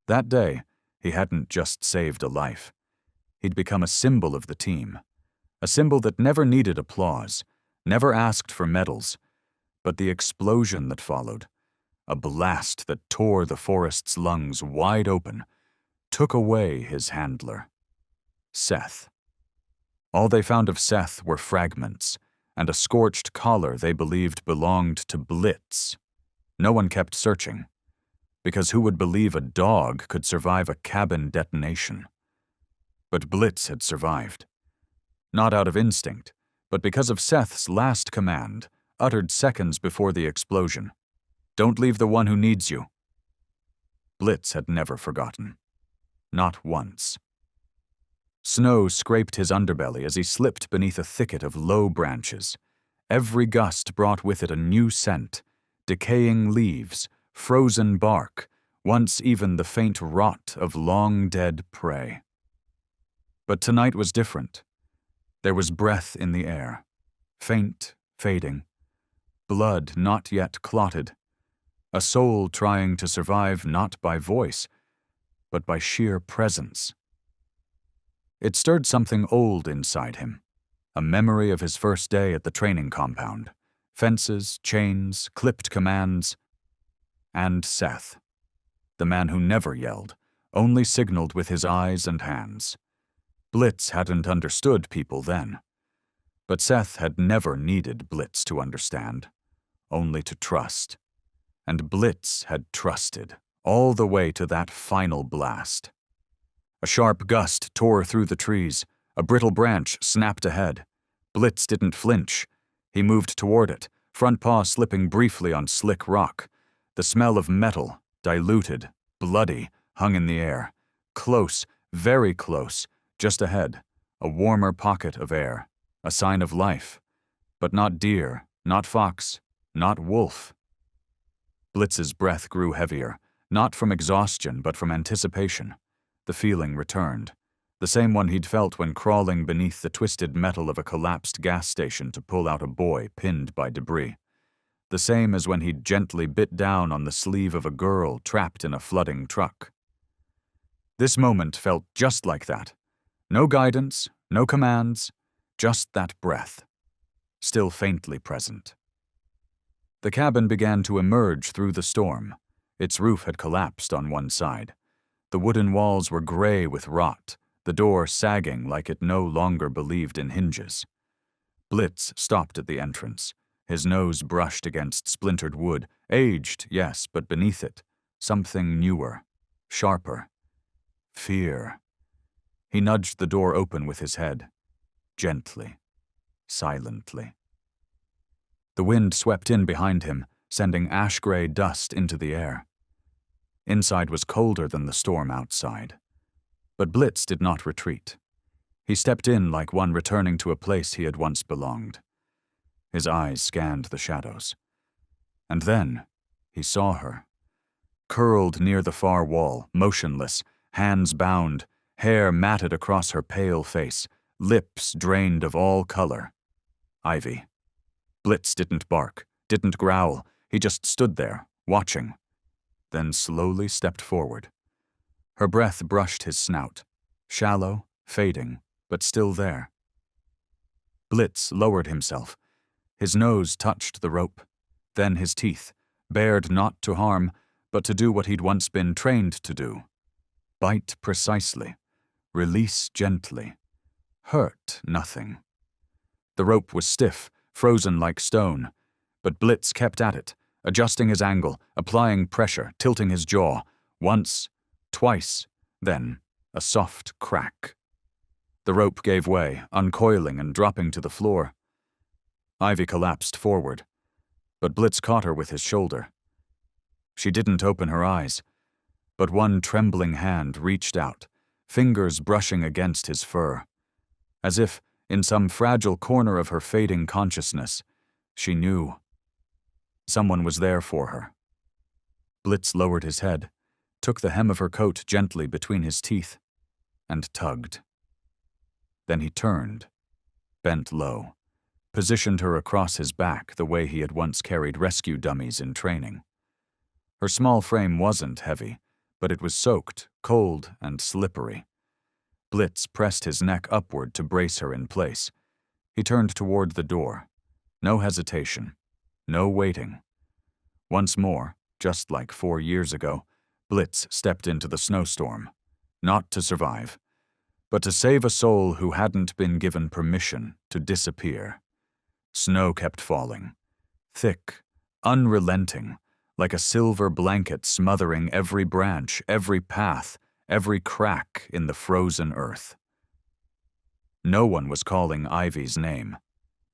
That day, he hadn't just saved a life. He'd become a symbol of the team, a symbol that never needed applause, never asked for medals, but the explosion that followed, a blast that tore the forest's lungs wide open, took away his handler, Seth. All they found of Seth were fragments, and a scorched collar they believed belonged to Blitz. No one kept searching, because who would believe a dog could survive a cabin detonation? But Blitz had survived. Not out of instinct, but because of Seth's last command, uttered seconds before the explosion. "Don't leave the one who needs you." Blitz had never forgotten. Not once. Snow scraped his underbelly as he slipped beneath a thicket of low branches. Every gust brought with it a new scent, decaying leaves, frozen bark, once even the faint rot of long-dead prey. But tonight was different. There was breath in the air, faint, fading, blood not yet clotted, a soul trying to survive not by voice, but by sheer presence. It stirred something old inside him, a memory of his first day at the training compound, fences, chains, clipped commands, and Seth, the man who never yelled, only signaled with his eyes and hands. Blitz hadn't understood people then, but Seth had never needed Blitz to understand, only to trust. And Blitz had trusted, all the way to that final blast. A sharp gust tore through the trees. A brittle branch snapped ahead. Blitz didn't flinch. He moved toward it, front paw slipping briefly on slick rock. The smell of metal, diluted, bloody, hung in the air. Close, very close, just ahead, a warmer pocket of air, a sign of life. But not deer, not fox, not wolf. Blitz's breath grew heavier, not from exhaustion but from anticipation. The feeling returned, the same one he'd felt when crawling beneath the twisted metal of a collapsed gas station to pull out a boy pinned by debris. The same as when he'd gently bit down on the sleeve of a girl trapped in a flooding truck. This moment felt just like that. No guidance, no commands, just that breath, still faintly present. The cabin began to emerge through the storm. Its roof had collapsed on one side. The wooden walls were gray with rot, the door sagging like it no longer believed in hinges. Blitz stopped at the entrance. His nose brushed against splintered wood, aged, yes, but beneath it, something newer, sharper. Fear. He nudged the door open with his head, gently, silently. The wind swept in behind him, sending ash-gray dust into the air. Inside was colder than the storm outside. But Blitz did not retreat. He stepped in like one returning to a place he had once belonged. His eyes scanned the shadows. And then he saw her. Curled near the far wall, motionless, hands bound, hair matted across her pale face, lips drained of all color. Ivy. Blitz didn't bark, didn't growl. He just stood there, watching, then slowly stepped forward. Her breath brushed his snout, shallow, fading, but still there. Blitz lowered himself. His nose touched the rope, then his teeth, bared not to harm, but to do what he'd once been trained to do. Bite precisely, release gently, hurt nothing. The rope was stiff, frozen like stone, but Blitz kept at it, adjusting his angle, applying pressure, tilting his jaw, once, twice, then a soft crack. The rope gave way, uncoiling and dropping to the floor. Ivy collapsed forward, but Blitz caught her with his shoulder. She didn't open her eyes, but one trembling hand reached out, fingers brushing against his fur, as if, in some fragile corner of her fading consciousness, she knew someone was there for her. Blitz lowered his head, took the hem of her coat gently between his teeth, and tugged. Then he turned, bent low, positioned her across his back the way he had once carried rescue dummies in training. Her small frame wasn't heavy, but it was soaked, cold, and slippery. Blitz pressed his neck upward to brace her in place. He turned toward the door. No hesitation. No waiting. Once more, just like 4 years ago, Blitz stepped into the snowstorm, not to survive, but to save a soul who hadn't been given permission to disappear. Snow kept falling, thick, unrelenting, like a silver blanket smothering every branch, every path, every crack in the frozen earth. No one was calling Ivy's name.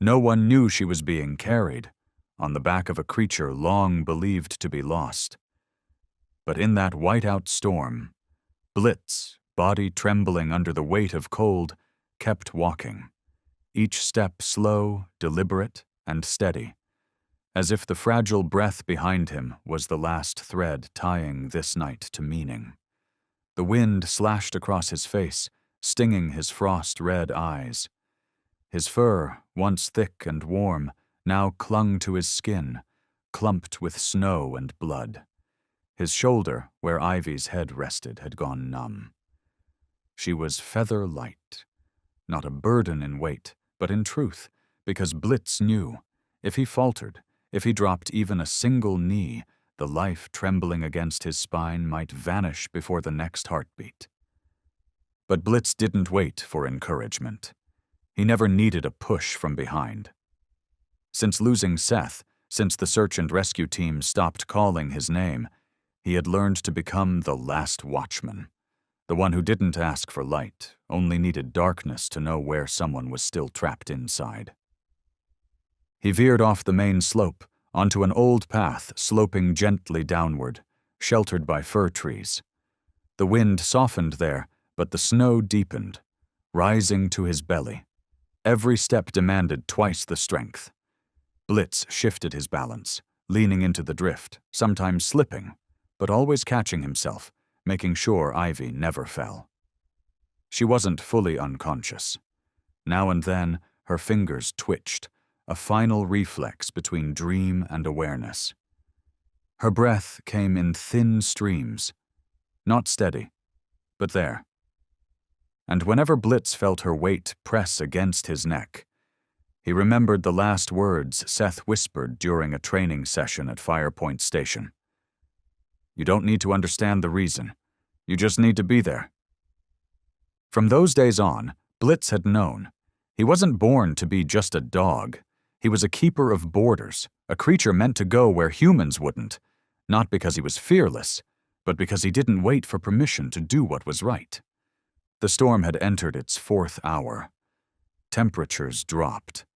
No one knew she was being carried on the back of a creature long believed to be lost. But in that whiteout storm, Blitz, body trembling under the weight of cold, kept walking, each step slow, deliberate, and steady, as if the fragile breath behind him was the last thread tying this night to meaning. The wind slashed across his face, stinging his frost-red eyes. His fur, once thick and warm, now clung to his skin, clumped with snow and blood. His shoulder, where Ivy's head rested, had gone numb. She was feather light, not a burden in weight, but in truth, because Blitz knew, if he faltered, if he dropped even a single knee, the life trembling against his spine might vanish before the next heartbeat. But Blitz didn't wait for encouragement. He never needed a push from behind. Since losing Seth, since the search and rescue team stopped calling his name, he had learned to become the last watchman, the one who didn't ask for light, only needed darkness to know where someone was still trapped inside. He veered off the main slope, onto an old path sloping gently downward, sheltered by fir trees. The wind softened there, but the snow deepened, rising to his belly. Every step demanded twice the strength. Blitz shifted his balance, leaning into the drift, sometimes slipping, but always catching himself, making sure Ivy never fell. She wasn't fully unconscious. Now and then, her fingers twitched, a final reflex between dream and awareness. Her breath came in thin streams, not steady, but there. And whenever Blitz felt her weight press against his neck, he remembered the last words Seth whispered during a training session at Firepoint Station. "You don't need to understand the reason. You just need to be there." From those days on, Blitz had known. He wasn't born to be just a dog. He was a keeper of borders, a creature meant to go where humans wouldn't, not because he was fearless, but because he didn't wait for permission to do what was right. The storm had entered its 4th hour. Temperatures dropped.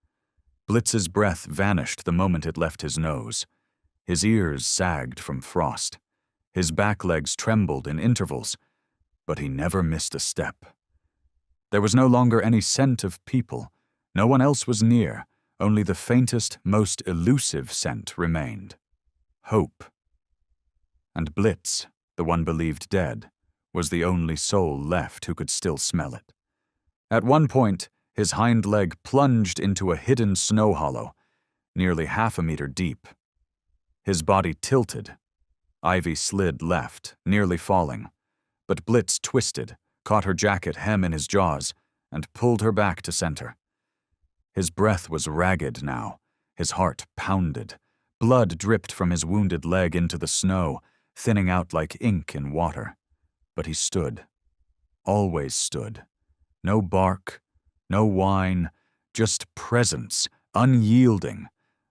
Blitz's breath vanished the moment it left his nose. His ears sagged from frost. His back legs trembled in intervals, but he never missed a step. There was no longer any scent of people. No one else was near. Only the faintest, most elusive scent remained. Hope. And Blitz, the one believed dead, was the only soul left who could still smell it. At one point, his hind leg plunged into a hidden snow hollow, nearly 1/2 meter deep. His body tilted. Ivy slid left, nearly falling, but Blitz twisted, caught her jacket hem in his jaws, and pulled her back to center. His breath was ragged now, his heart pounded. Blood dripped from his wounded leg into the snow, thinning out like ink in water. But he stood. Always stood. No bark, no whine, just presence, unyielding,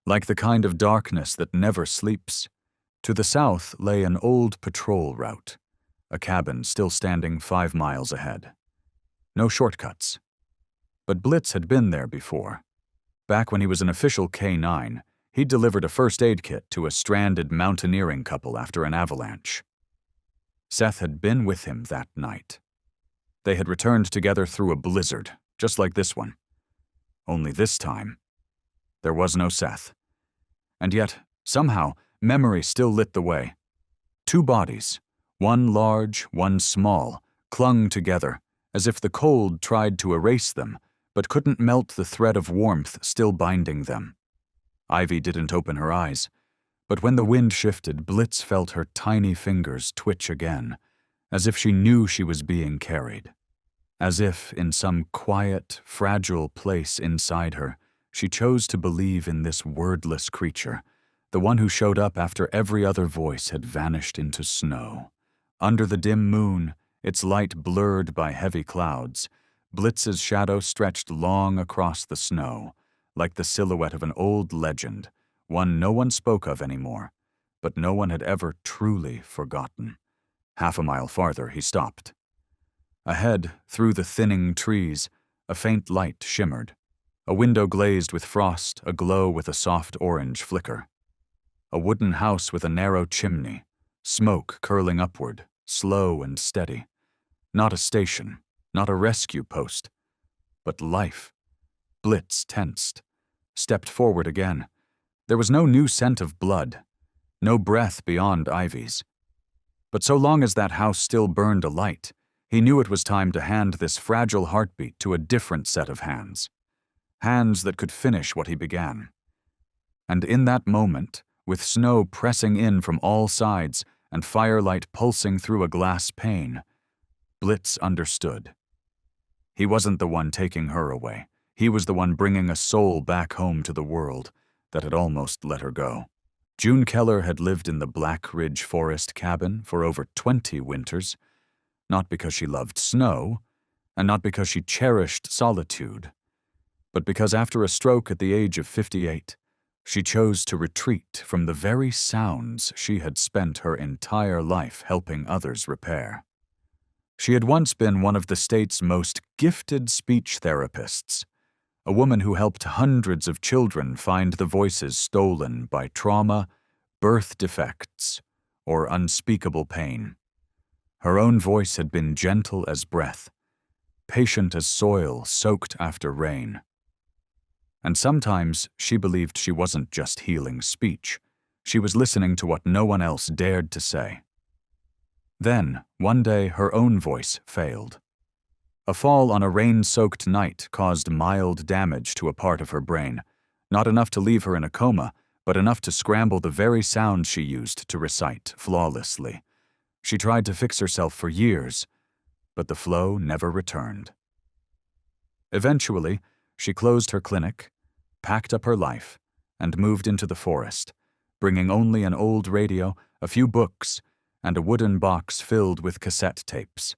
like the kind of darkness that never sleeps. To the south lay an old patrol route, a cabin still standing 5 miles ahead. No shortcuts. But Blitz had been there before. Back when he was an official K-9, he'd delivered a first aid kit to a stranded mountaineering couple after an avalanche. Seth had been with him that night. They had returned together through a blizzard, just like this one. Only this time, there was no Seth. And yet, somehow, memory still lit the way. 2 bodies, one large, one small, clung together, as if the cold tried to erase them, but couldn't melt the thread of warmth still binding them. Ivy didn't open her eyes, but when the wind shifted, Blitz felt her tiny fingers twitch again, as if she knew she was being carried. As if, in some quiet, fragile place inside her, she chose to believe in this wordless creature, the one who showed up after every other voice had vanished into snow. Under the dim moon, its light blurred by heavy clouds, Blitz's shadow stretched long across the snow, like the silhouette of an old legend, one no one spoke of anymore, but no one had ever truly forgotten. Half a mile farther, he stopped. Ahead, through the thinning trees, a faint light shimmered. A window glazed with frost, aglow with a soft orange flicker. A wooden house with a narrow chimney, smoke curling upward, slow and steady. Not a station, not a rescue post, but life. Blitz tensed, stepped forward again. There was no new scent of blood, no breath beyond Ivy's. But so long as that house still burned a light, he knew it was time to hand this fragile heartbeat to a different set of hands. Hands that could finish what he began. And in that moment, with snow pressing in from all sides and firelight pulsing through a glass pane, Blitz understood. He wasn't the one taking her away. He was the one bringing a soul back home to the world that had almost let her go. June Keller had lived in the Black Ridge Forest cabin for over 20 winters, not because she loved snow, and not because she cherished solitude, but because after a stroke at the age of 58, she chose to retreat from the very sounds she had spent her entire life helping others repair. She had once been one of the state's most gifted speech therapists, a woman who helped hundreds of children find the voices stolen by trauma, birth defects, or unspeakable pain. Her own voice had been gentle as breath, patient as soil soaked after rain. And sometimes she believed she wasn't just healing speech, she was listening to what no one else dared to say. Then, one day, her own voice failed. A fall on a rain-soaked night caused mild damage to a part of her brain, not enough to leave her in a coma, but enough to scramble the very sound she used to recite flawlessly. She tried to fix herself for years, but the flow never returned. Eventually, she closed her clinic, packed up her life, and moved into the forest, bringing only an old radio, a few books, and a wooden box filled with cassette tapes,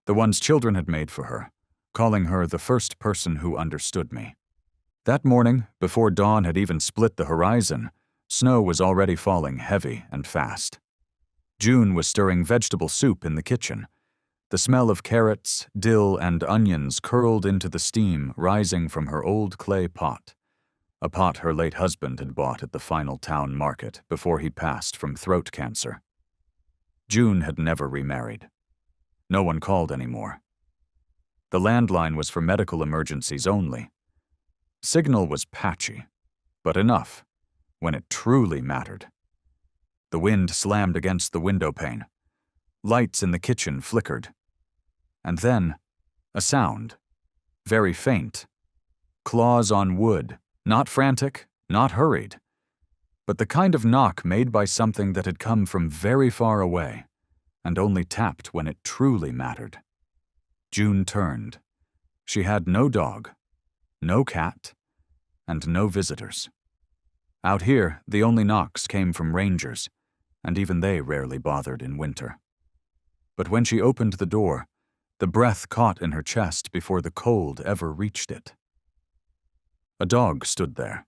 the ones children had made for her, calling her the first person who understood me. That morning, before dawn had even split the horizon, snow was already falling heavy and fast. June was stirring vegetable soup in the kitchen. The smell of carrots, dill, and onions curled into the steam rising from her old clay pot, a pot her late husband had bought at the final town market before he passed from throat cancer. June had never remarried. No one called anymore. The landline was for medical emergencies only. Signal was patchy, but enough, when it truly mattered. The wind slammed against the window pane. Lights in the kitchen flickered. And then, a sound, very faint. Claws on wood, not frantic, not hurried. but the kind of knock made by something that had come from very far away and only tapped when it truly mattered. June turned. She had no dog, no cat, and no visitors. Out here, the only knocks came from rangers, and even they rarely bothered in winter. But when she opened the door, the breath caught in her chest before the cold ever reached it. A dog stood there,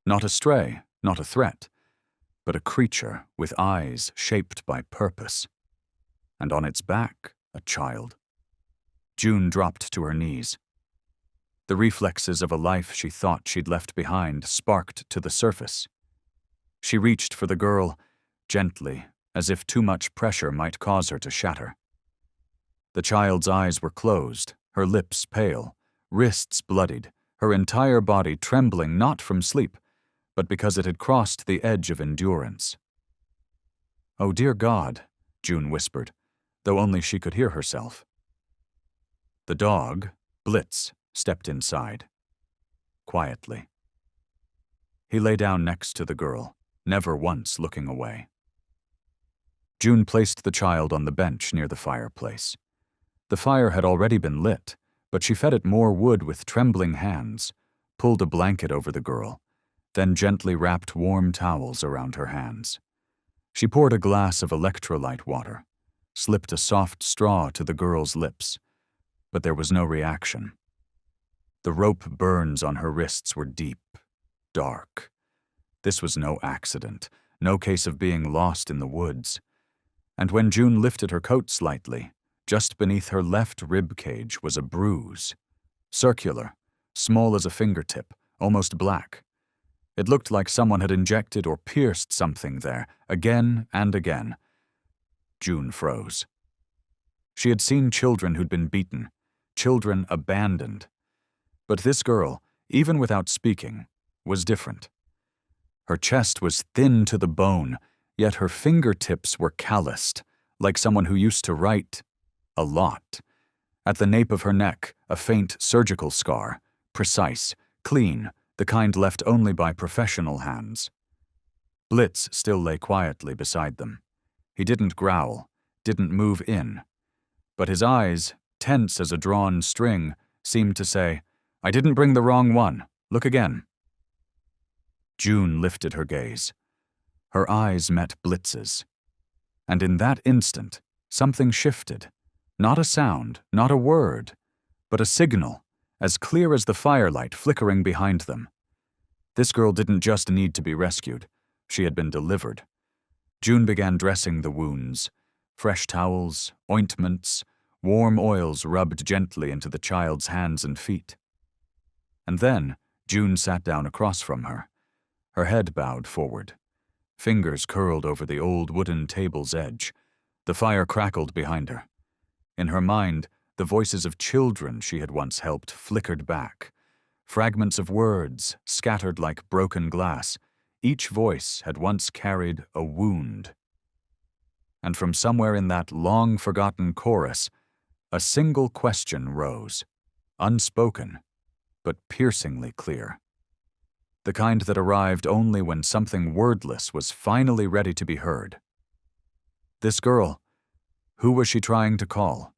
not a stray, not a threat, but a creature with eyes shaped by purpose. And on its back, a child. June dropped to her knees. The reflexes of a life she thought she'd left behind sparked to the surface. She reached for the girl, gently, as if too much pressure might cause her to shatter. The child's eyes were closed, her lips pale, wrists bloodied, her entire body trembling not from sleep, but because it had crossed the edge of endurance. "Oh, dear God," June whispered, though only she could hear herself. The dog, Blitz, stepped inside. Quietly. He lay down next to the girl, never once looking away. June placed the child on the bench near the fireplace. The fire had already been lit, but she fed it more wood with trembling hands, pulled a blanket over the girl, then gently wrapped warm towels around her hands. She poured a glass of electrolyte water, slipped a soft straw to the girl's lips, but there was no reaction. The rope burns on her wrists were deep, dark. This was no accident, no case of being lost in the woods. And when June lifted her coat slightly, just beneath her left rib cage was a bruise. Circular, small as a fingertip, almost black. It looked like someone had injected or pierced something there, again and again. June froze. She had seen children who'd been beaten, children abandoned. But this girl, even without speaking, was different. Her chest was thin to the bone, yet her fingertips were calloused, like someone who used to write a lot. At the nape of her neck, a faint surgical scar, precise, clean, the kind left only by professional hands. Blitz still lay quietly beside them. He didn't growl, didn't move in. But his eyes, tense as a drawn string, seemed to say, "I didn't bring the wrong one. Look again." June lifted her gaze. Her eyes met Blitz's. And in that instant, something shifted. Not a sound, not a word, but a signal, as clear as the firelight flickering behind them. This girl didn't just need to be rescued. She had been delivered. June began dressing the wounds. Fresh towels, ointments, warm oils rubbed gently into the child's hands and feet. And then, June sat down across from her, her head bowed forward. Fingers curled over the old wooden table's edge. The fire crackled behind her. In her mind, the voices of children she had once helped flickered back. Fragments of words, scattered like broken glass. Each voice had once carried a wound. And from somewhere in that long-forgotten chorus, a single question rose, unspoken, but piercingly clear. The kind that arrived only when something wordless was finally ready to be heard. This girl, who was she trying to call?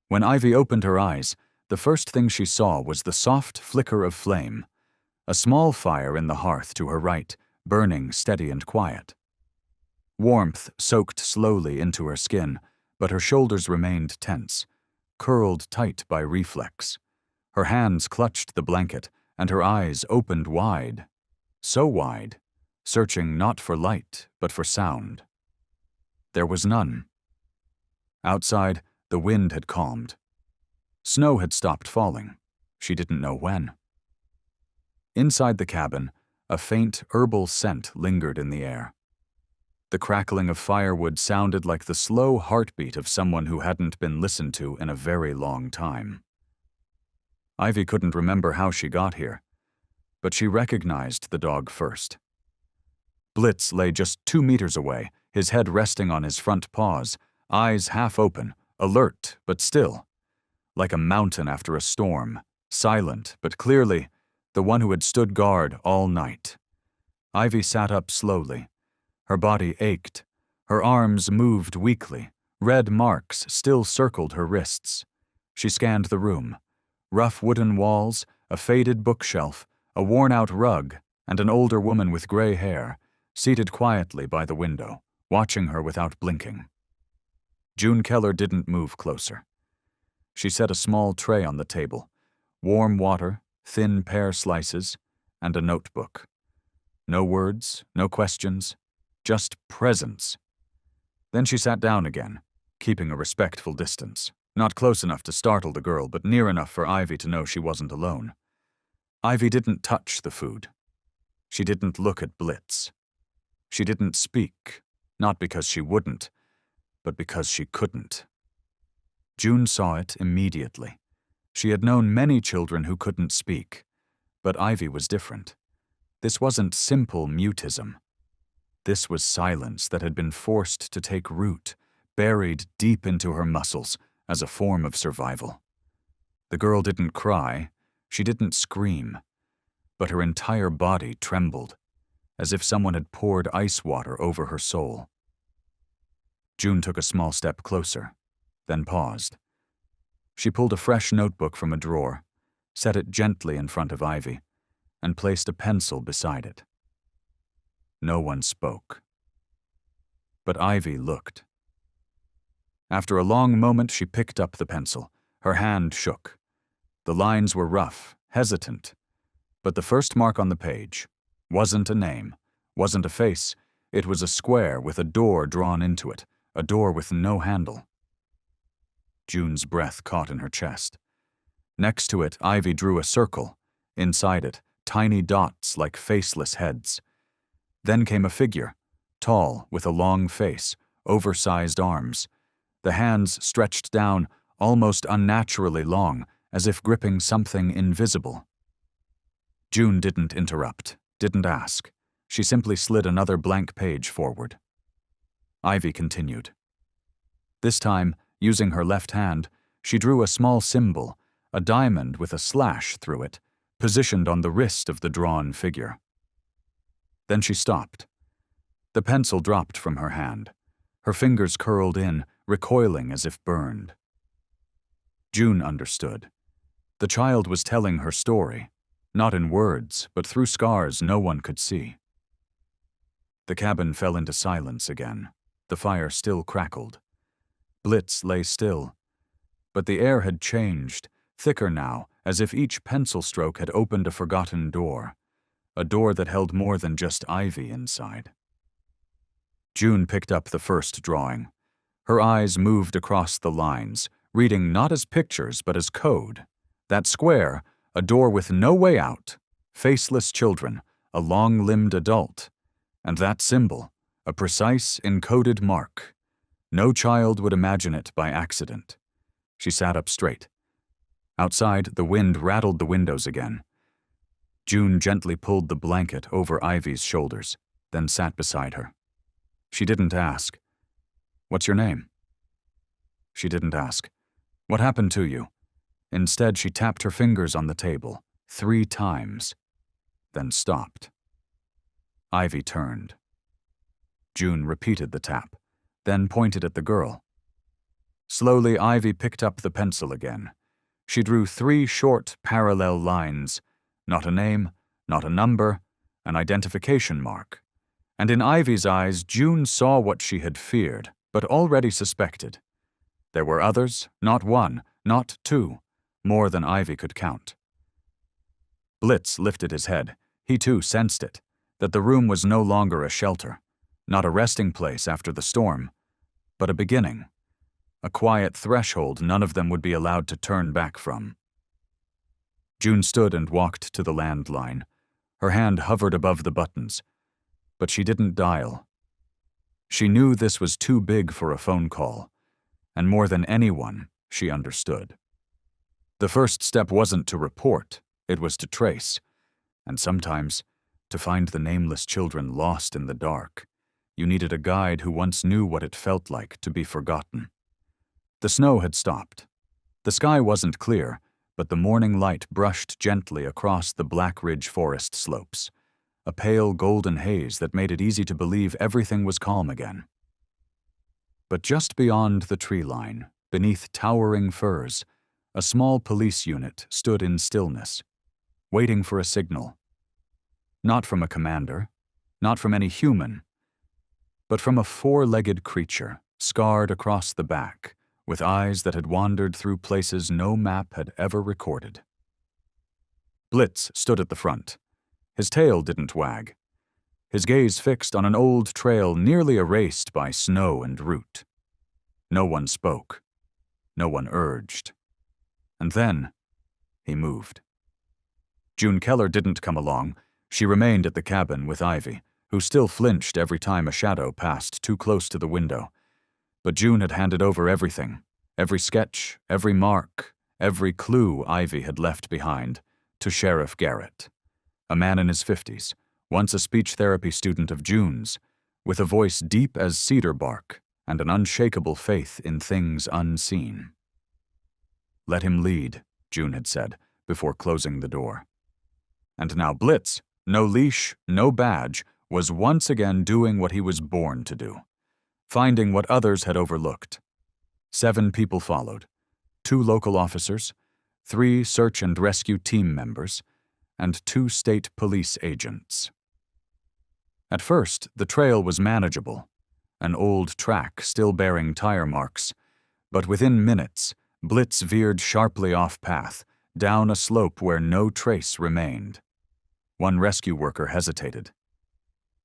When Ivy opened her eyes, the first thing she saw was the soft flicker of flame, a small fire in the hearth to her right, burning steady and quiet. Warmth soaked slowly into her skin, but her shoulders remained tense, curled tight by reflex. Her hands clutched the blanket, and her eyes opened wide, so wide, searching not for light, but for sound. There was none. Outside, the wind had calmed. Snow had stopped falling. She didn't know when. Inside the cabin, a faint herbal scent lingered in the air. The crackling of firewood sounded like the slow heartbeat of someone who hadn't been listened to in a very long time. Ivy couldn't remember how she got here, but she recognized the dog first. Blitz lay just 2 meters away, his head resting on his front paws, eyes half open, alert but still. Like a mountain after a storm, silent but clearly, the one who had stood guard all night. Ivy sat up slowly. Her body ached. Her arms moved weakly. Red marks still circled her wrists. She scanned the room. Rough wooden walls, a faded bookshelf, a worn-out rug, and an older woman with gray hair, seated quietly by the window, watching her without blinking. June Keller didn't move closer. She set a small tray on the table, warm water, thin pear slices, and a notebook. No words, no questions, just presence. Then she sat down again, keeping a respectful distance. Not close enough to startle the girl, but near enough for Ivy to know she wasn't alone. Ivy didn't touch the food. She didn't look at Blitz. She didn't speak, not because she wouldn't, but because she couldn't. June saw it immediately. She had known many children who couldn't speak, but Ivy was different. This wasn't simple mutism. This was silence that had been forced to take root, buried deep into her muscles as a form of survival. The girl didn't cry, she didn't scream, but her entire body trembled, as if someone had poured ice water over her soul. June took a small step closer, then paused. She pulled a fresh notebook from a drawer, set it gently in front of Ivy, and placed a pencil beside it. No one spoke. But Ivy looked. After a long moment, she picked up the pencil. Her hand shook. The lines were rough, hesitant, but the first mark on the page wasn't a name, wasn't a face. It was a square with a door drawn into it, a door with no handle. June's breath caught in her chest. Next to it, Ivy drew a circle. Inside it, tiny dots like faceless heads. Then came a figure, tall, with a long face, oversized arms. The hands stretched down, almost unnaturally long, as if gripping something invisible. June didn't interrupt, didn't ask. She simply slid another blank page forward. Ivy continued. This time, using her left hand, she drew a small symbol, a diamond with a slash through it, positioned on the wrist of the drawn figure. Then she stopped. The pencil dropped from her hand. Her fingers curled in, recoiling as if burned. June understood. The child was telling her story, not in words, but through scars no one could see. The cabin fell into silence again. The fire still crackled. Blitz lay still. But the air had changed, thicker now, as if each pencil stroke had opened a forgotten door, a door that held more than just Ivy inside. June picked up the first drawing. Her eyes moved across the lines, reading not as pictures but as code. That square, a door with no way out, faceless children, a long-limbed adult, and that symbol, a precise encoded mark. No child would imagine it by accident. She sat up straight. Outside, the wind rattled the windows again. June gently pulled the blanket over Ivy's shoulders, then sat beside her. She didn't ask, "What's your name?" She didn't ask, "What happened to you?" Instead, she tapped her fingers on the table 3 times, then stopped. Ivy turned. June repeated the tap, then pointed at the girl. Slowly, Ivy picked up the pencil again. She drew 3 short, parallel lines, not a name, not a number, an identification mark. And in Ivy's eyes, June saw what she had feared, but already suspected. There were others, not 1, not 2, more than Ivy could count. Blitz lifted his head. He too sensed it, that the room was no longer a shelter, not a resting place after the storm, but a beginning, a quiet threshold none of them would be allowed to turn back from. June stood and walked to the landline. Her hand hovered above the buttons, but she didn't dial. She knew this was too big for a phone call, and more than anyone, she understood. The first step wasn't to report, it was to trace, and sometimes, to find the nameless children lost in the dark, you needed a guide who once knew what it felt like to be forgotten. The snow had stopped. The sky wasn't clear, but the morning light brushed gently across the Black Ridge forest slopes. a pale golden haze that made it easy to believe everything was calm again. But just beyond the tree line, beneath towering firs, a small police unit stood in stillness, waiting for a signal. Not from a commander, not from any human, but from a four-legged creature, scarred across the back, with eyes that had wandered through places no map had ever recorded. Blitz stood at the front. His tail didn't wag. His gaze fixed on an old trail nearly erased by snow and root. No one spoke. No one urged. And then, he moved. June Keller didn't come along. She remained at the cabin with Ivy, who still flinched every time a shadow passed too close to the window. But June had handed over everything, every sketch, every mark, every clue Ivy had left behind, to Sheriff Garrett, a man in his 50s, once a speech therapy student of June's, with a voice deep as cedar bark and an unshakable faith in things unseen. "Let him lead," June had said, before closing the door. And now Blitz, no leash, no badge, was once again doing what he was born to do, finding what others had overlooked. 7 people followed, 2 local officers, 3 search and rescue team members, and 2 state police agents. At first, the trail was manageable, an old track still bearing tire marks, but within minutes, Blitz veered sharply off path, down a slope where no trace remained. One rescue worker hesitated.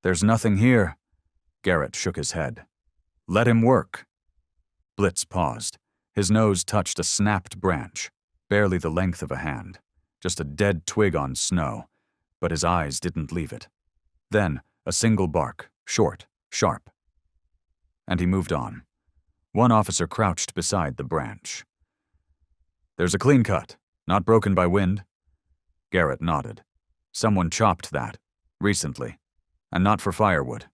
"There's nothing here." Garrett shook his head. "Let him work." Blitz paused. His nose touched a snapped branch, barely the length of a hand, just a dead twig on snow, but his eyes didn't leave it. Then, a single bark, short, sharp. And he moved on. One officer crouched beside the branch. "There's a clean cut, not broken by wind." Garrett nodded. "Someone chopped that, recently, and not for firewood."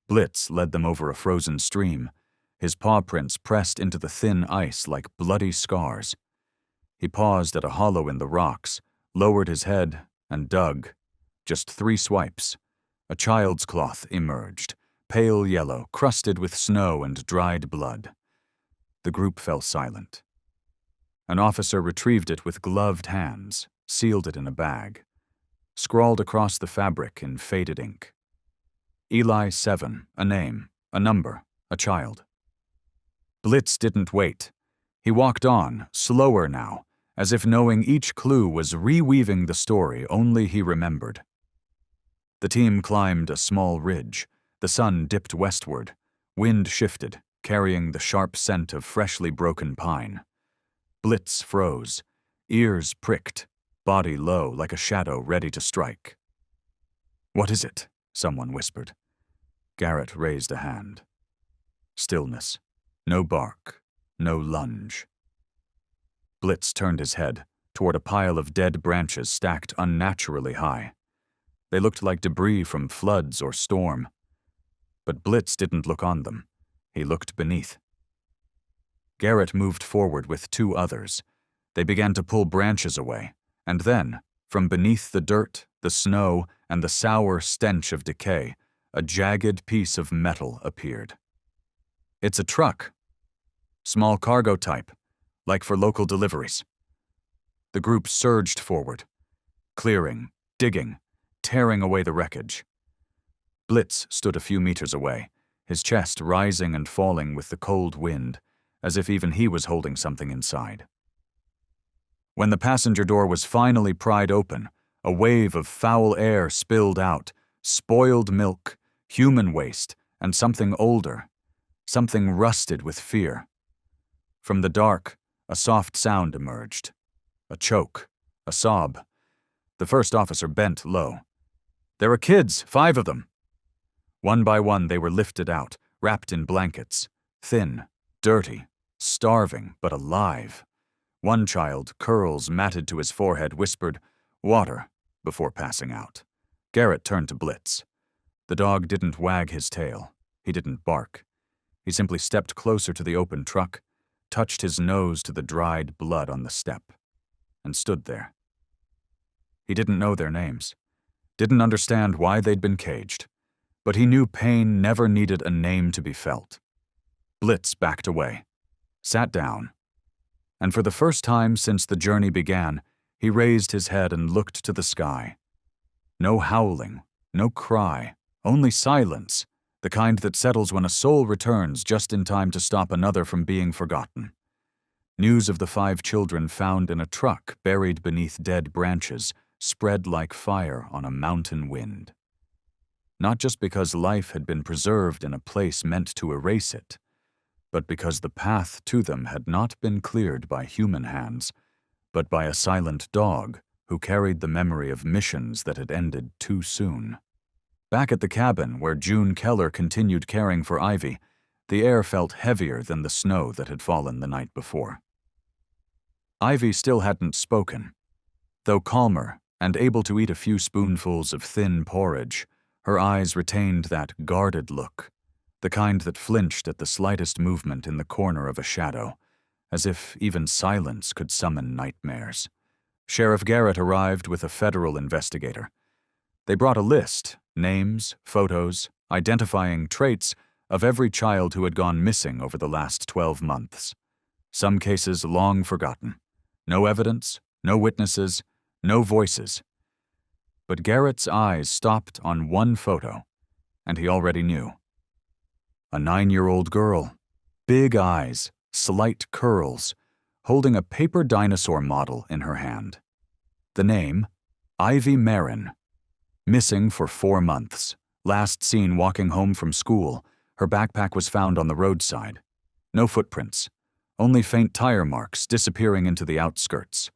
Blitz led them over a frozen stream, his paw prints pressed into the thin ice like bloody scars. He paused at a hollow in the rocks, lowered his head, and dug. Just 3 swipes. A child's cloth emerged, pale yellow, crusted with snow and dried blood. The group fell silent. An officer retrieved it with gloved hands, sealed it in a bag, scrawled across the fabric in faded ink. Eli 7, a name, a number, a child. Blitz didn't wait. He walked on, slower now, as if knowing each clue was reweaving the story only he remembered. The team climbed a small ridge. The sun dipped westward. Wind shifted, carrying the sharp scent of freshly broken pine. Blitz froze, ears pricked, body low like a shadow ready to strike. "What is it?" someone whispered. Garrett raised a hand. Stillness. No bark. No lunge. Blitz turned his head toward a pile of dead branches stacked unnaturally high. They looked like debris from floods or storm. But Blitz didn't look on them. He looked beneath. Garrett moved forward with 2 others. They began to pull branches away, and then, from beneath the dirt, the snow, and the sour stench of decay, a jagged piece of metal appeared. "It's a truck. Small cargo type, like for local deliveries." The group surged forward, clearing, digging, tearing away the wreckage. Blitz stood a few meters away, his chest rising and falling with the cold wind, as if even he was holding something inside. When the passenger door was finally pried open, a wave of foul air spilled out, spoiled milk, human waste, and something older, something rusted with fear. From the dark, a soft sound emerged. A choke, a sob. The first officer bent low. "There are kids, 5 of them." One by one they were lifted out, wrapped in blankets, thin, dirty, starving, but alive. One child, curls matted to his forehead, whispered, "Water," before passing out. Garrett turned to Blitz. The dog didn't wag his tail. He didn't bark. He simply stepped closer to the open truck, touched his nose to the dried blood on the step, and stood there. He didn't know their names. didn't understand why they'd been caged, but he knew pain never needed a name to be felt. Blitz backed away, sat down, and for the first time since the journey began, he raised his head and looked to the sky. No howling, no cry, only silence, the kind that settles when a soul returns just in time to stop another from being forgotten. News of the 5 children found in a truck buried beneath dead branches spread like fire on a mountain wind. Not just because life had been preserved in a place meant to erase it, but because the path to them had not been cleared by human hands, but by a silent dog who carried the memory of missions that had ended too soon. Back at the cabin where June Keller continued caring for Ivy, the air felt heavier than the snow that had fallen the night before. Ivy still hadn't spoken. Though calmer and able to eat a few spoonfuls of thin porridge, her eyes retained that guarded look, the kind that flinched at the slightest movement in the corner of a shadow, as if even silence could summon nightmares. Sheriff Garrett arrived with a federal investigator. They brought a list, names, photos, identifying traits of every child who had gone missing over the last 12 months. Some cases long forgotten. No evidence, no witnesses, no voices. But Garrett's eyes stopped on one photo, and he already knew. A 9-year-old girl, big eyes, slight curls, holding a paper dinosaur model in her hand. The name, Ivy Marin. Missing for 4 months. Last seen walking home from school, her backpack was found on the roadside. No footprints, only faint tire marks disappearing into the outskirts.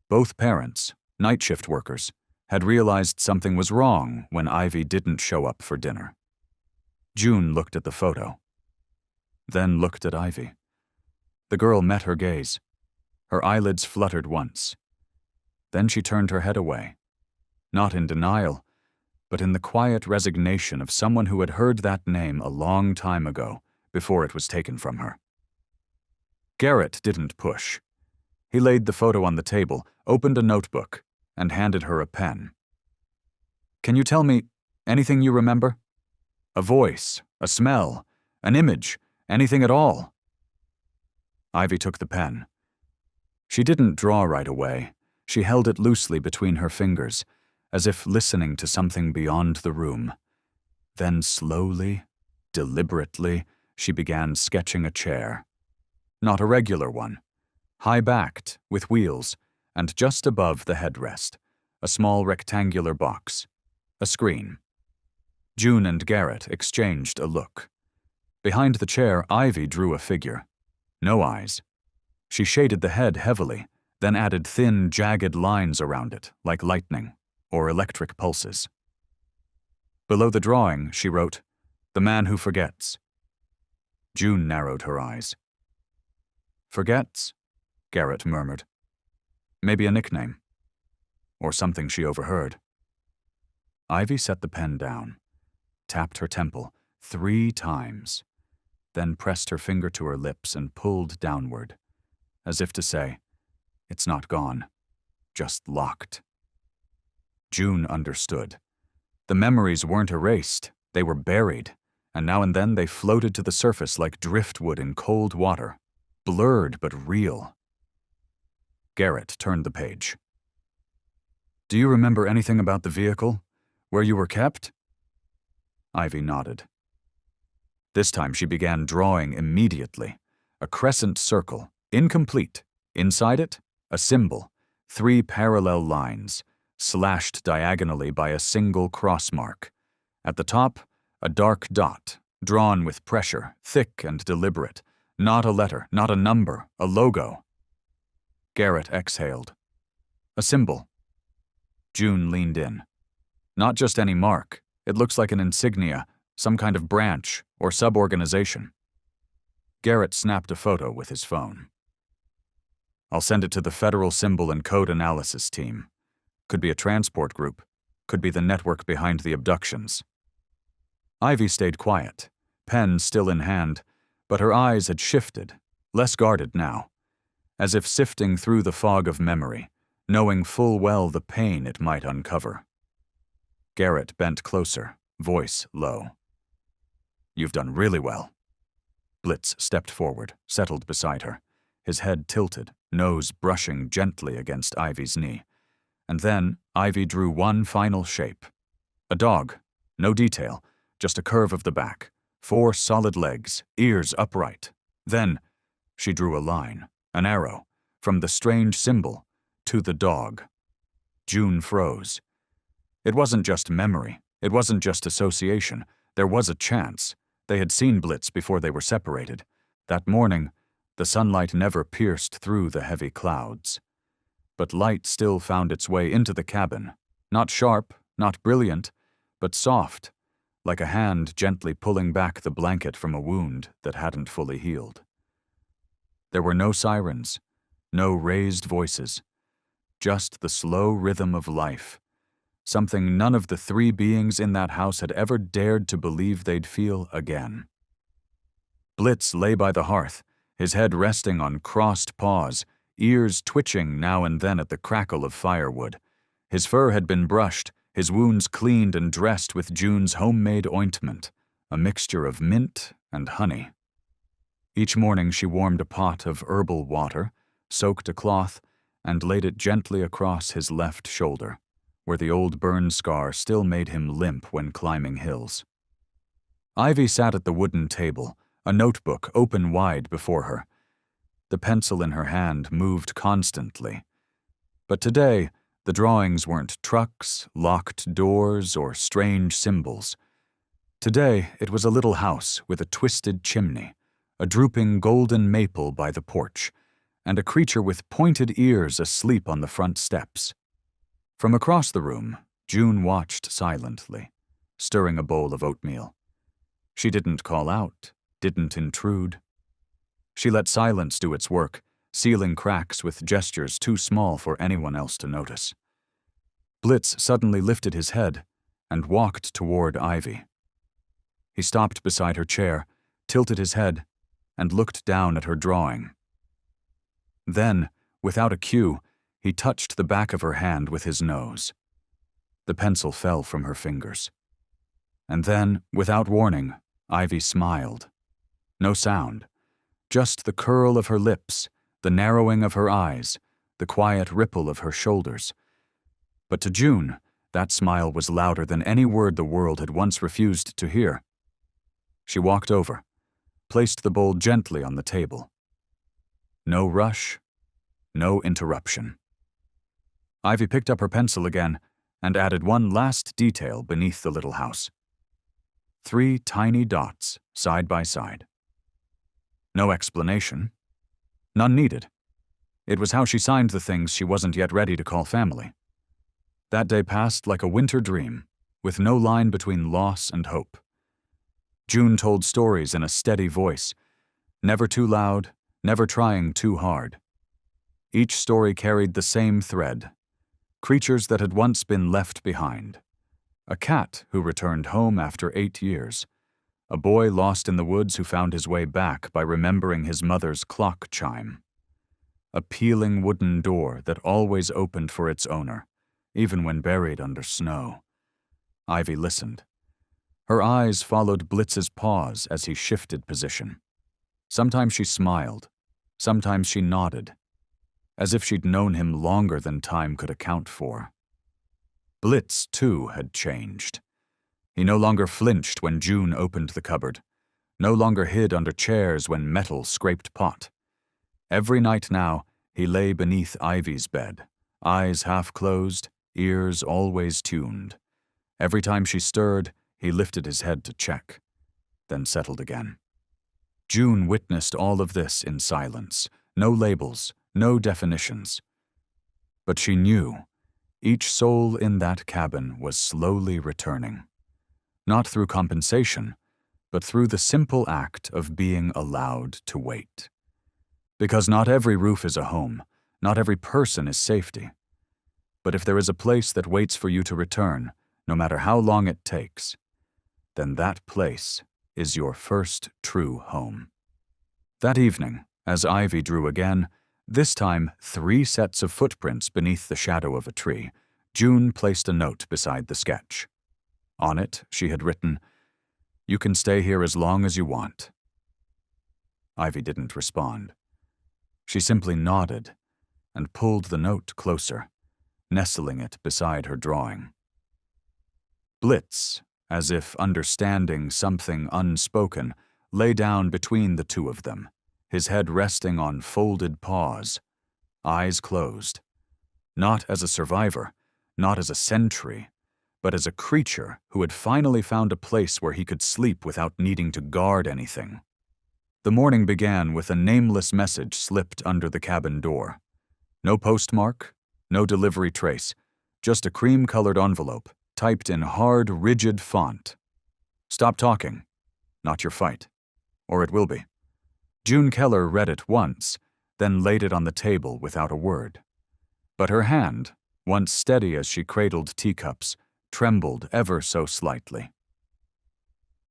Both parents, night shift workers, had realized something was wrong when Ivy didn't show up for dinner. June looked at the photo, then looked at Ivy. The girl met her gaze. Her eyelids fluttered once. Then she turned her head away, not in denial, but in the quiet resignation of someone who had heard that name a long time ago, before it was taken from her. Garrett didn't push. He laid the photo on the table, opened a notebook, and handed her a pen. "Can you tell me anything you remember? A voice, a smell, an image, anything at all?" Ivy took the pen. She didn't draw right away. She held it loosely between her fingers, as if listening to something beyond the room. Then slowly, deliberately, she began sketching a chair. Not a regular one. High-backed, with wheels, and just above the headrest, a small rectangular box. A screen. June and Garrett exchanged a look. Behind the chair, Ivy drew a figure. No eyes. She shaded the head heavily, then added thin, jagged lines around it, like lightning or electric pulses. Below the drawing, she wrote, "The man who forgets." June narrowed her eyes. "Forgets?" Garrett murmured. "Maybe a nickname. Or something she overheard." Ivy set the pen down, tapped her temple 3 times, then pressed her finger to her lips and pulled downward, as if to say, "It's not gone, just locked." June understood. The memories weren't erased, they were buried, and now and then they floated to the surface like driftwood in cold water, blurred but real. Garrett turned the page. "Do you remember anything about the vehicle? Where you were kept?" Ivy nodded. This time she began drawing immediately. A crescent circle, incomplete. Inside it, a symbol, 3 parallel lines, slashed diagonally by a single cross mark. At the top, a dark dot, drawn with pressure, thick and deliberate. Not a letter, not a number, a logo. Garrett exhaled. "A symbol." June leaned in. "Not just any mark. It looks like an insignia, some kind of branch or sub-organization." Garrett snapped a photo with his phone. "I'll send it to the Federal Symbol and Code Analysis team. Could be a transport group. Could be the network behind the abductions." Ivy stayed quiet, pen still in hand, but her eyes had shifted, less guarded now, as if sifting through the fog of memory, knowing full well the pain it might uncover. Garrett bent closer, voice low. "You've done really well." Blitz stepped forward, settled beside her, his head tilted, nose brushing gently against Ivy's knee. And then Ivy drew one final shape. A dog, no detail, just a curve of the back, 4 solid legs, ears upright. Then she drew a line, an arrow, from the strange symbol to the dog. June froze. It wasn't just memory. It wasn't just association. There was a chance. They had seen Blitz before they were separated. That morning, the sunlight never pierced through the heavy clouds. But light still found its way into the cabin. Not sharp, not brilliant, but soft, like a hand gently pulling back the blanket from a wound that hadn't fully healed. There were no sirens, no raised voices, just the slow rhythm of life, something none of the 3 beings in that house had ever dared to believe they'd feel again. Blitz lay by the hearth, his head resting on crossed paws, ears twitching now and then at the crackle of firewood. His fur had been brushed, his wounds cleaned and dressed with June's homemade ointment, a mixture of mint and honey. Each morning she warmed a pot of herbal water, soaked a cloth, and laid it gently across his left shoulder, where the old burn scar still made him limp when climbing hills. Ivy sat at the wooden table, a notebook open wide before her. The pencil in her hand moved constantly. But today, the drawings weren't trucks, locked doors, or strange symbols. Today, it was a little house with a twisted chimney, a drooping golden maple by the porch, and a creature with pointed ears asleep on the front steps. From across the room, June watched silently, stirring a bowl of oatmeal. She didn't call out, didn't intrude. She let silence do its work, sealing cracks with gestures too small for anyone else to notice. Blitz suddenly lifted his head and walked toward Ivy. He stopped beside her chair, tilted his head, and looked down at her drawing. Then, without a cue, he touched the back of her hand with his nose. The pencil fell from her fingers. And then, without warning, Ivy smiled. No sound, just the curl of her lips, the narrowing of her eyes, the quiet ripple of her shoulders. But to June, that smile was louder than any word the world had once refused to hear. She walked over, placed the bowl gently on the table. No rush, no interruption. Ivy picked up her pencil again and added one last detail beneath the little house. 3 tiny dots, side by side. No explanation. None needed. It was how she signed the things she wasn't yet ready to call family. That day passed like a winter dream, with no line between loss and hope. June told stories in a steady voice, never too loud, never trying too hard. Each story carried the same thread. Creatures that had once been left behind. A cat who returned home after 8 years. A boy lost in the woods who found his way back by remembering his mother's clock chime. A peeling wooden door that always opened for its owner, even when buried under snow. Ivy listened. Her eyes followed Blitz's pause as he shifted position. Sometimes she smiled, sometimes she nodded, as if she'd known him longer than time could account for. Blitz, too, had changed. He no longer flinched when June opened the cupboard, no longer hid under chairs when metal scraped pot. Every night now, he lay beneath Ivy's bed, eyes half closed, ears always tuned. Every time she stirred, he lifted his head to check, then settled again. June witnessed all of this in silence, no labels, no definitions. But she knew each soul in that cabin was slowly returning. Not through compensation, but through the simple act of being allowed to wait. Because not every roof is a home, not every person is safety. But if there is a place that waits for you to return, no matter how long it takes, then that place is your first true home. That evening, as Ivy drew again, this time 3 sets of footprints beneath the shadow of a tree, June placed a note beside the sketch. On it, she had written, "You can stay here as long as you want." Ivy didn't respond. She simply nodded and pulled the note closer, nestling it beside her drawing. Blitz, as if understanding something unspoken, lay down between the two of them, his head resting on folded paws, eyes closed. Not as a survivor, not as a sentry, but as a creature who had finally found a place where he could sleep without needing to guard anything. The morning began with a nameless message slipped under the cabin door. No postmark, no delivery trace, just a cream-colored envelope, typed in hard, rigid font. "Stop talking. Not your fight. Or it will be." June Keller read it once, then laid it on the table without a word. But her hand, once steady as she cradled teacups, trembled ever so slightly.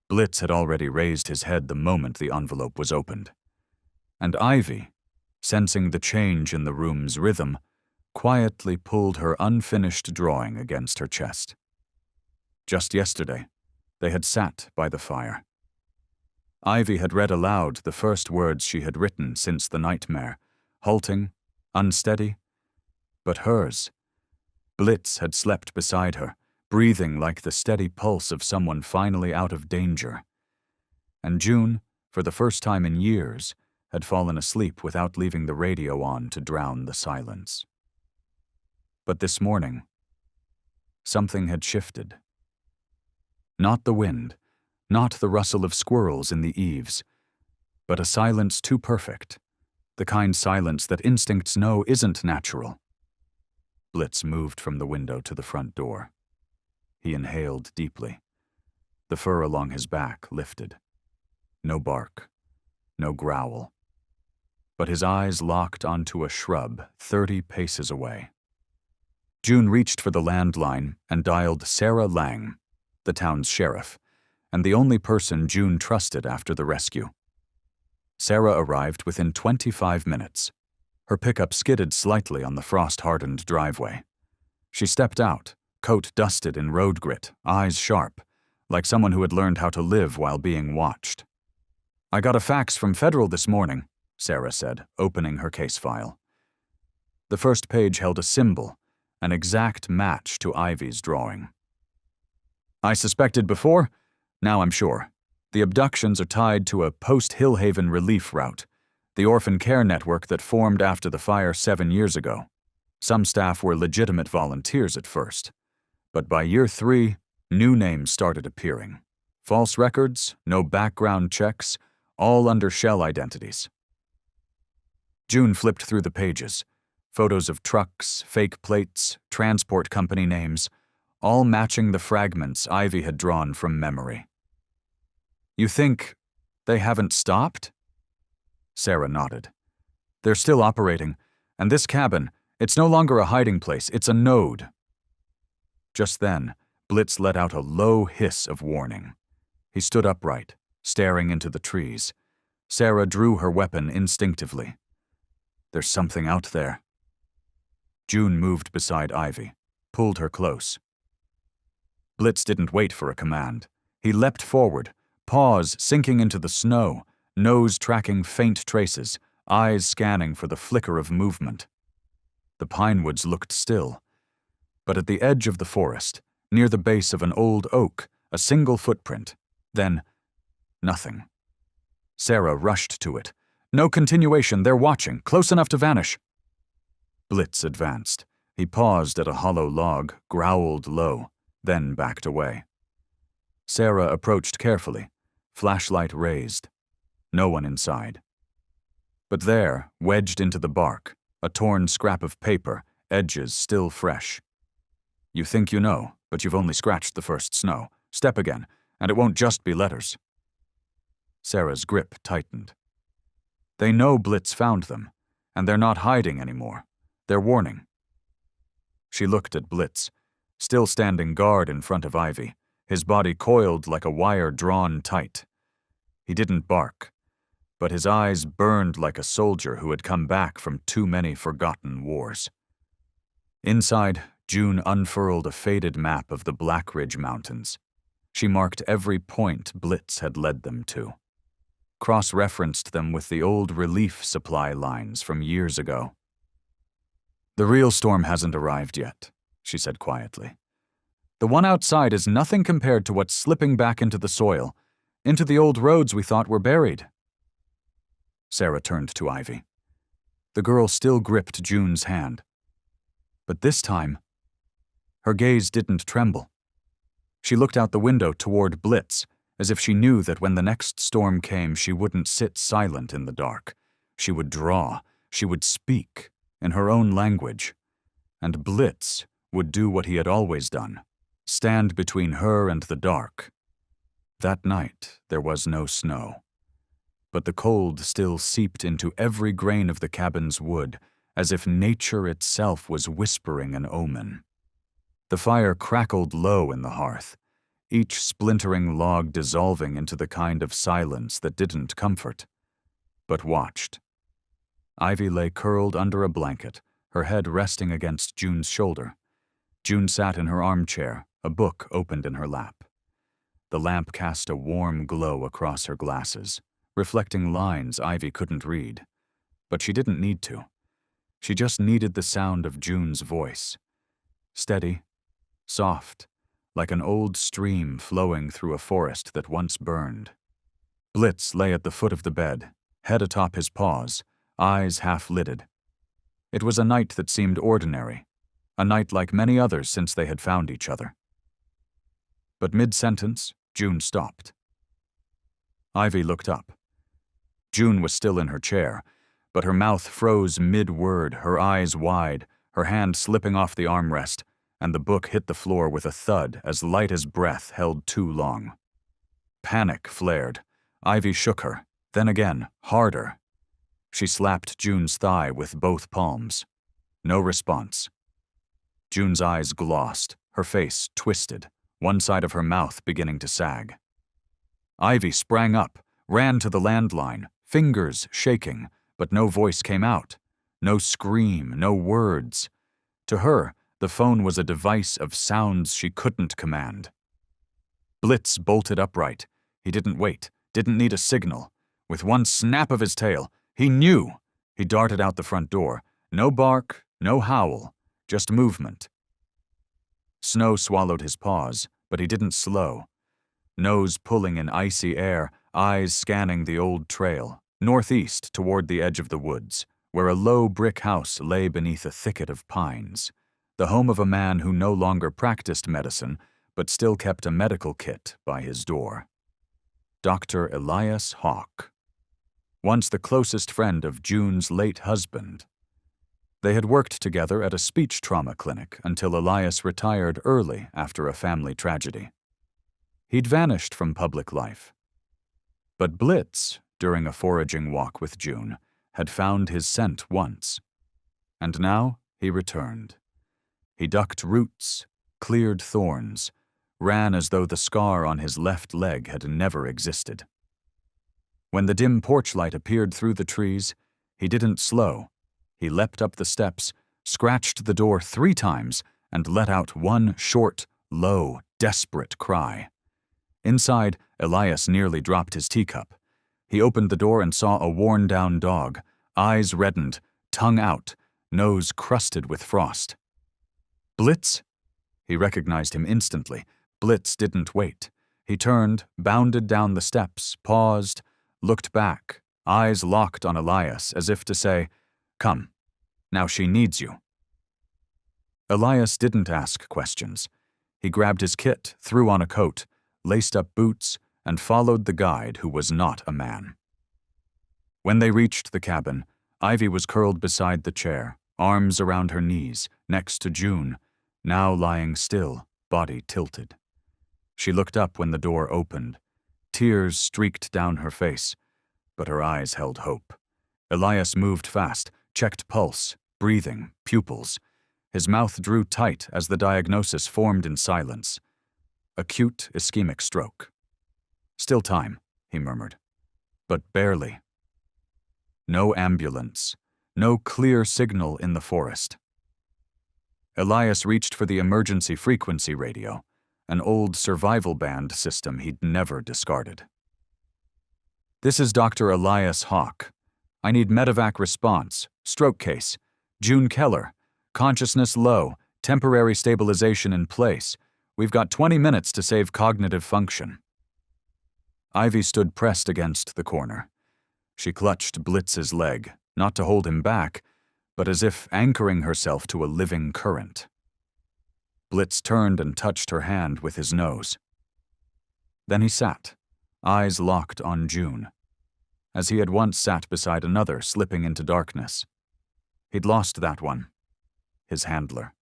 Blitz had already raised his head the moment the envelope was opened. And Ivy, sensing the change in the room's rhythm, quietly pulled her unfinished drawing against her chest. Just yesterday, they had sat by the fire. Ivy had read aloud the first words she had written since the nightmare, halting, unsteady, but hers. Blitz had slept beside her, breathing like the steady pulse of someone finally out of danger. And June, for the first time in years, had fallen asleep without leaving the radio on to drown the silence. But this morning, something had shifted. Not the wind, not the rustle of squirrels in the eaves, but a silence too perfect, the kind silence that instincts know isn't natural. Blitz moved from the window to the front door. He inhaled deeply. The fur along his back lifted. No bark, no growl. But his eyes locked onto a shrub 30 paces away. June reached for the landline and dialed Sarah Lang, the town's sheriff, and the only person June trusted after the rescue. Sarah arrived within 25 minutes. Her pickup skidded slightly on the frost-hardened driveway. She stepped out, coat dusted in road grit, eyes sharp, like someone who had learned how to live while being watched. "I got a fax from Federal this morning," Sarah said, opening her case file. The first page held a symbol, an exact match to Ivy's drawing. "I suspected before, now I'm sure. The abductions are tied to a post-Hillhaven relief route, the orphan care network that formed after the fire 7 years ago. Some staff were legitimate volunteers at first. But by year 3, new names started appearing. False records, no background checks, all under shell identities." June flipped through the pages. Photos of trucks, fake plates, transport company names, all matching the fragments Ivy had drawn from memory. "You think they haven't stopped?" Sarah nodded. "They're still operating, and this cabin, it's no longer a hiding place, it's a node." Just then, Blitz let out a low hiss of warning. He stood upright, staring into the trees. Sarah drew her weapon instinctively. "There's something out there." June moved beside Ivy, pulled her close. Blitz didn't wait for a command. He leapt forward, paws sinking into the snow, nose tracking faint traces, eyes scanning for the flicker of movement. The pinewoods looked still, but at the edge of the forest, near the base of an old oak, a single footprint, then nothing. Sarah rushed to it. "No continuation, they're watching, close enough to vanish." Blitz advanced. He paused at a hollow log, growled low, then backed away. Sarah approached carefully, flashlight raised. No one inside. But there, wedged into the bark, a torn scrap of paper, edges still fresh. "You think you know, but you've only scratched the first snow. Step again, and it won't just be letters." Sarah's grip tightened. They know Blitz found them, and they're not hiding anymore. They're warning. She looked at Blitz, still standing guard in front of Ivy, his body coiled like a wire drawn tight. He didn't bark, but his eyes burned like a soldier who had come back from too many forgotten wars. Inside, June unfurled a faded map of the Black Ridge Mountains. She marked every point Blitz had led them to, cross-referenced them with the old relief supply lines from years ago. "The real storm hasn't arrived yet," she said quietly. "The one outside is nothing compared to what's slipping back into the soil, into the old roads we thought were buried." Sarah turned to Ivy. The girl still gripped June's hand. But this time, her gaze didn't tremble. She looked out the window toward Blitz, as if she knew that when the next storm came, she wouldn't sit silent in the dark. She would draw, she would speak, in her own language. And Blitz would do what he had always done, stand between her and the dark. That night, there was no snow. But the cold still seeped into every grain of the cabin's wood, as if nature itself was whispering an omen. The fire crackled low in the hearth, each splintering log dissolving into the kind of silence that didn't comfort, but watched. Ivy lay curled under a blanket, her head resting against June's shoulder. June sat in her armchair, a book opened in her lap. The lamp cast a warm glow across her glasses, reflecting lines Ivy couldn't read. But she didn't need to. She just needed the sound of June's voice. Steady, soft, like an old stream flowing through a forest that once burned. Blitz lay at the foot of the bed, head atop his paws, eyes half-lidded. It was a night that seemed ordinary, a night like many others since they had found each other. But mid-sentence, June stopped. Ivy looked up. June was still in her chair, but her mouth froze mid-word, her eyes wide, her hand slipping off the armrest, and the book hit the floor with a thud as light as breath held too long. Panic flared. Ivy shook her, then again, harder. She slapped June's thigh with both palms. No response. June's eyes glossed, her face twisted, one side of her mouth beginning to sag. Ivy sprang up, ran to the landline, fingers shaking, but no voice came out. No scream, no words. To her, the phone was a device of sounds she couldn't command. Blitz bolted upright. He didn't wait, didn't need a signal. With one snap of his tail, he knew. He darted out the front door. No bark, no howl, just movement. Snow swallowed his paws, but he didn't slow. Nose pulling in icy air, eyes scanning the old trail, northeast toward the edge of the woods, where a low brick house lay beneath a thicket of pines, the home of a man who no longer practiced medicine, but still kept a medical kit by his door. Dr. Elias Hawke, once the closest friend of June's late husband. They had worked together at a speech trauma clinic until Elias retired early after a family tragedy. He'd vanished from public life. But Blitz, during a foraging walk with June, had found his scent once. And now he returned. He ducked roots, cleared thorns, ran as though the scar on his left leg had never existed. When the dim porch light appeared through the trees, he didn't slow. He leapt up the steps, scratched the door 3 times, and let out one short, low, desperate cry. Inside, Elias nearly dropped his teacup. He opened the door and saw a worn-down dog, eyes reddened, tongue out, nose crusted with frost. Blitz? He recognized him instantly. Blitz didn't wait. He turned, bounded down the steps, paused, looked back, eyes locked on Elias as if to say, "Come, now she needs you." Elias didn't ask questions. He grabbed his kit, threw on a coat, laced up boots, and followed the guide who was not a man. When they reached the cabin, Ivy was curled beside the chair, arms around her knees, next to June, now lying still, body tilted. She looked up when the door opened. Tears streaked down her face, but her eyes held hope. Elias moved fast, checked pulse, breathing, pupils. His mouth drew tight as the diagnosis formed in silence. Acute ischemic stroke. "Still time," he murmured. "But barely." No ambulance, no clear signal in the forest. Elias reached for the emergency frequency radio. an old survival band system he'd never discarded. "This is Dr. Elias Hawk. I need medevac response, stroke case, June Keller, consciousness low, temporary stabilization in place. We've got 20 minutes to save cognitive function." Ivy stood pressed against the corner. She clutched Blitz's leg, not to hold him back, but as if anchoring herself to a living current. Blitz turned and touched her hand with his nose. Then he sat, eyes locked on June, as he had once sat beside another slipping into darkness. He'd lost that one, his handler.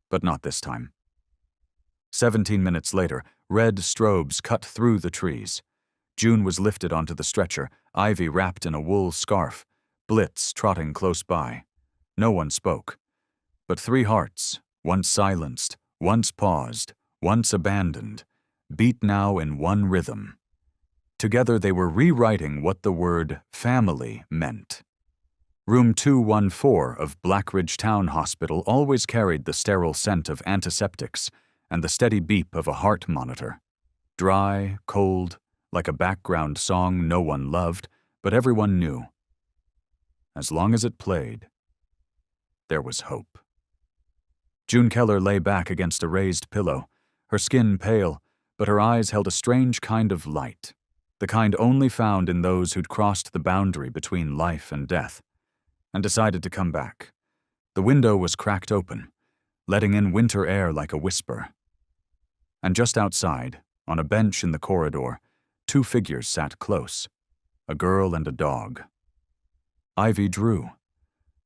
But not this time. 17 minutes later, red strobes cut through the trees. June was lifted onto the stretcher, Ivy wrapped in a wool scarf, Blitz trotting close by. No one spoke. But three hearts, once silenced, once paused, once abandoned, beat now in one rhythm. Together they were rewriting what the word family meant. Room 214 of Blackridge Town Hospital always carried the sterile scent of antiseptics and the steady beep of a heart monitor. Dry, cold, like a background song no one loved, but everyone knew. As long as it played, there was hope. June Keller lay back against a raised pillow, her skin pale, but her eyes held a strange kind of light, the kind only found in those who'd crossed the boundary between life and death, and decided to come back. The window was cracked open, letting in winter air like a whisper. And just outside, on a bench in the corridor, two figures sat close, a girl and a dog. Ivy drew.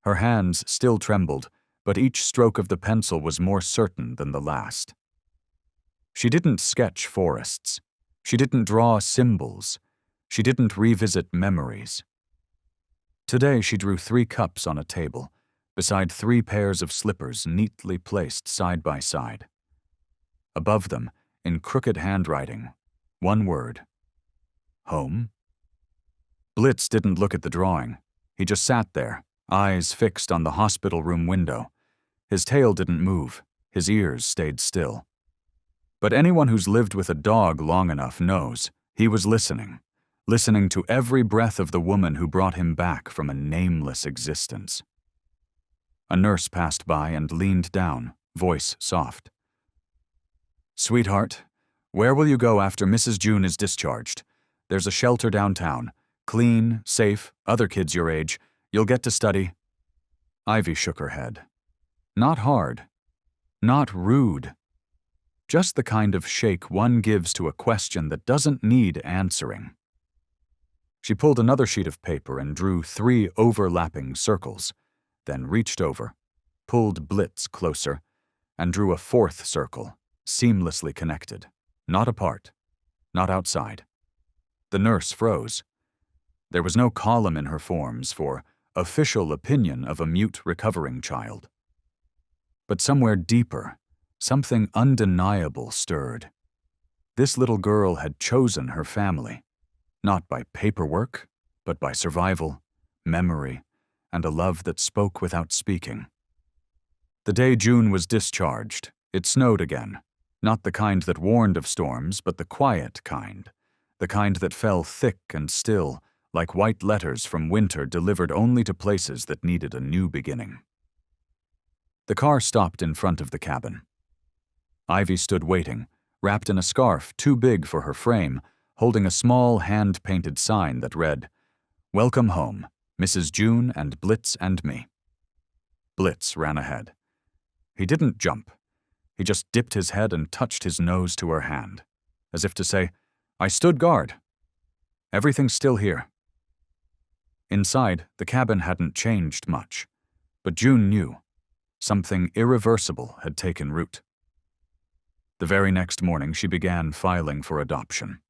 Her hands still trembled, but each stroke of the pencil was more certain than the last. She didn't sketch forests. She didn't draw symbols. She didn't revisit memories. Today she drew 3 cups on a table, beside 3 pairs of slippers neatly placed side by side. Above them, in crooked handwriting, one word: home. Blitz didn't look at the drawing. He just sat there, eyes fixed on the hospital room window. His tail didn't move. His ears stayed still. But anyone who's lived with a dog long enough knows he was listening to every breath of the woman who brought him back from a nameless existence. A nurse passed by and leaned down, voice soft. "Sweetheart, where will you go after Mrs. June is discharged? There's a shelter downtown. Clean, safe, other kids your age. You'll get to study." Ivy shook her head. Not hard. Not rude. Just the kind of shake one gives to a question that doesn't need answering. She pulled another sheet of paper and drew 3 overlapping circles, then reached over, pulled Blitz closer, and drew a 4th circle, seamlessly connected, not apart, not outside. The nurse froze. There was no column in her forms for official opinion of a mute recovering child. But somewhere deeper, something undeniable stirred. This little girl had chosen her family, not by paperwork, but by survival, memory, and a love that spoke without speaking. The day June was discharged, it snowed again, not the kind that warned of storms, but the quiet kind, the kind that fell thick and still, like white letters from winter delivered only to places that needed a new beginning. The car stopped in front of the cabin. Ivy stood waiting, wrapped in a scarf too big for her frame, holding a small hand-painted sign that read, "Welcome home, Mrs. June and Blitz and me." Blitz ran ahead. He didn't jump. He just dipped his head and touched his nose to her hand, as if to say, "I stood guard. Everything's still here." Inside, the cabin hadn't changed much, but June knew. Something irreversible had taken root. The very next morning, she began filing for adoption.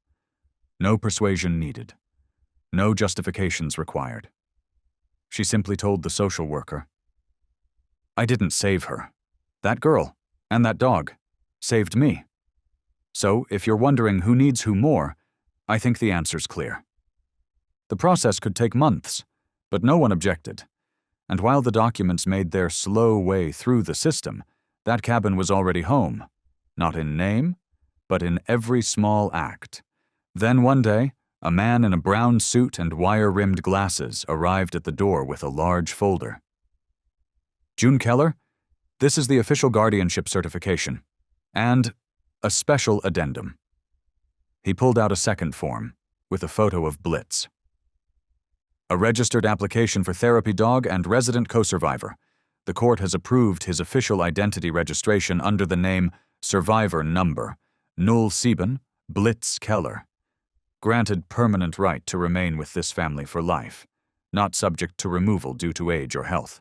No persuasion needed. No justifications required. She simply told the social worker, "I didn't save her. That girl, and that dog, saved me. So, if you're wondering who needs who more, I think the answer's clear." The process could take months, but no one objected. And while the documents made their slow way through the system, that cabin was already home, not in name, but in every small act. Then one day, a man in a brown suit and wire-rimmed glasses arrived at the door with a large folder. "June Keller, this is the official guardianship certification, and a special addendum." He pulled out a second form, with a photo of Blitz. "A registered application for therapy dog and resident co-survivor. The court has approved his official identity registration under the name Survivor Number, Null Sieben, Blitz Keller. Granted permanent right to remain with this family for life, not subject to removal due to age or health."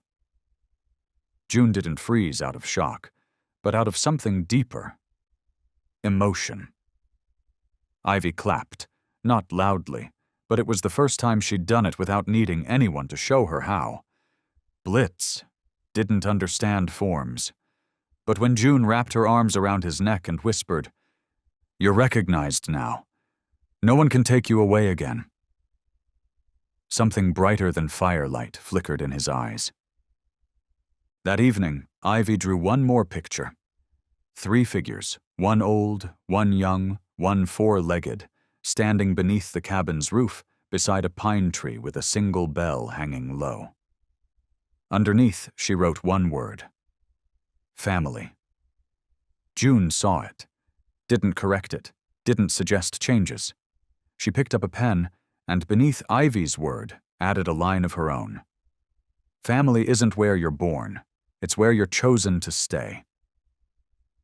June didn't freeze out of shock, but out of something deeper. Emotion. Ivy clapped, not loudly, but it was the first time she'd done it without needing anyone to show her how. Blitz didn't understand forms. But when June wrapped her arms around his neck and whispered, "You're recognized now. No one can take you away again." Something brighter than firelight flickered in his eyes. That evening, Ivy drew one more picture. 3 figures, one old, one young, one 4-legged, standing beneath the cabin's roof beside a pine tree with a single bell hanging low. Underneath, she wrote one word: family. June saw it, didn't correct it, didn't suggest changes. She picked up a pen and beneath Ivy's word added a line of her own. Family isn't where you're born, it's where you're chosen to stay.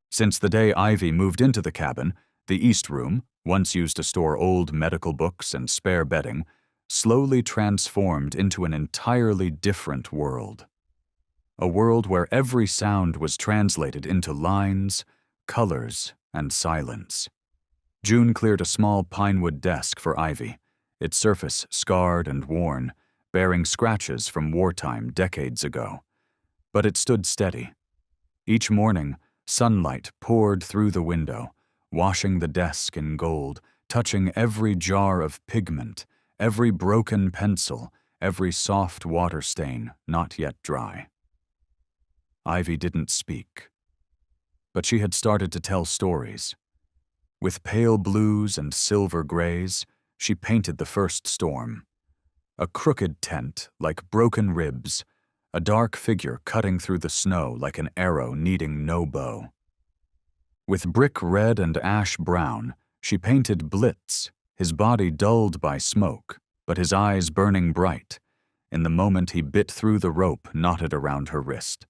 Since the day Ivy moved into the cabin, the East Room, once used to store old medical books and spare bedding, slowly transformed into an entirely different world. A world where every sound was translated into lines, colors, and silence. June cleared a small pinewood desk for Ivy, its surface scarred and worn, bearing scratches from wartime decades ago. But it stood steady. Each morning, sunlight poured through the window, washing the desk in gold, touching every jar of pigment, every broken pencil, every soft water stain not yet dry. Ivy didn't speak, but she had started to tell stories. With pale blues and silver grays, she painted the first storm. A crooked tent like broken ribs, a dark figure cutting through the snow like an arrow needing no bow. With brick red and ash brown, she painted Blitz, his body dulled by smoke, but his eyes burning bright, in the moment he bit through the rope knotted around her wrist.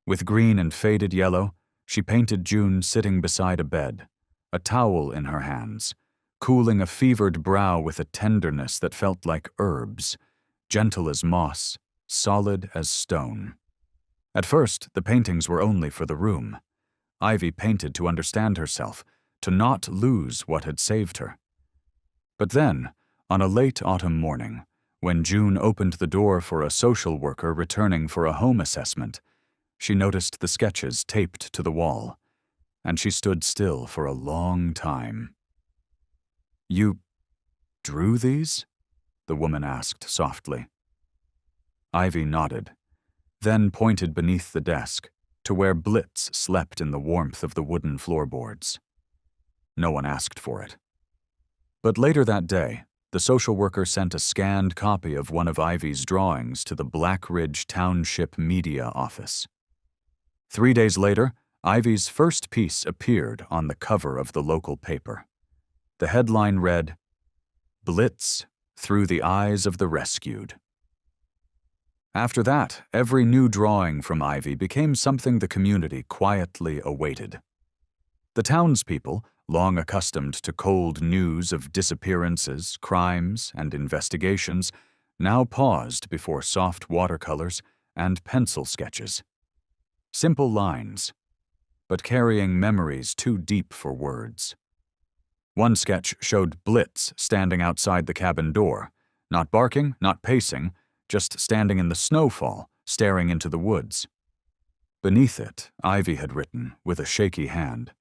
With green and faded yellow, she painted June sitting beside a bed, a towel in her hands, cooling a fevered brow with a tenderness that felt like herbs, gentle as moss, solid as stone. At first, the paintings were only for the room. Ivy painted to understand herself, to not lose what had saved her. But then, on a late autumn morning, when June opened the door for a social worker returning for a home assessment, she noticed the sketches taped to the wall, and she stood still for a long time. "You drew these?" the woman asked softly. Ivy nodded, then pointed beneath the desk to where Blitz slept in the warmth of the wooden floorboards. No one asked for it. But later that day, the social worker sent a scanned copy of one of Ivy's drawings to the Black Ridge Township Media Office. 3 days later, Ivy's first piece appeared on the cover of the local paper. The headline read, "Blitz Through the Eyes of the Rescued." After that, every new drawing from Ivy became something the community quietly awaited. The townspeople, long accustomed to cold news of disappearances, crimes, and investigations, now paused before soft watercolors and pencil sketches. Simple lines, but carrying memories too deep for words. One sketch showed Blitz standing outside the cabin door, not barking, not pacing, just standing in the snowfall, staring into the woods. Beneath it, Ivy had written, with a shaky hand,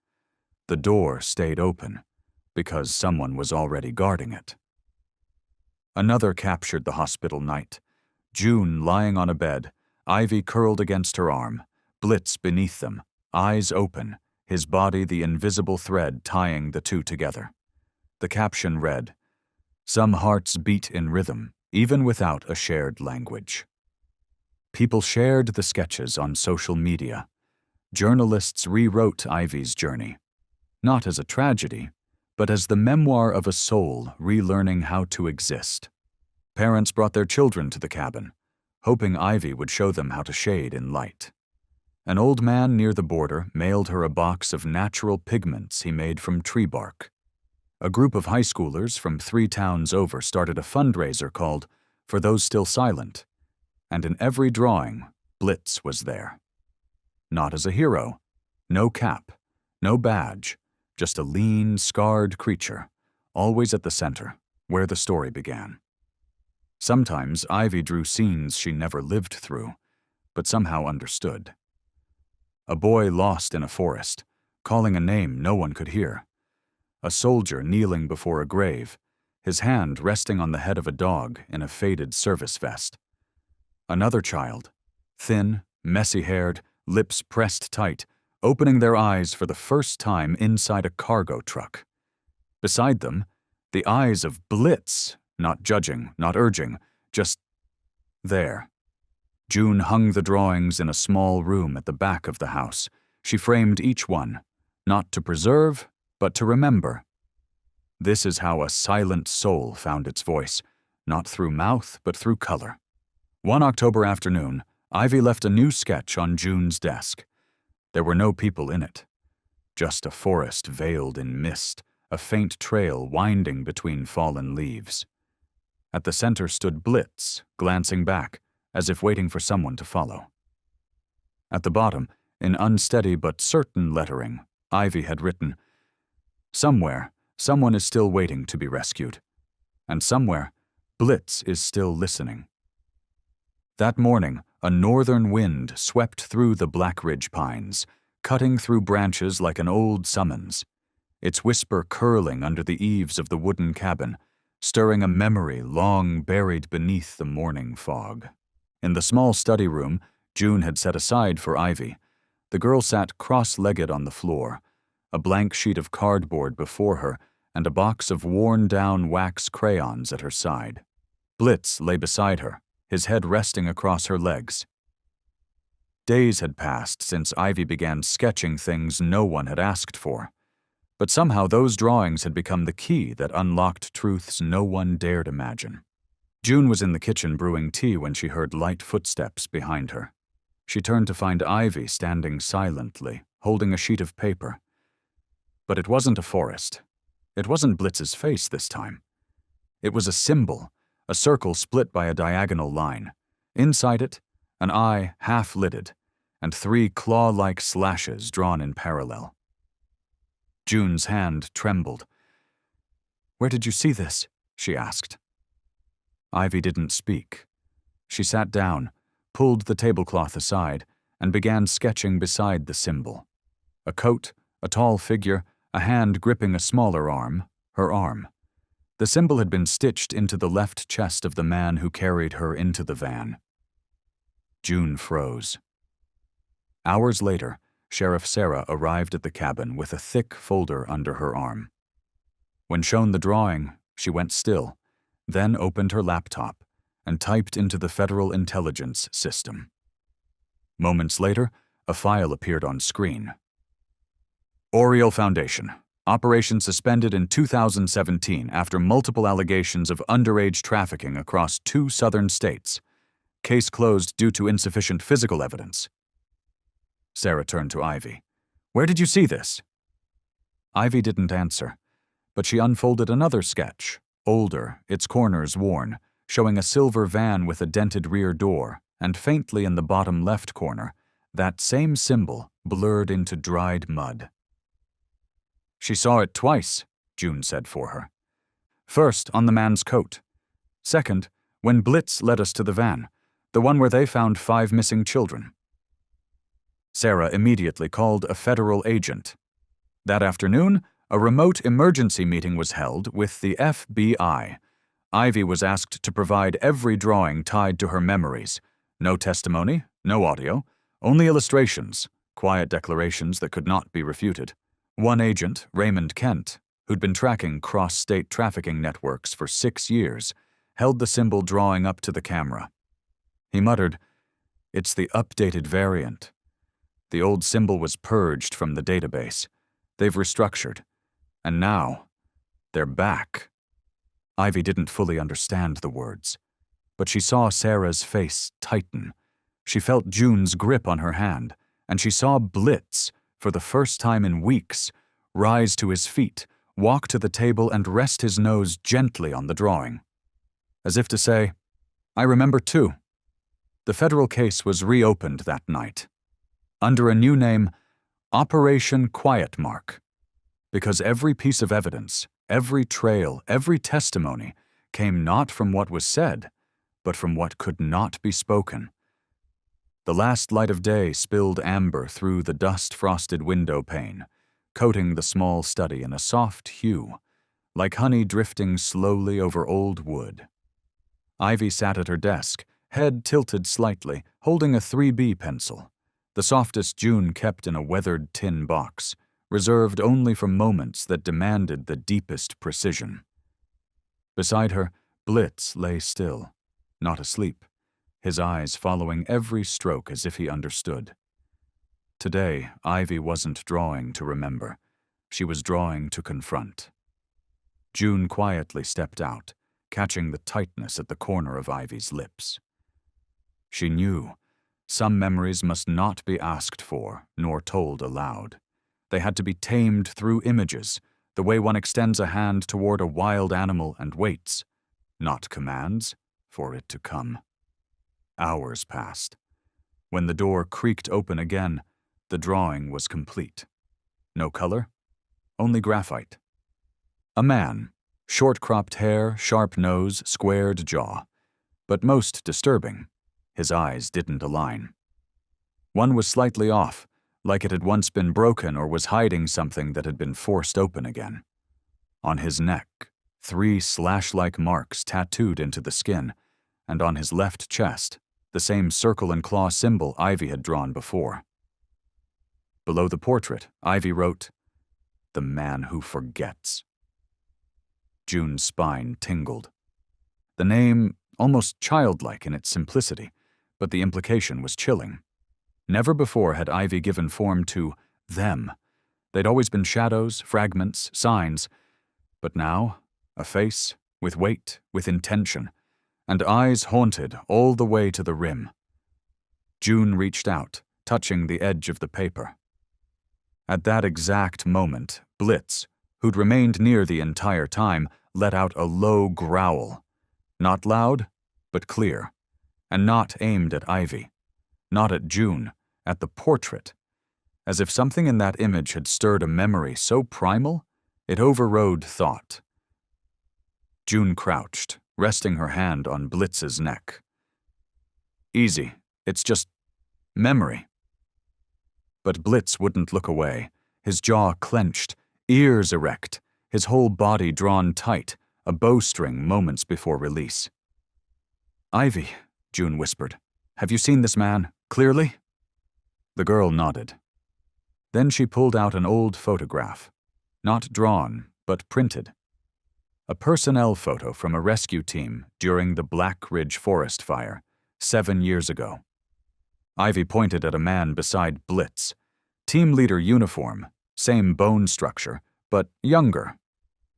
"The door stayed open, because someone was already guarding it." Another captured the hospital night. June lying on a bed, Ivy curled against her arm, Blitz beneath them, eyes open, his body the invisible thread tying the two together. The caption read, "Some hearts beat in rhythm, even without a shared language." People shared the sketches on social media. Journalists rewrote Ivy's journey, not as a tragedy, but as the memoir of a soul relearning how to exist. Parents brought their children to the cabin, hoping Ivy would show them how to shade in light. An old man near the border mailed her a box of natural pigments he made from tree bark. A group of high schoolers from 3 towns over started a fundraiser called For Those Still Silent, and in every drawing, Blitz was there. Not as a hero, no cap, no badge, just a lean, scarred creature, always at the center, where the story began. Sometimes Ivy drew scenes she never lived through, but somehow understood. A boy lost in a forest, calling a name no one could hear. A soldier kneeling before a grave, his hand resting on the head of a dog in a faded service vest. Another child, thin, messy-haired, lips pressed tight, opening their eyes for the first time inside a cargo truck. Beside them, the eyes of Blitz, not judging, not urging, just there. June hung the drawings in a small room at the back of the house. She framed each one, not to preserve, but to remember. This is how a silent soul found its voice, not through mouth, but through color. One October afternoon, Ivy left a new sketch on June's desk. There were no people in it. Just a forest veiled in mist, a faint trail winding between fallen leaves. At the center stood Blitz, glancing back, as if waiting for someone to follow. At the bottom, in unsteady but certain lettering, Ivy had written, "Somewhere, someone is still waiting to be rescued. And somewhere, Blitz is still listening." That morning, a northern wind swept through the Blackridge pines, cutting through branches like an old summons, its whisper curling under the eaves of the wooden cabin, stirring a memory long buried beneath the morning fog. In the small study room June had set aside for Ivy, the girl sat cross-legged on the floor, a blank sheet of cardboard before her and a box of worn-down wax crayons at her side. Blitz lay beside her, his head resting across her legs. Days had passed since Ivy began sketching things no one had asked for, but somehow those drawings had become the key that unlocked truths no one dared imagine. June was in the kitchen brewing tea when she heard light footsteps behind her. She turned to find Ivy standing silently, holding a sheet of paper. But it wasn't a forest. It wasn't Blitz's face this time. It was a symbol, a circle split by a diagonal line. Inside it, an eye half-lidded, and 3 claw-like slashes drawn in parallel. June's hand trembled. "Where did you see this?" she asked. Ivy didn't speak. She sat down, pulled the tablecloth aside, and began sketching beside the symbol. A coat, a tall figure, a hand gripping a smaller arm, her arm. The symbol had been stitched into the left chest of the man who carried her into the van. June froze. Hours later, Sheriff Sarah arrived at the cabin with a thick folder under her arm. When shown the drawing, she went still, then opened her laptop and typed into the Federal Intelligence System. Moments later, a file appeared on screen. Oriole Foundation. Operation suspended in 2017 after multiple allegations of underage trafficking across 2 southern states. Case closed due to insufficient physical evidence. Sarah turned to Ivy. "Where did you see this?" Ivy didn't answer, but she unfolded another sketch, older, its corners worn, showing a silver van with a dented rear door, and faintly in the bottom left corner, that same symbol blurred into dried mud. "She saw it twice," June said for her. "First, on the man's coat. Second, when Blitz led us to the van, the one where they found 5 missing children." Sarah immediately called a federal agent. That afternoon, a remote emergency meeting was held with the FBI. Ivy was asked to provide every drawing tied to her memories. No testimony, no audio, only illustrations, quiet declarations that could not be refuted. One agent, Raymond Kent, who'd been tracking cross-state trafficking networks for 6 years, held the symbol drawing up to the camera. He muttered, "It's the updated variant. The old symbol was purged from the database. They've restructured. And now, they're back." Ivy didn't fully understand the words, but she saw Sarah's face tighten. She felt June's grip on her hand, and she saw Blitz, for the first time in weeks, rise to his feet, walk to the table and rest his nose gently on the drawing. As if to say, "I remember too." The federal case was reopened that night, under a new name, Operation Quiet Mark, because every piece of evidence, every trail, every testimony came not from what was said, but from what could not be spoken. The last light of day spilled amber through the dust-frosted window pane, coating the small study in a soft hue, like honey drifting slowly over old wood. Ivy sat at her desk, head tilted slightly, holding a 3B pencil, the softest June kept in a weathered tin box, reserved only for moments that demanded the deepest precision. Beside her, Blitz lay still, not asleep, his eyes following every stroke as if he understood. Today, Ivy wasn't drawing to remember. She was drawing to confront. June quietly stepped out, catching the tightness at the corner of Ivy's lips. She knew some memories must not be asked for nor told aloud. They had to be tamed through images, the way one extends a hand toward a wild animal and waits, not commands, for it to come. Hours passed. When the door creaked open again, the drawing was complete. No color, only graphite. A man, short-cropped hair, sharp nose, squared jaw. But most disturbing, his eyes didn't align. One was slightly off, like it had once been broken or was hiding something that had been forced open again. On his neck, 3 slash-like marks tattooed into the skin, and on his left chest, the same circle and claw symbol Ivy had drawn before. Below the portrait, Ivy wrote, "The man who forgets." June's spine tingled. The name, almost childlike in its simplicity, but the implication was chilling. Never before had Ivy given form to them. They'd always been shadows, fragments, signs, but now, a face, with weight, with intention, and eyes haunted all the way to the rim. June reached out, touching the edge of the paper. At that exact moment, Blitz, who'd remained near the entire time, let out a low growl. Not loud, but clear, and not aimed at Ivy, not at June, at the portrait, as if something in that image had stirred a memory so primal it overrode thought. June crouched, resting her hand on Blitz's neck. "Easy, it's just memory." But Blitz wouldn't look away, his jaw clenched, ears erect, his whole body drawn tight, a bowstring moments before release. "Ivy," June whispered, "have you seen this man, clearly?" The girl nodded. Then she pulled out an old photograph, not drawn, but printed. A personnel photo from a rescue team during the Black Ridge Forest Fire, 7 years ago. Ivy pointed at a man beside Blitz. Team leader uniform, same bone structure, but younger.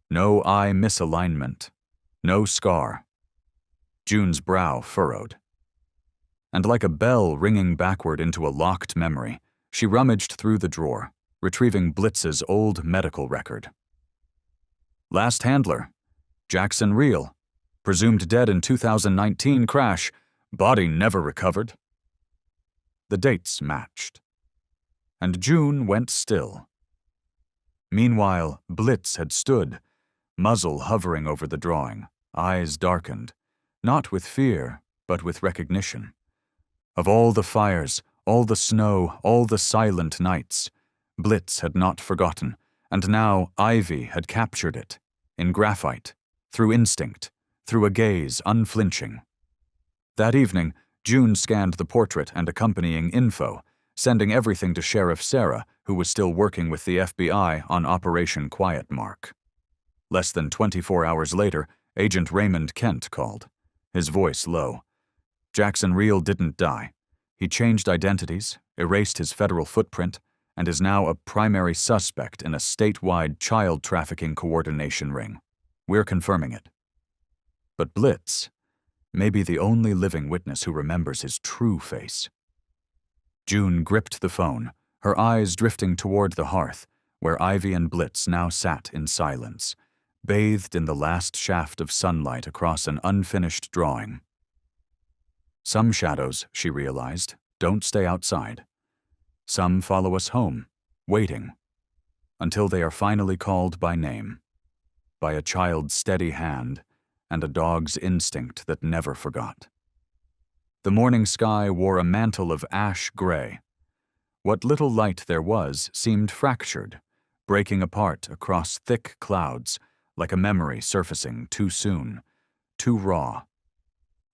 No eye misalignment. No scar. June's brow furrowed. And like a bell ringing backward into a locked memory, she rummaged through the drawer, retrieving Blitz's old medical record. Last handler, Jackson Reel, presumed dead in 2019 crash, body never recovered. The dates matched. And June went still. Meanwhile, Blitz had stood, muzzle hovering over the drawing, eyes darkened, not with fear, but with recognition. Of all the fires, all the snow, all the silent nights, Blitz had not forgotten, and now Ivy had captured it, in graphite, through instinct, through a gaze unflinching. That evening, June scanned the portrait and accompanying info, sending everything to Sheriff Sarah, who was still working with the FBI on Operation Quiet Mark. Less than 24 hours later, Agent Raymond Kent called, his voice low. Jackson Reel didn't die. He changed identities, erased his federal footprint, and is now a primary suspect in a statewide child trafficking coordination ring. We're confirming it. But Blitz may be the only living witness who remembers his true face. June gripped the phone, her eyes drifting toward the hearth, where Ivy and Blitz now sat in silence, bathed in the last shaft of sunlight across an unfinished drawing. Some shadows, she realized, don't stay outside. Some follow us home, waiting, until they are finally called by name, by a child's steady hand and a dog's instinct that never forgot. The morning sky wore a mantle of ash gray. What little light there was seemed fractured, breaking apart across thick clouds, like a memory surfacing too soon, too raw.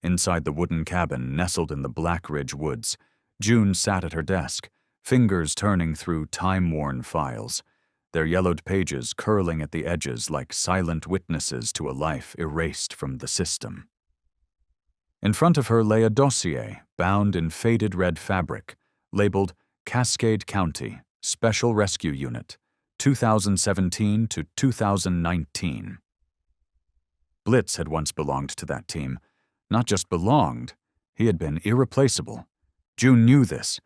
Inside the wooden cabin nestled in the Black Ridge woods, June sat at her desk, fingers turning through time-worn files, their yellowed pages curling at the edges like silent witnesses to a life erased from the system. In front of her lay a dossier bound in faded red fabric, labeled Cascade County Special Rescue Unit, 2017 to 2019. Blitz had once belonged to that team. Not just belonged, he had been irreplaceable. June knew this,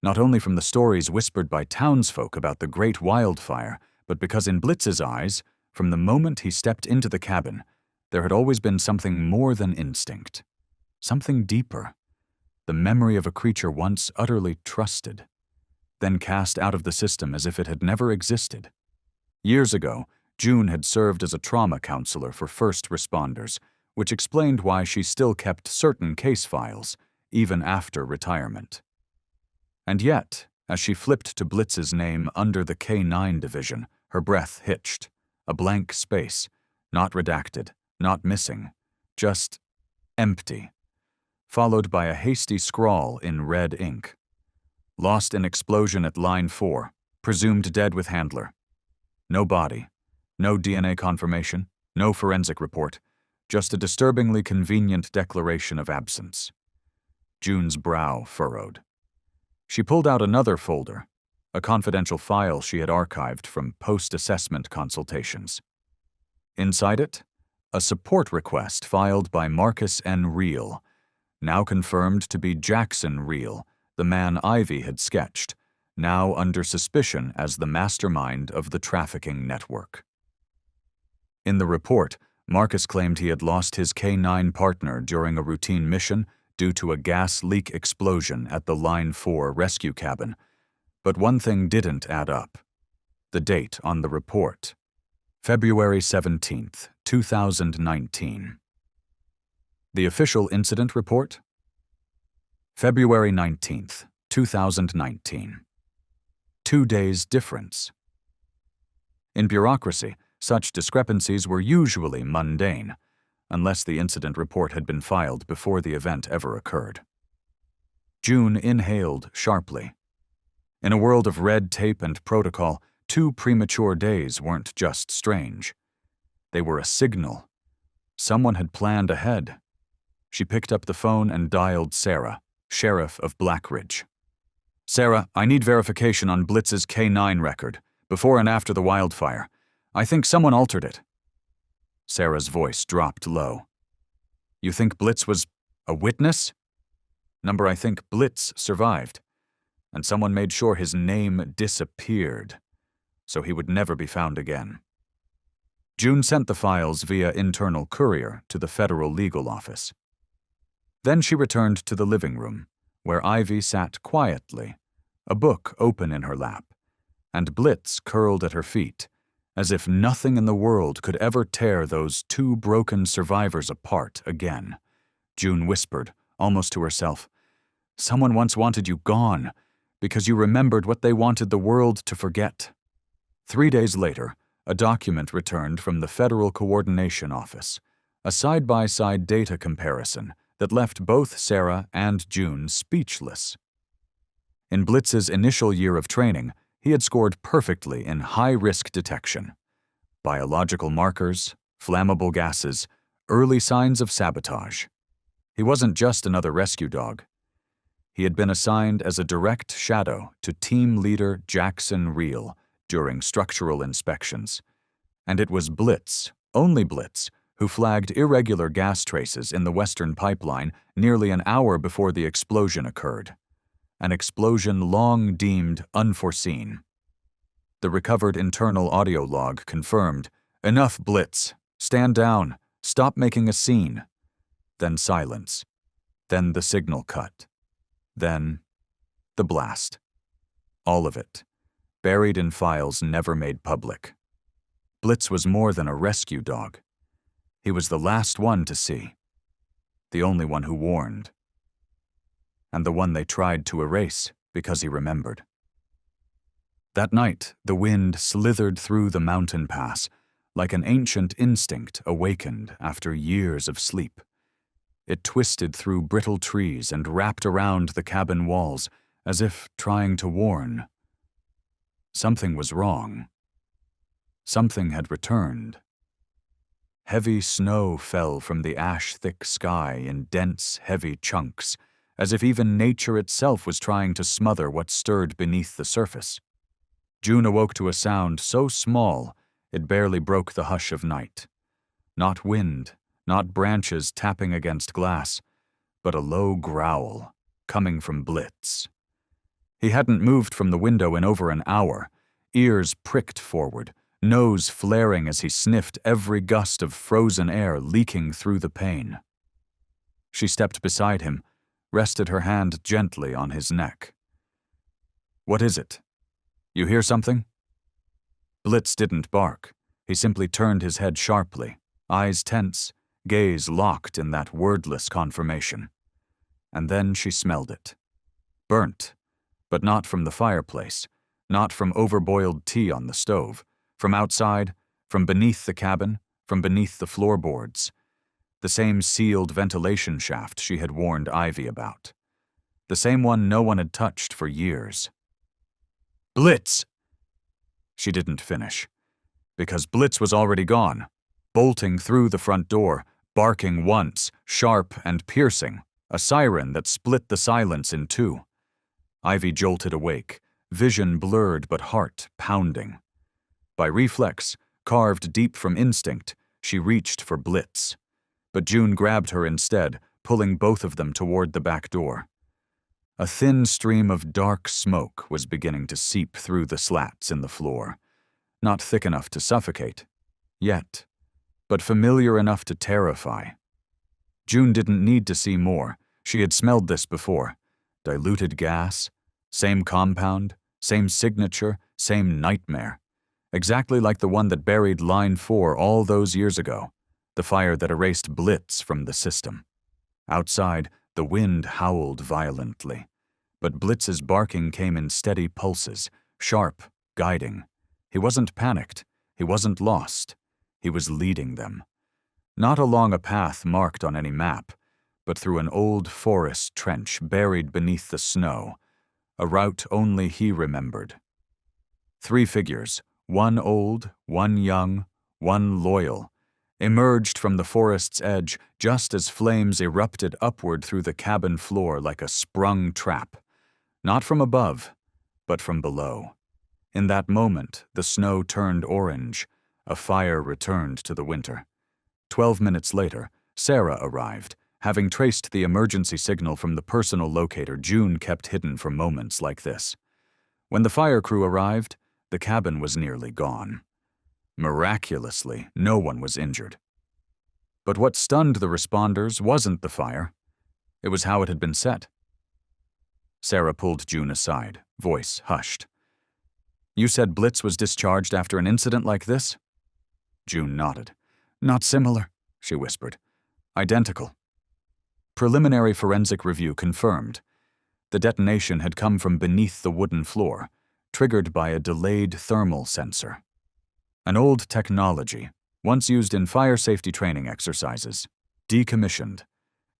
not only from the stories whispered by townsfolk about the great wildfire, but because in Blitz's eyes, from the moment he stepped into the cabin, there had always been something more than instinct. Something deeper. The memory of a creature once utterly trusted, then cast out of the system as if it had never existed. Years ago, June had served as a trauma counselor for first responders, which explained why she still kept certain case files, even after retirement. And yet, as she flipped to Blitz's name under the K-9 division, her breath hitched. A blank space, not redacted, not missing, just empty, followed by a hasty scrawl in red ink. Lost in explosion at line 4, presumed dead with handler. No body, no DNA confirmation, no forensic report, just a disturbingly convenient declaration of absence. June's brow furrowed. She pulled out another folder, a confidential file she had archived from post-assessment consultations. Inside it, a support request filed by Marcus N. Reel, now confirmed to be Jackson Reel, the man Ivy had sketched, now under suspicion as the mastermind of the trafficking network. In the report, Marcus claimed he had lost his K-9 partner during a routine mission due to a gas leak explosion at the Line 4 rescue cabin. But one thing didn't add up. The date on the report. February 17th, 2019. The official incident report? February 19th, 2019. 2 days difference. In bureaucracy, such discrepancies were usually mundane, unless the incident report had been filed before the event ever occurred. June inhaled sharply. In a world of red tape and protocol, 2 premature days weren't just strange. They were a signal. Someone had planned ahead. She picked up the phone and dialed Sarah, sheriff of Black Ridge. "Sarah, I need verification on Blitz's K-9 record, before and after the wildfire. I think someone altered it." Sarah's voice dropped low. "You think Blitz was a witness?" "Number, I think Blitz survived, and someone made sure his name disappeared, so he would never be found again." June sent the files via internal courier to the federal legal office. Then she returned to the living room, where Ivy sat quietly, a book open in her lap, and Blitz curled at her feet, as if nothing in the world could ever tear those 2 broken survivors apart again. June whispered, almost to herself, "Someone once wanted you gone, because you remembered what they wanted the world to forget." 3 days later, a document returned from the Federal Coordination Office, a side-by-side data comparison that left both Sarah and June speechless. In Blitz's initial year of training, he had scored perfectly in high-risk detection. Biological markers, flammable gases, early signs of sabotage. He wasn't just another rescue dog. He had been assigned as a direct shadow to team leader Jackson Reel during structural inspections. And it was Blitz, only Blitz, who flagged irregular gas traces in the Western pipeline nearly an hour before the explosion occurred. An explosion long deemed unforeseen. The recovered internal audio log confirmed, "Enough, Blitz. Stand down. Stop making a scene." Then silence. Then the signal cut. Then the blast. All of it, buried in files never made public. Blitz was more than a rescue dog. He was the last one to see. The only one who warned. And the one they tried to erase because he remembered. That night, the wind slithered through the mountain pass like an ancient instinct awakened after years of sleep. It twisted through brittle trees and wrapped around the cabin walls as if trying to warn. Something was wrong. Something had returned. Heavy snow fell from the ash-thick sky in dense, heavy chunks, as if even nature itself was trying to smother what stirred beneath the surface. June awoke to a sound so small it barely broke the hush of night. Not wind, not branches tapping against glass, but a low growl coming from Blitz. He hadn't moved from the window in over an hour, ears pricked forward, nose flaring as he sniffed every gust of frozen air leaking through the pane. She stepped beside him, rested her hand gently on his neck. "What is it? You hear something?" Blitz didn't bark. He simply turned his head sharply, eyes tense, gaze locked in that wordless confirmation. And then she smelled it. Burnt, but not from the fireplace, not from overboiled tea on the stove, from outside, from beneath the cabin, from beneath the floorboards. The same sealed ventilation shaft she had warned Ivy about. The same one no one had touched for years. "Blitz!" She didn't finish, because Blitz was already gone, bolting through the front door, barking once, sharp and piercing, a siren that split the silence in two. Ivy jolted awake, vision blurred but heart pounding. By reflex, carved deep from instinct, she reached for Blitz. But June grabbed her instead, pulling both of them toward the back door. A thin stream of dark smoke was beginning to seep through the slats in the floor. Not thick enough to suffocate, yet, but familiar enough to terrify. June didn't need to see more. She had smelled this before. Diluted gas, same compound, same signature, same nightmare. Exactly like the one that buried Line 4 all those years ago, the fire that erased Blitz from the system. Outside, the wind howled violently, but Blitz's barking came in steady pulses, sharp, guiding. He wasn't panicked. He wasn't lost. He was leading them. Not along a path marked on any map, but through an old forest trench buried beneath the snow, a route only he remembered. 3 figures, one old, one young, one loyal, emerged from the forest's edge just as flames erupted upward through the cabin floor like a sprung trap. Not from above, but from below. In that moment, the snow turned orange. A fire returned to the winter. 12 minutes later, Sarah arrived, having traced the emergency signal from the personal locator June kept hidden for moments like this. When the fire crew arrived, the cabin was nearly gone. Miraculously, no one was injured. But what stunned the responders wasn't the fire. It was how it had been set. Sarah pulled June aside, voice hushed. "You said Blitz was discharged after an incident like this?" June nodded. "Not similar," she whispered. "Identical." Preliminary forensic review confirmed. The detonation had come from beneath the wooden floor, triggered by a delayed thermal sensor. An old technology, once used in fire safety training exercises, decommissioned,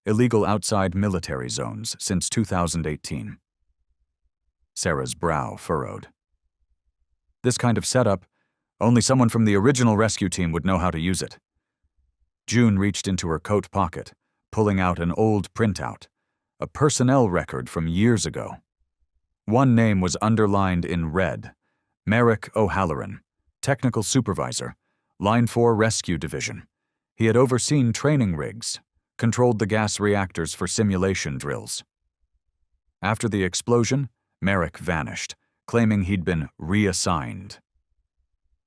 illegal outside military zones since 2018. Sarah's brow furrowed. This kind of setup, only someone from the original rescue team would know how to use it. June reached into her coat pocket, pulling out an old printout, a personnel record from years ago. One name was underlined in red: Merrick O'Halloran, Technical Supervisor, Line 4 Rescue Division. He had overseen training rigs, controlled the gas reactors for simulation drills. After the explosion, Merrick vanished, claiming he'd been reassigned.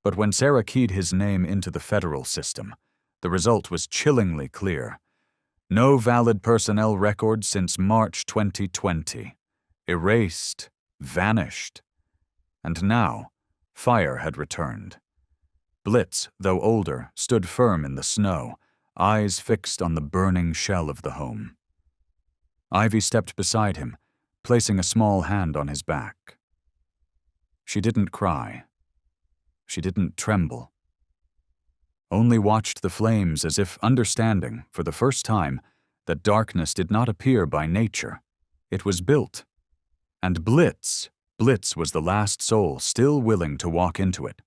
But when Sarah keyed his name into the federal system, the result was chillingly clear. No valid personnel record since March 2020. Erased, vanished. And now, fire had returned. Blitz, though older, stood firm in the snow, eyes fixed on the burning shell of the home. Ivy stepped beside him, placing a small hand on his back. She didn't cry. She didn't tremble. Only watched the flames as if understanding, for the first time, that darkness did not appear by nature. It was built. And Blitz was the last soul still willing to walk into it.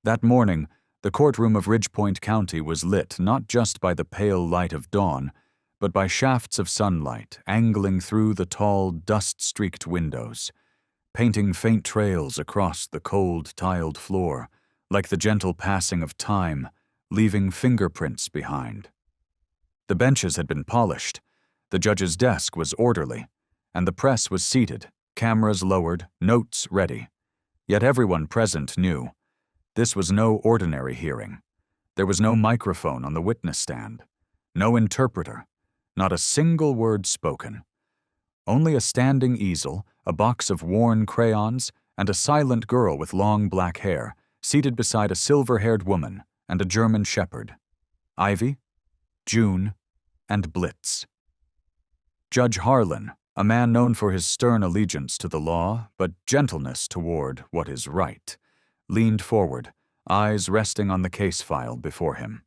That morning, the courtroom of Ridgepoint County was lit not just by the pale light of dawn, but by shafts of sunlight angling through the tall, dust-streaked windows, painting faint trails across the cold, tiled floor, like the gentle passing of time, leaving fingerprints behind. The benches had been polished, the judge's desk was orderly, and the press was seated, cameras lowered, notes ready. Yet everyone present knew this was no ordinary hearing. There was no microphone on the witness stand, no interpreter, not a single word spoken. Only a standing easel, a box of worn crayons, and a silent girl with long black hair, seated beside a silver-haired woman and a German shepherd. Ivy, June, and Blitz. Judge Harlan, a man known for his stern allegiance to the law but gentleness toward what is right, leaned forward, eyes resting on the case file before him.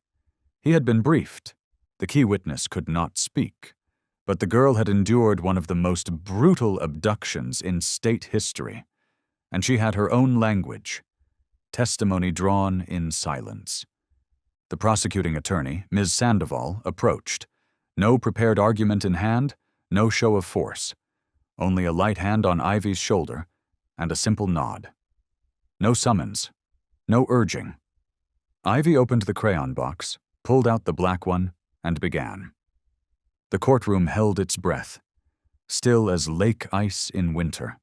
He had been briefed. The key witness could not speak, but the girl had endured one of the most brutal abductions in state history, and she had her own language, testimony drawn in silence. The prosecuting attorney, Ms. Sandoval, approached. No prepared argument in hand, no show of force, only a light hand on Ivy's shoulder and a simple nod. No summons, no urging. Ivy opened the crayon box, pulled out the black one, and began. The courtroom held its breath, still as lake ice in winter.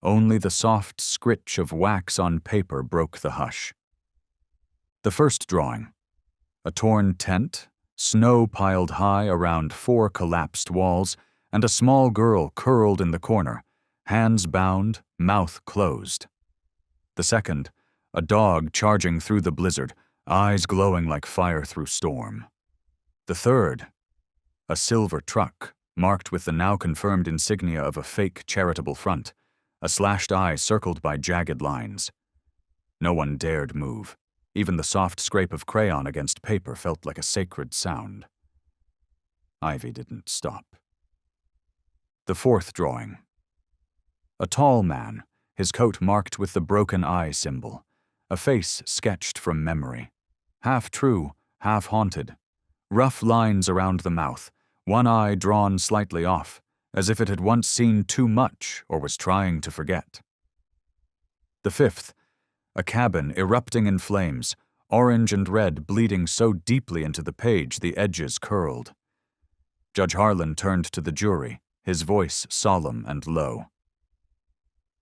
Only the soft scritch of wax on paper broke the hush. The first drawing. A torn tent, snow piled high around 4 collapsed walls, and a small girl curled in the corner, hands bound, mouth closed. The second, a dog charging through the blizzard, eyes glowing like fire through storm. The third, a silver truck, marked with the now confirmed insignia of a fake charitable front, a slashed eye circled by jagged lines. No one dared move. Even the soft scrape of crayon against paper felt like a sacred sound. Ivy didn't stop. The fourth drawing. A tall man, his coat marked with the broken eye symbol, a face sketched from memory. Half true, half haunted. Rough lines around the mouth, one eye drawn slightly off, as if it had once seen too much or was trying to forget. The fifth, a cabin erupting in flames, orange and red bleeding so deeply into the page the edges curled. Judge Harlan turned to the jury, his voice solemn and low.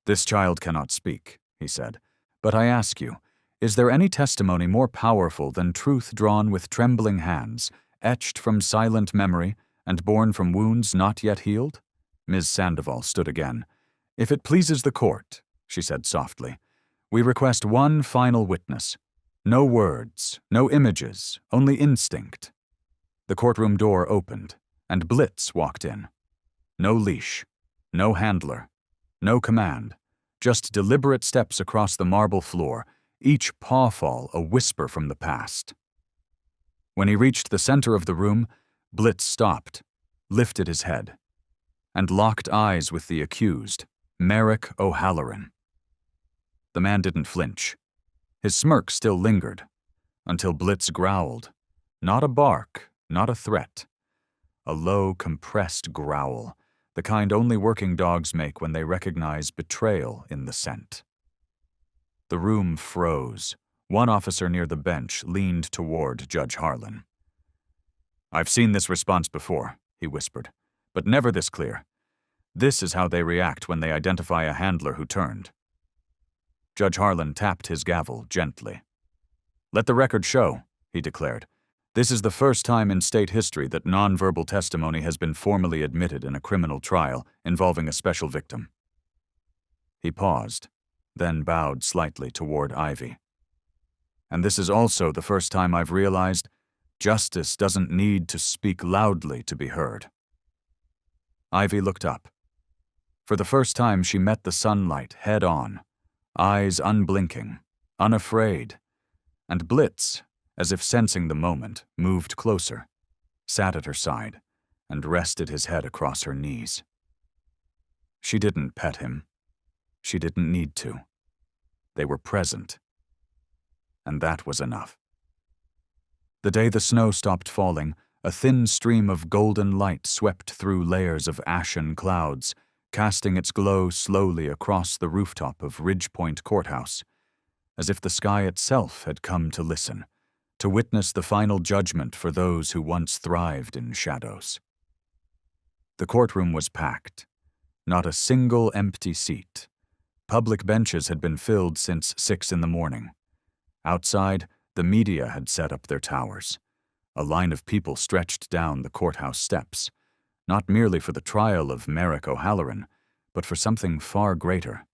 "This child cannot speak," he said, "but I ask you, is there any testimony more powerful than truth drawn with trembling hands, etched from silent memory, and born from wounds not yet healed?" Ms. Sandoval stood again. "If it pleases the court," she said softly, "we request one final witness. No words, no images, only instinct." The courtroom door opened, and Blitz walked in. No leash, no handler, no command, just deliberate steps across the marble floor, each pawfall a whisper from the past. When he reached the center of the room, Blitz stopped, lifted his head, and locked eyes with the accused, Merrick O'Halloran. The man didn't flinch. His smirk still lingered, until Blitz growled. Not a bark, not a threat. A low, compressed growl, the kind only working dogs make when they recognize betrayal in the scent. The room froze. One officer near the bench leaned toward Judge Harlan. "I've seen this response before," he whispered, "but never this clear. This is how they react when they identify a handler who turned." Judge Harlan tapped his gavel gently. "Let the record show," he declared. "This is the first time in state history that nonverbal testimony has been formally admitted in a criminal trial involving a special victim." He paused, then bowed slightly toward Ivy. "And this is also the first time I've realized justice doesn't need to speak loudly to be heard." Ivy looked up. For the first time, she met the sunlight head-on, eyes unblinking, unafraid, and Blitz, as if sensing the moment, moved closer, sat at her side, and rested his head across her knees. She didn't pet him. She didn't need to. They were present. And that was enough. The day the snow stopped falling, a thin stream of golden light swept through layers of ashen clouds, casting its glow slowly across the rooftop of Ridgepoint Courthouse, as if the sky itself had come to listen, to witness the final judgment for those who once thrived in shadows. The courtroom was packed. Not a single empty seat. Public benches had been filled since 6 in the morning. Outside, the media had set up their towers. A line of people stretched down the courthouse steps, not merely for the trial of Merrick O'Halloran, but for something far greater.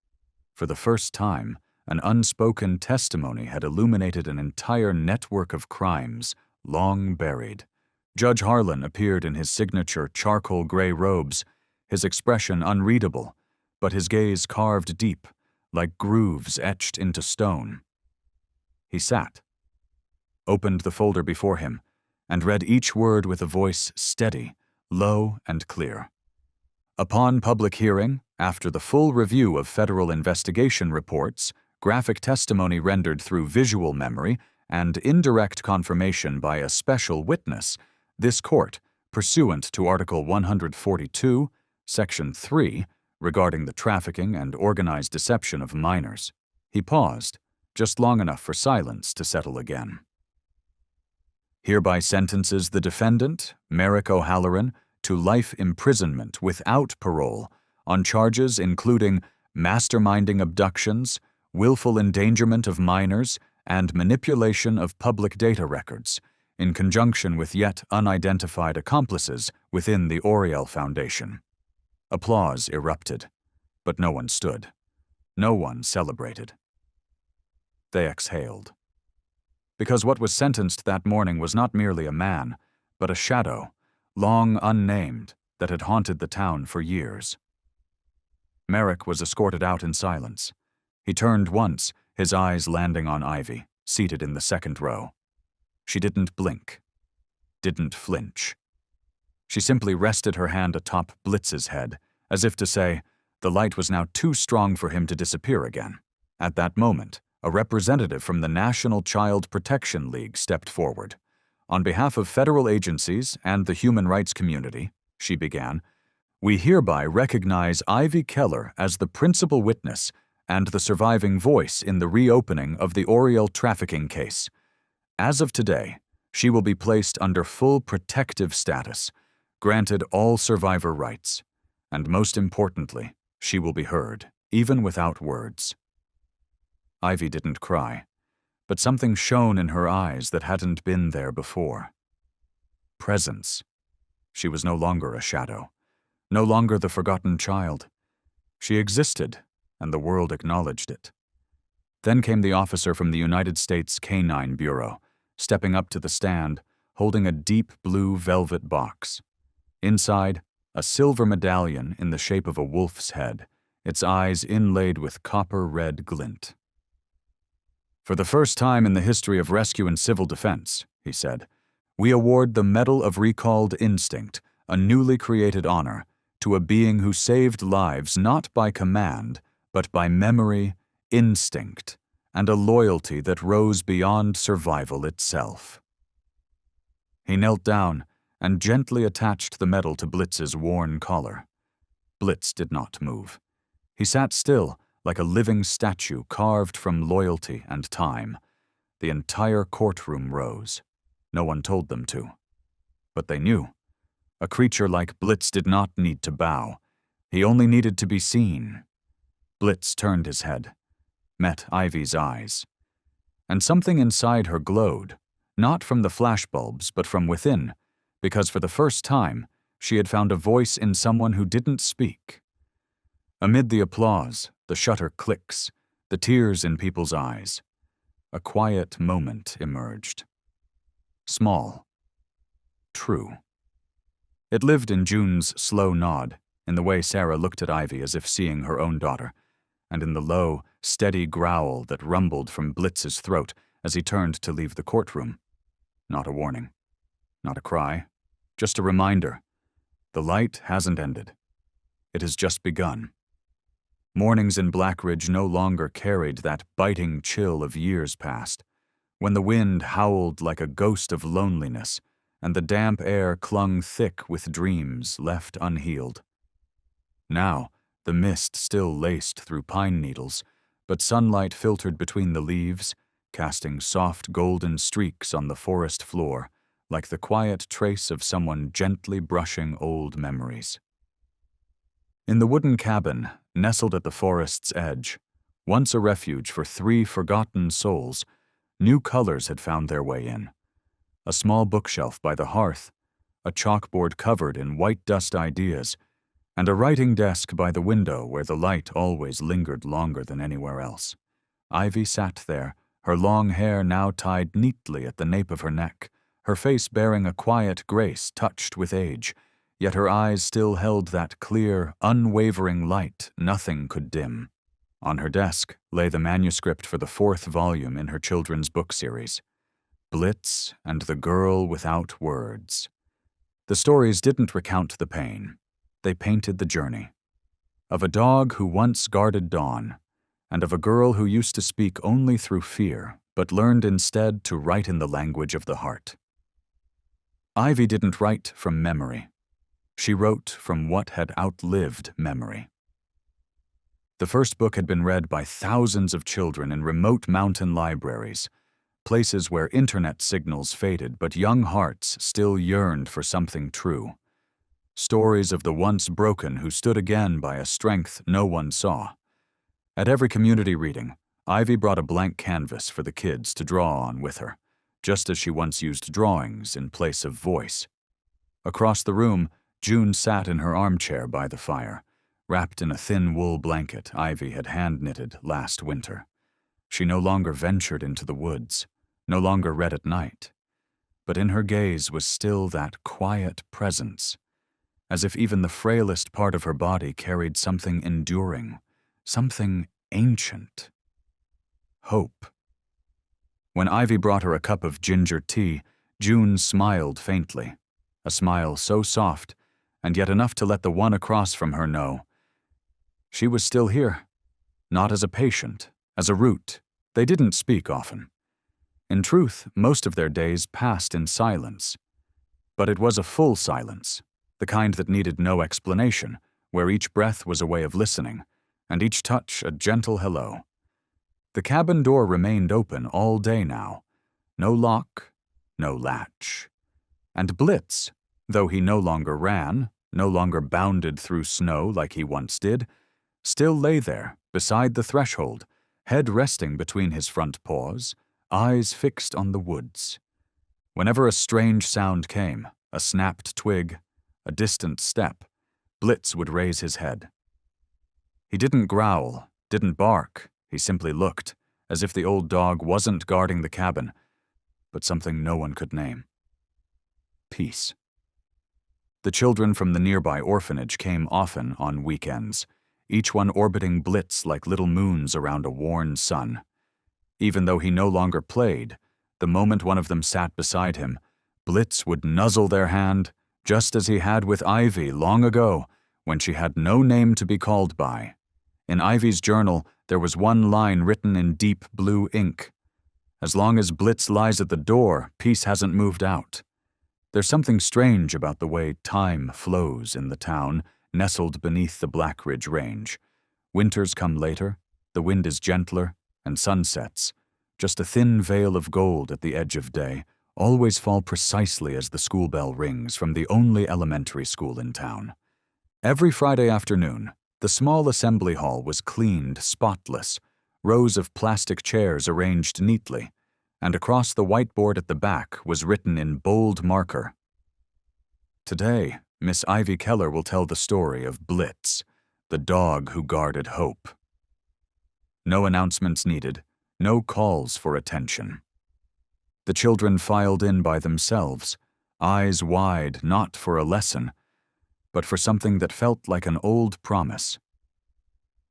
For the first time, an unspoken testimony had illuminated an entire network of crimes long buried. Judge Harlan appeared in his signature charcoal gray robes, his expression unreadable, but his gaze carved deep, like grooves etched into stone. He sat, opened the folder before him, and read each word with a voice steady, low, and clear. Upon public hearing, after the full review of federal investigation reports, graphic testimony rendered through visual memory, and indirect confirmation by a special witness, this court, pursuant to Article 142, Section 3, regarding the trafficking and organized deception of minors. He paused, just long enough for silence to settle again. Hereby sentences the defendant, Merrick O'Halloran, to life imprisonment without parole on charges including masterminding abductions, willful endangerment of minors, and manipulation of public data records, in conjunction with yet unidentified accomplices within the Oriel Foundation. Applause erupted, but no one stood. No one celebrated. They exhaled. Because what was sentenced that morning was not merely a man, but a shadow, long unnamed, that had haunted the town for years. Merrick was escorted out in silence. He turned once, his eyes landing on Ivy, seated in the second row. She didn't blink, didn't flinch. She simply rested her hand atop Blitz's head, as if to say, the light was now too strong for him to disappear again. At that moment, a representative from the National Child Protection League stepped forward. On behalf of federal agencies and the human rights community, she began, we hereby recognize Ivy Keller as the principal witness and the surviving voice in the reopening of the Oriel trafficking case. As of today, she will be placed under full protective status, granted all survivor rights, and most importantly, she will be heard, even without words. Ivy didn't cry, but something shone in her eyes that hadn't been there before. Presence. She was no longer a shadow, no longer the forgotten child. She existed, and the world acknowledged it. Then came the officer from the United States Canine Bureau, stepping up to the stand, holding a deep blue velvet box. Inside, a silver medallion in the shape of a wolf's head, its eyes inlaid with copper-red glint. For the first time in the history of rescue and civil defense, he said, we award the Medal of Recalled Instinct, a newly created honor, to a being who saved lives not by command, but by memory, instinct, and a loyalty that rose beyond survival itself. He knelt down and gently attached the medal to Blitz's worn collar. Blitz did not move. He sat still, like a living statue carved from loyalty and time. The entire courtroom rose. No one told them to. But they knew. A creature like Blitz did not need to bow. He only needed to be seen. Blitz turned his head, met Ivy's eyes. And something inside her glowed, not from the flashbulbs, but from within, because for the first time, she had found a voice in someone who didn't speak. Amid the applause, the shutter clicks, the tears in people's eyes, a quiet moment emerged. Small. True. It lived in June's slow nod, in the way Sarah looked at Ivy as if seeing her own daughter, and in the low, steady growl that rumbled from Blitz's throat as he turned to leave the courtroom. Not a warning. Not a cry. Just a reminder. The light hasn't ended. It has just begun. Mornings in Blackridge no longer carried that biting chill of years past, when the wind howled like a ghost of loneliness, and the damp air clung thick with dreams left unhealed. Now, the mist still laced through pine needles, but sunlight filtered between the leaves, casting soft golden streaks on the forest floor, like the quiet trace of someone gently brushing old memories. In the wooden cabin, nestled at the forest's edge, once a refuge for 3 forgotten souls, new colors had found their way in. A small bookshelf by the hearth, a chalkboard covered in white dust ideas, and a writing desk by the window where the light always lingered longer than anywhere else. Ivy sat there, her long hair now tied neatly at the nape of her neck, her face bearing a quiet grace touched with age, yet her eyes still held that clear, unwavering light nothing could dim. On her desk lay the manuscript for the 4th volume in her children's book series, Blitz and the Girl Without Words. The stories didn't recount the pain. They painted the journey. Of a dog who once guarded dawn, and of a girl who used to speak only through fear, but learned instead to write in the language of the heart. Ivy didn't write from memory. She wrote from what had outlived memory. The first book had been read by thousands of children in remote mountain libraries, places where internet signals faded but young hearts still yearned for something true. Stories of the once broken who stood again by a strength no one saw. At every community reading, Ivy brought a blank canvas for the kids to draw on with her, just as she once used drawings in place of voice. Across the room, June sat in her armchair by the fire, wrapped in a thin wool blanket Ivy had hand-knitted last winter. She no longer ventured into the woods, no longer read at night, but in her gaze was still that quiet presence, as if even the frailest part of her body carried something enduring, something ancient. Hope. When Ivy brought her a cup of ginger tea, June smiled faintly, a smile so soft, and yet enough to let the one across from her know. She was still here, not as a patient, as a root. They didn't speak often. In truth, most of their days passed in silence. But it was a full silence, the kind that needed no explanation, where each breath was a way of listening, and each touch a gentle hello. The cabin door remained open all day now. No lock, no latch. And Blitz, though he no longer ran, no longer bounded through snow like he once did, still lay there, beside the threshold, head resting between his front paws, eyes fixed on the woods. Whenever a strange sound came, a snapped twig, a distant step, Blitz would raise his head. He didn't growl, didn't bark, he simply looked, as if the old dog wasn't guarding the cabin, but something no one could name. Peace. The children from the nearby orphanage came often on weekends, each one orbiting Blitz like little moons around a worn sun. Even though he no longer played, the moment one of them sat beside him, Blitz would nuzzle their hand, just as he had with Ivy long ago, when she had no name to be called by. In Ivy's journal, there was one line written in deep blue ink. As long as Blitz lies at the door, peace hasn't moved out. There's something strange about the way time flows in the town, nestled beneath the Black Ridge Range. Winters come later, the wind is gentler, and sunsets, just a thin veil of gold at the edge of day, always fall precisely as the school bell rings from the only elementary school in town. Every Friday afternoon, the small assembly hall was cleaned spotless, rows of plastic chairs arranged neatly, and across the whiteboard at the back was written in bold marker, "Today, Miss Ivy Keller will tell the story of Blitz, the dog who guarded hope." No announcements needed, no calls for attention. The children filed in by themselves, eyes wide not for a lesson, but for something that felt like an old promise.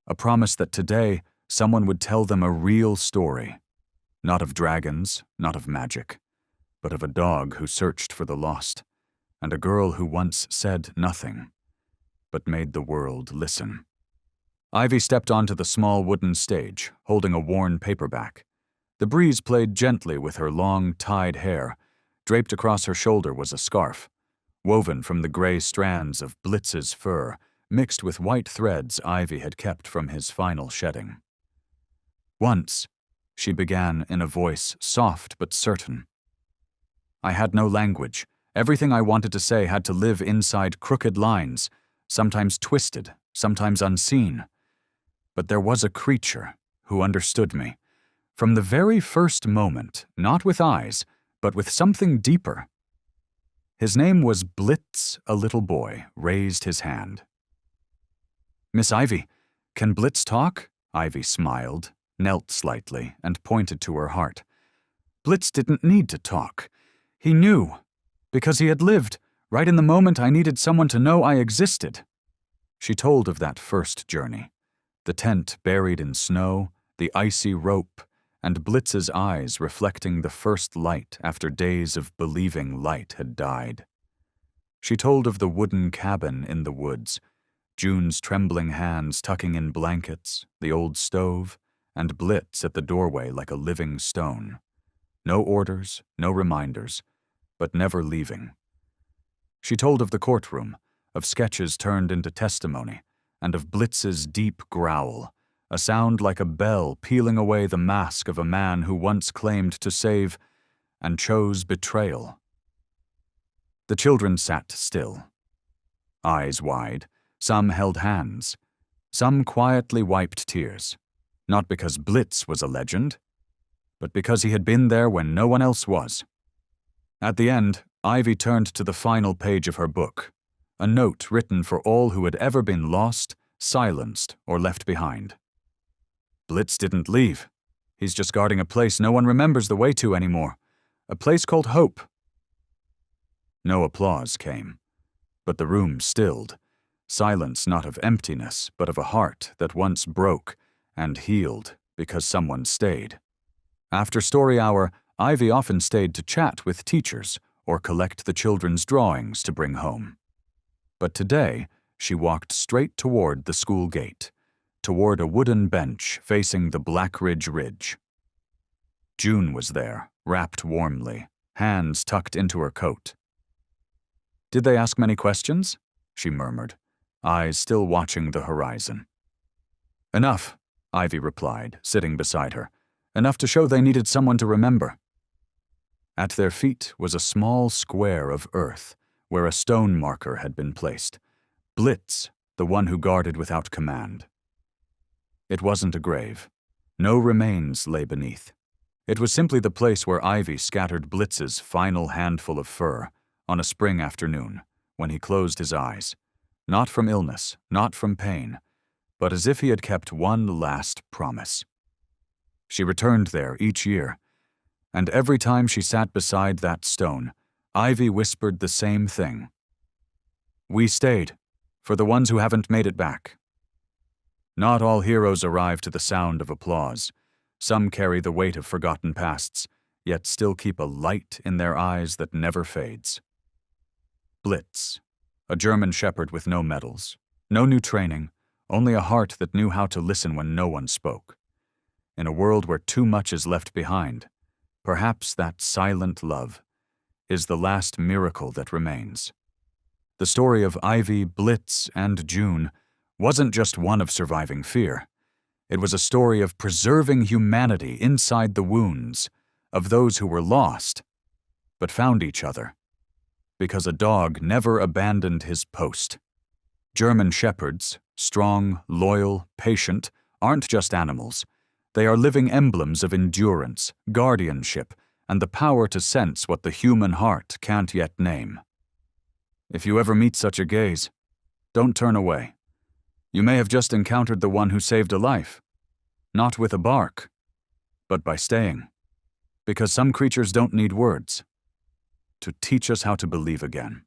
A promise that today someone would tell them a real story, not of dragons, not of magic, but of a dog who searched for the lost, and a girl who once said nothing, but made the world listen. Ivy stepped onto the small wooden stage, holding a worn paperback. The breeze played gently with her long, tied hair. Draped across her shoulder was a scarf, woven from the gray strands of Blitz's fur, mixed with white threads Ivy had kept from his final shedding. "Once," she began in a voice soft but certain. "I had no language. Everything I wanted to say had to live inside crooked lines, sometimes twisted, sometimes unseen. But there was a creature who understood me. From the very first moment, not with eyes, but with something deeper." His name was Blitz. A little boy raised his hand. "Miss Ivy, can Blitz talk?" Ivy smiled, knelt slightly, and pointed to her heart. "Blitz didn't need to talk. He knew, because he had lived, right in the moment I needed someone to know I existed." She told of that first journey, the tent buried in snow, the icy rope, and Blitz's eyes reflecting the first light after days of believing light had died. She told of the wooden cabin in the woods, June's trembling hands tucking in blankets, the old stove, and Blitz at the doorway like a living stone. No orders, no reminders, but never leaving. She told of the courtroom, of sketches turned into testimony, and of Blitz's deep growl, a sound like a bell peeling away the mask of a man who once claimed to save and chose betrayal. The children sat still, eyes wide. Some held hands. Some quietly wiped tears, not because Blitz was a legend, but because he had been there when no one else was. At the end, Ivy turned to the final page of her book, a note written for all who had ever been lost, silenced, or left behind. "Blitz didn't leave. He's just guarding a place no one remembers the way to anymore. A place called Hope." No applause came, but the room stilled. Silence not of emptiness, but of a heart that once broke and healed because someone stayed. After story hour, Ivy often stayed to chat with teachers or collect the children's drawings to bring home. But today, she walked straight toward the school gate, toward a wooden bench facing the Black Ridge Ridge. June was there, wrapped warmly, hands tucked into her coat. "Did they ask many questions?" she murmured, eyes still watching the horizon. "Enough," Ivy replied, sitting beside her. "Enough to show they needed someone to remember." At their feet was a small square of earth, where a stone marker had been placed. Blitz, the one who guarded without command. It wasn't a grave. No remains lay beneath. It was simply the place where Ivy scattered Blitz's final handful of fur on a spring afternoon, when he closed his eyes, not from illness, not from pain, but as if he had kept one last promise. She returned there each year, and every time she sat beside that stone, Ivy whispered the same thing. "We stayed, for the ones who haven't made it back." Not all heroes arrive to the sound of applause. Some carry the weight of forgotten pasts, yet still keep a light in their eyes that never fades. Blitz, a German shepherd with no medals, No new training, only a heart that knew how to listen when no one spoke. In a world where too much is left behind, perhaps that silent love is the last miracle that remains. The story of Ivy, Blitz, and June wasn't just one of surviving fear. It was a story of preserving humanity inside the wounds of those who were lost, but found each other, because a dog never abandoned his post. German shepherds, strong, loyal, patient, aren't just animals. They are living emblems of endurance, guardianship, and the power to sense what the human heart can't yet name. If you ever meet such a gaze, don't turn away. You may have just encountered the one who saved a life, not with a bark, but by staying. Because some creatures don't need words to teach us how to believe again.